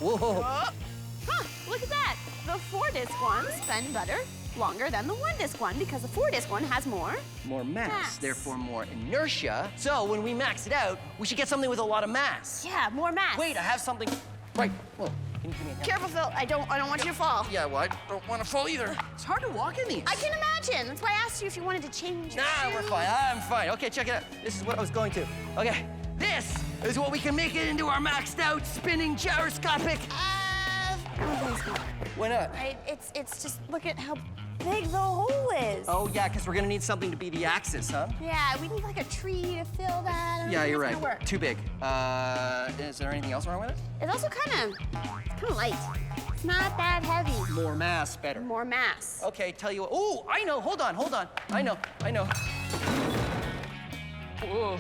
S2: Whoa.
S15: Huh, look at that. The 4-disc one spins better longer than the 1-disc one because the 4-disc one has more
S2: mass, therefore more inertia. So when we max it out, we should get something with a lot of mass.
S15: Yeah, more mass.
S2: Wait, I have something. Right. Whoa. Can you give me a hand?
S15: Careful, Phil. I don't want you to fall.
S2: Yeah, well, I don't want to fall either. It's hard to walk in these.
S15: I can imagine. That's why I asked you if you wanted to change your shoes.
S2: We're fine. I'm fine. Okay, check it out. This is what I was going to. Okay, this is what we can make it into our maxed out spinning gyroscopic. Why not?
S15: It's just, look at how big the hole is.
S2: Oh, yeah, because we're going to need something to be the axis, huh?
S15: Yeah, we need like a tree to fill that.
S2: Yeah, you're right. Too big. Is there anything else wrong with it?
S15: It's also kind of light. It's not that heavy.
S2: More mass, better.
S15: More mass.
S2: Okay, tell you what. Oh, I know. Hold on. I know. Whoa.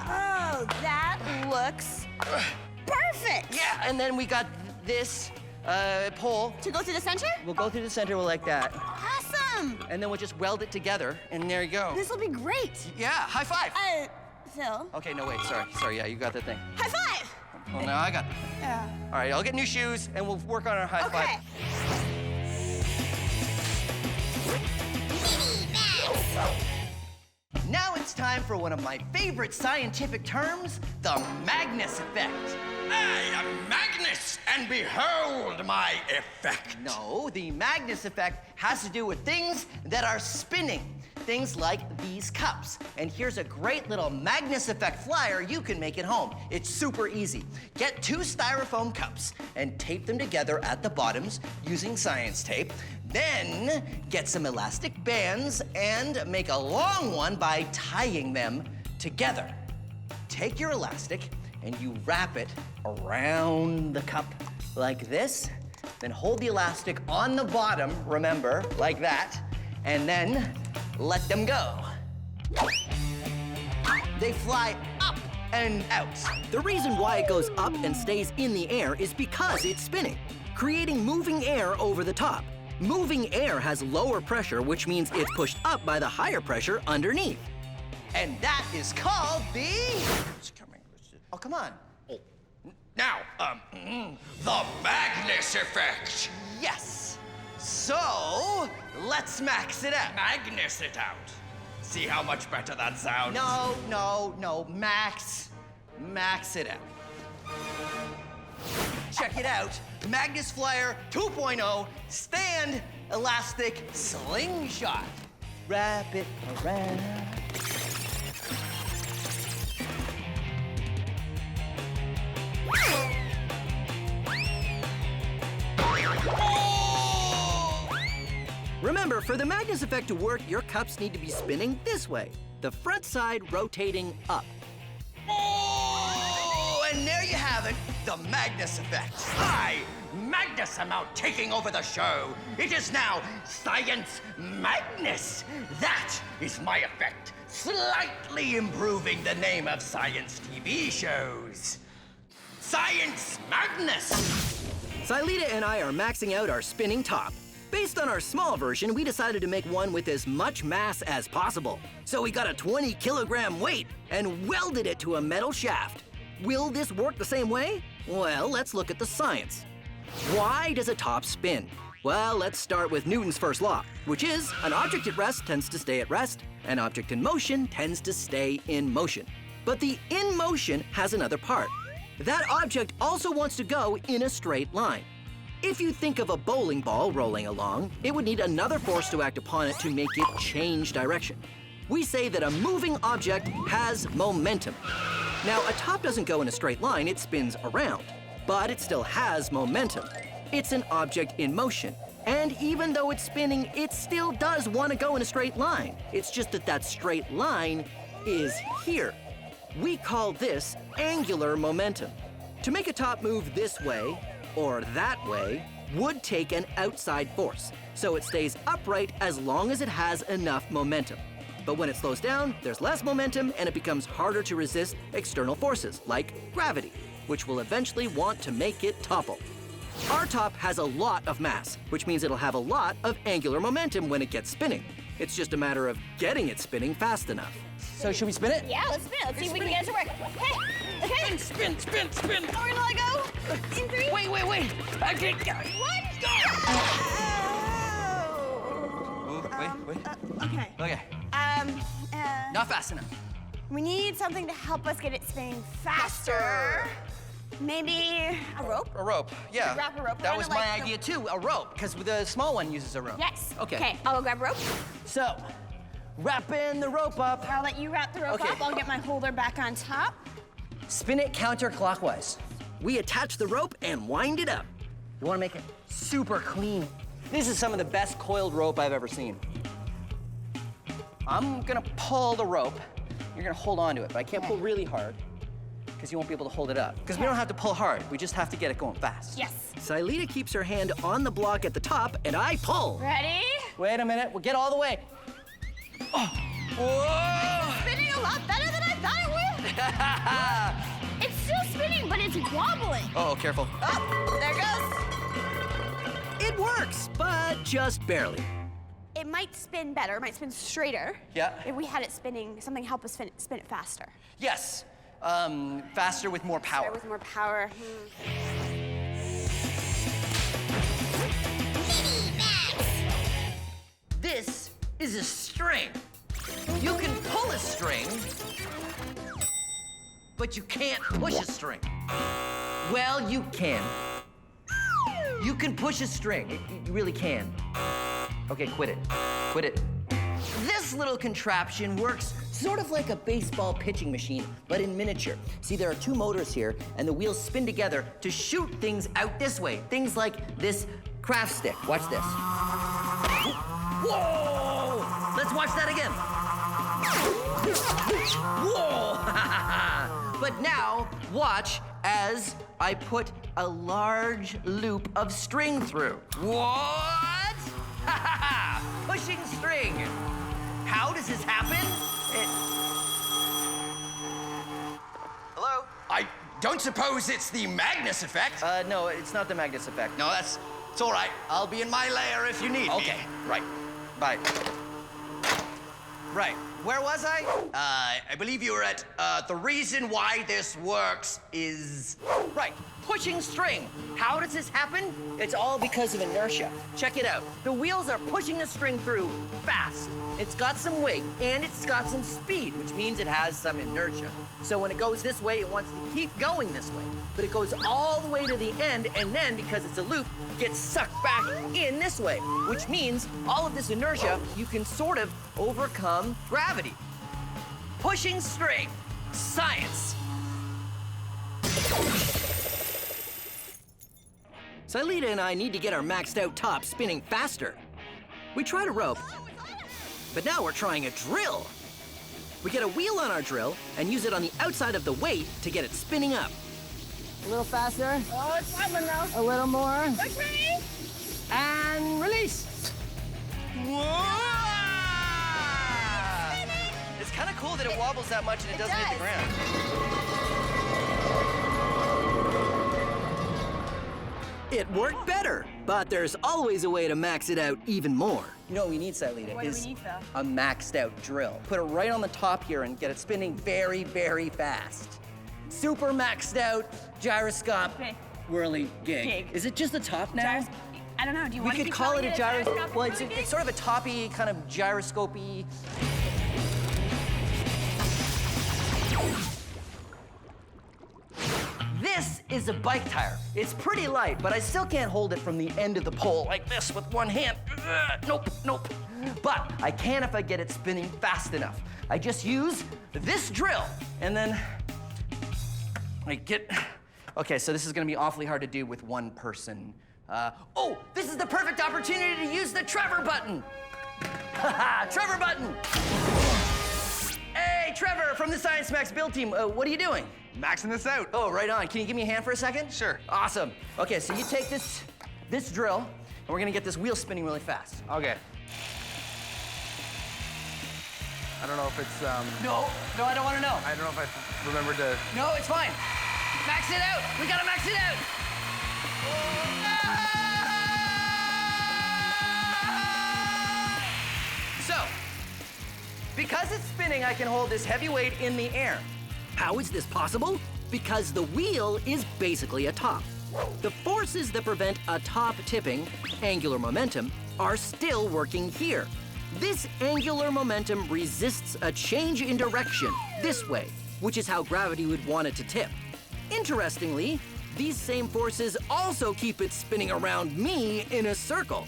S15: Oh, that looks perfect.
S2: Yeah, and then we got this pole.
S15: To go through the center?
S2: We'll go through the center like that.
S15: Awesome.
S2: And then we'll just weld it together, and there you go.
S15: This will be great.
S2: Yeah, high five.
S15: Phil.
S2: Okay, no, wait, sorry, yeah, you got the thing.
S15: High five.
S2: Well, now I got the thing.
S15: Yeah.
S2: All right, I'll get new shoes, and we'll work on our high five. Now it's
S6: time for one of my favorite scientific terms, the Magnus effect.
S12: I am Magnus, and behold my effect.
S6: No, the Magnus effect has to do with things that are spinning. Things like these cups. And here's a great little Magnus effect flyer you can make at home. It's super easy. Get 2 styrofoam cups and tape them together at the bottoms using science tape. Then get some elastic bands and make a long one by tying them together. Take your elastic and you wrap it around the cup like this. Then hold the elastic on the bottom, remember, like that, and then let them go. They fly up and out.
S1: The reason why it goes up and stays in the air is because it's spinning, creating moving air over the top. Moving air has lower pressure, which means it's pushed up by the higher pressure underneath.
S6: And that is called the... Oh, come on.
S12: Now, the Magnus effect.
S6: Yes. So, let's max it out.
S12: Magnus it out. See how much better that sounds?
S6: No. Max it out. Check it out. Magnus Flyer 2.0 stand elastic slingshot. Wrap it around.
S1: Remember, for the Magnus effect to work, your cups need to be spinning this way, the front side rotating up.
S6: Oh, and there you have it, the Magnus effect.
S12: I, Magnus, am now taking over the show. It is now Science Magnus. That is my effect, slightly improving the name of science TV shows. Science Magnus.
S1: Silita and I are maxing out our spinning top. Based on our small version, we decided to make one with as much mass as possible. So we got a 20-kilogram weight and welded it to a metal shaft. Will this work the same way? Well, let's look at the science. Why does a top spin? Well, let's start with Newton's first law, which is an object at rest tends to stay at rest, an object in motion tends to stay in motion. But the in motion has another part. That object also wants to go in a straight line. If you think of a bowling ball rolling along, it would need another force to act upon it to make it change direction. We say that a moving object has momentum. Now, a top doesn't go in a straight line, it spins around, but it still has momentum. It's an object in motion, and even though it's spinning, it still does want to go in a straight line. It's just that that straight line is here. We call this angular momentum. To make a top move this way, or that way, would take an outside force, so it stays upright as long as it has enough momentum. But when it slows down, there's less momentum and it becomes harder to resist external forces, like gravity, which will eventually want to make it topple. Our top has a lot of mass, which means it'll have a lot of angular momentum when it gets spinning. It's just a matter of getting it spinning fast enough.
S6: So should we spin it?
S15: Yeah, let's spin it. Let's see if we can get it to work. Hey, okay.
S12: Spin.
S15: Oh, we're gonna let go. In 3.
S12: Wait. I can't get it.
S15: 1, go.
S6: Wait.
S15: Okay.
S6: Okay. Not fast enough.
S15: We need something to help us get it spinning faster. Maybe a rope?
S6: A rope, yeah.
S15: Wrap a rope
S6: That
S15: around
S6: was
S15: it
S6: my
S15: like
S6: idea too, a rope, because the small one uses a rope.
S15: Yes.
S6: Okay.
S15: Okay, I'll go grab a rope.
S6: So, wrapping the rope up.
S15: I'll let you wrap the rope
S6: Okay.
S15: up. I'll get my holder back on top.
S6: Spin it counterclockwise.
S1: We attach the rope and wind it up.
S6: You want to make it super clean. This is some of the best coiled rope I've ever seen. I'm gonna pull the rope. You're gonna hold on to it, but I can't pull really hard because you won't be able to hold it up. Because we don't have to pull hard, we just have to get it going fast.
S15: Yes.
S1: Silita keeps her hand on the block at the top and I pull.
S15: Ready?
S6: Wait a minute, we'll get all the way. Oh. Whoa!
S15: Spinning a lot better than I thought it would. It's still spinning, but it's wobbling.
S6: Oh, careful.
S15: Oh, there it goes.
S1: It works, but just barely.
S15: It might spin better, it might spin straighter.
S6: Yeah.
S15: If we had it spinning, something help us spin it faster.
S6: Yes, faster with more power.
S15: With more power.
S6: This is a string.
S1: You can pull a string, but you can't push a string. Well, you can. You can push a string. You really can. Okay, quit it. Quit it. This little contraption works sort of like a baseball pitching machine, but in miniature. See, there are two motors here, and the wheels spin together to shoot things out this way. Things like this craft stick. Watch this. Whoa! Let's watch that again. Whoa! But now, watch as I put a large loop of string through. What? Pushing string. How does this happen? Hello?
S14: I don't suppose it's the Magnus effect?
S1: No, it's not the Magnus effect.
S14: No, it's all right. I'll be in my lair if you need me.
S1: Okay, right. Bye. Right, where was I?
S14: I believe you were at, the reason why this works is...
S1: Right, pushing string. How does this happen? It's all because of inertia. Check it out. The wheels are pushing the string through fast. It's got some weight, and it's got some speed, which means it has some inertia. So when it goes this way, it wants to keep going this way. But it goes all the way to the end, and then, because it's a loop, gets sucked back in this way, which means all of this inertia, you can sort of overcome gravity. Pushing string. Science. Silita and I need to get our maxed out top spinning faster. We tried a rope, but now we're trying a drill. We get a wheel on our drill and use it on the outside of the weight to get it spinning up.
S16: A little faster.
S15: Oh, it's coming now.
S16: A little more.
S15: Push me.
S16: And release.
S1: Whoa! It's kind of cool that it wobbles that much and it doesn't hit the ground. It worked better, but there's always a way to max it out even more. You know what we need, Silita?
S15: What do we need, Phil?
S1: A maxed out drill. Put it right on the top here and get it spinning very, very fast. Super maxed out gyroscope whirly gig. Is it just the top now?
S15: I don't know. Do you want
S1: We
S15: to
S1: could call it a gyroscope.
S15: gyroscope?
S1: Well, it's sort of a toppy, kind of gyroscopy. This is a bike tire. It's pretty light, but I still can't hold it from the end of the pole like this with one hand. Nope, nope. But I can if I get it spinning fast enough. I just use this drill, and then I get... Okay, so this is gonna be awfully hard to do with one person. Oh, this is the perfect opportunity to use the Trevor button. Trevor button. Hey, Trevor from the Science Max build team. What are you doing?
S8: Maxing this out.
S1: Oh, right on. Can you give me a hand for a second?
S8: Sure.
S1: Awesome. Okay, so you take this drill, and we're gonna get this wheel spinning really fast.
S8: Okay. I don't know if it's,
S1: No, I don't wanna know.
S8: I don't know if I remember to...
S1: No, it's fine. Max it out. We gotta max it out. So, because it's spinning, I can hold this heavy weight in the air. How is this possible? Because the wheel is basically a top. The forces that prevent a top tipping, angular momentum, are still working here. This angular momentum resists a change in direction this way, which is how gravity would want it to tip. Interestingly, these same forces also keep it spinning around me in a circle.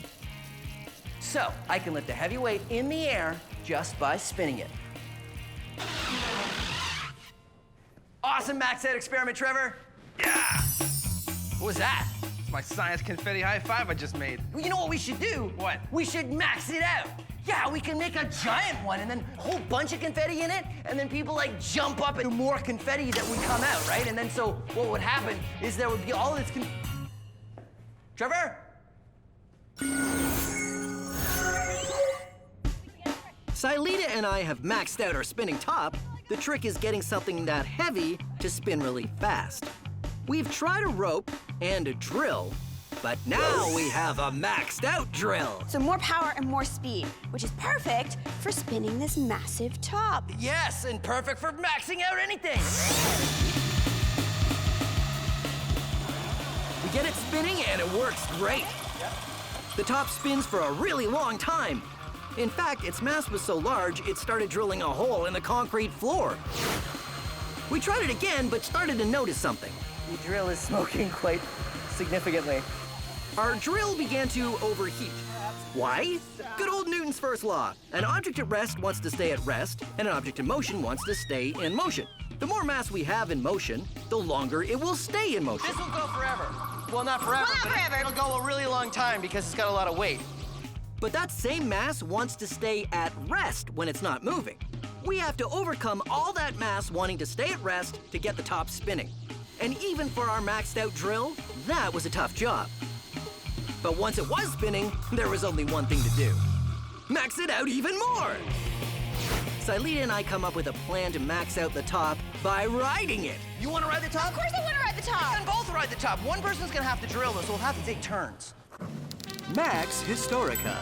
S1: So, I can lift a heavy weight in the air just by spinning it. Awesome max out experiment, Trevor. Yeah! What was that?
S8: It's my science confetti high five I just made.
S1: You know what we should do?
S8: What?
S1: We should max it out. Yeah, we can make a giant one and then a whole bunch of confetti in it, and then people like jump up and do more confetti that would come out, right? And then so what would happen is there would be all this Trevor? Silita and I have maxed out our spinning top. The trick is getting something that heavy to spin really fast. We've tried a rope and a drill, but now we have a maxed out drill.
S15: So more power and more speed, which is perfect for spinning this massive top.
S1: Yes, and perfect for maxing out anything. We get it spinning and it works great. The top spins for a really long time. In fact, its mass was so large, it started drilling a hole in the concrete floor. We tried it again, but started to notice something.
S6: The drill is smoking quite significantly.
S1: Our drill began to overheat. Why? Good old Newton's first law. An object at rest wants to stay at rest, and an object in motion wants to stay in motion. The more mass we have in motion, the longer it will stay in motion.
S2: This will go forever. Well, not forever,
S15: Well, not
S2: but
S15: forever.
S2: it'll go a really long time because it's got a lot of weight.
S1: But that same mass wants to stay at rest when it's not moving. We have to overcome all that mass wanting to stay at rest to get the top spinning. And even for our maxed out drill, that was a tough job. But once it was spinning, there was only one thing to do. Max it out even more! Silita and I come up with a plan to max out the top by riding it.
S2: You want to ride the top?
S15: Of course I want to ride the top.
S2: We can both ride the top. One person's gonna have to drill this, so we'll have to take turns.
S1: Max Historica.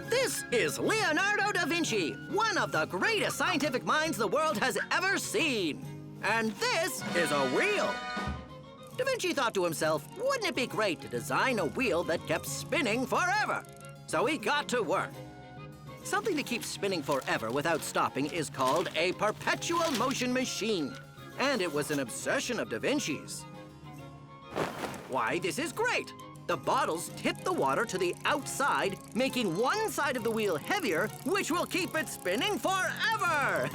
S1: This is Leonardo da Vinci, one of the greatest scientific minds the world has ever seen. And this is a wheel. Da Vinci thought to himself, wouldn't it be great to design a wheel that kept spinning forever? So he got to work. Something that keeps spinning forever without stopping is called a perpetual motion machine. And it was an obsession of Da Vinci's. Why, this is great. The bottles tip the water to the outside, making one side of the wheel heavier, which will keep it spinning forever.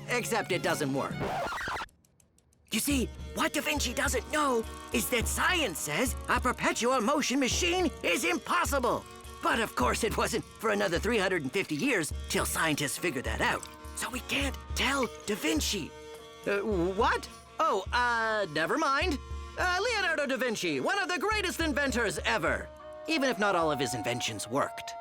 S1: Except it doesn't work. You see, what Da Vinci doesn't know is that science says a perpetual motion machine is impossible. But of course it wasn't for another 350 years till scientists figured that out. So we can't tell Da Vinci. What? Oh, never mind. Leonardo da Vinci, one of the greatest inventors ever. Even if not all of his inventions worked.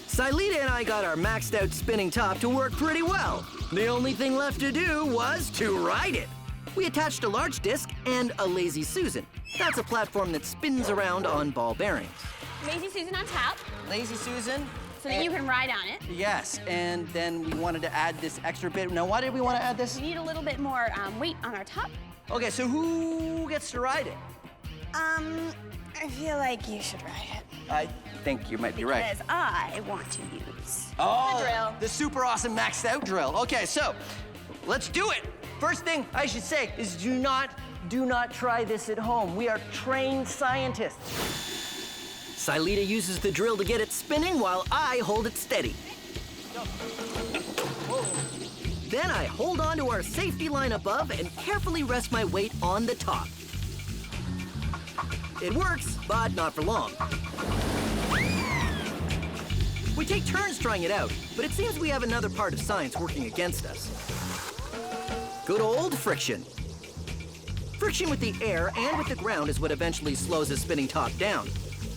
S1: Silita and I got our maxed out spinning top to work pretty well. The only thing left to do was to ride it. We attached a large disc and a Lazy Susan. That's a platform that spins around on ball bearings.
S15: Lazy Susan on top,
S2: Lazy Susan.
S15: so that you can ride on it.
S2: Yes, and then we wanted to add this extra bit. Now, why did we want to add this?
S15: We need a little bit more weight on our top.
S2: Okay, so who gets to ride it?
S15: I feel like you should ride it.
S2: I think you might be right.
S15: Because I want to use
S2: Oh,
S15: the drill.
S2: the super awesome maxed out drill. Okay, so let's do it. First thing I should say is do not try this at home. We are trained scientists.
S1: Silita uses the drill to get it spinning while I hold it steady. Then I hold on to our safety line above and carefully rest my weight on the top. It works, but not for long. We take turns trying it out, but it seems we have another part of science working against us. Good old friction. Friction with the air and with the ground is what eventually slows a spinning top down.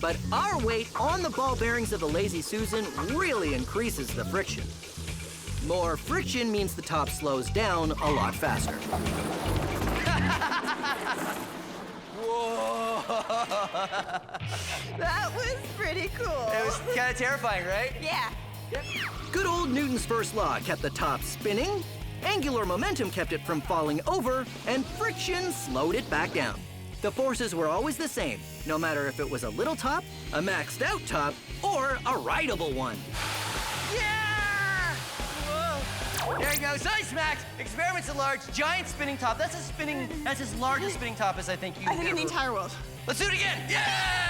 S1: But our weight on the ball bearings of the Lazy Susan really increases the friction. More friction means the top slows down a lot faster.
S2: Whoa!
S15: That was pretty cool.
S2: It was kind of terrifying, right?
S15: Yeah.
S1: Good old Newton's first law kept the top spinning, angular momentum kept it from falling over, and friction slowed it back down. The forces were always the same, no matter if it was a little top, a maxed out top, or a rideable one.
S2: Yeah! Whoa! There you go. Nice, Max. Experiments at large, giant spinning top. That's as large a spinning top as I think you
S15: I think in the entire world.
S2: Let's do it again. Yeah!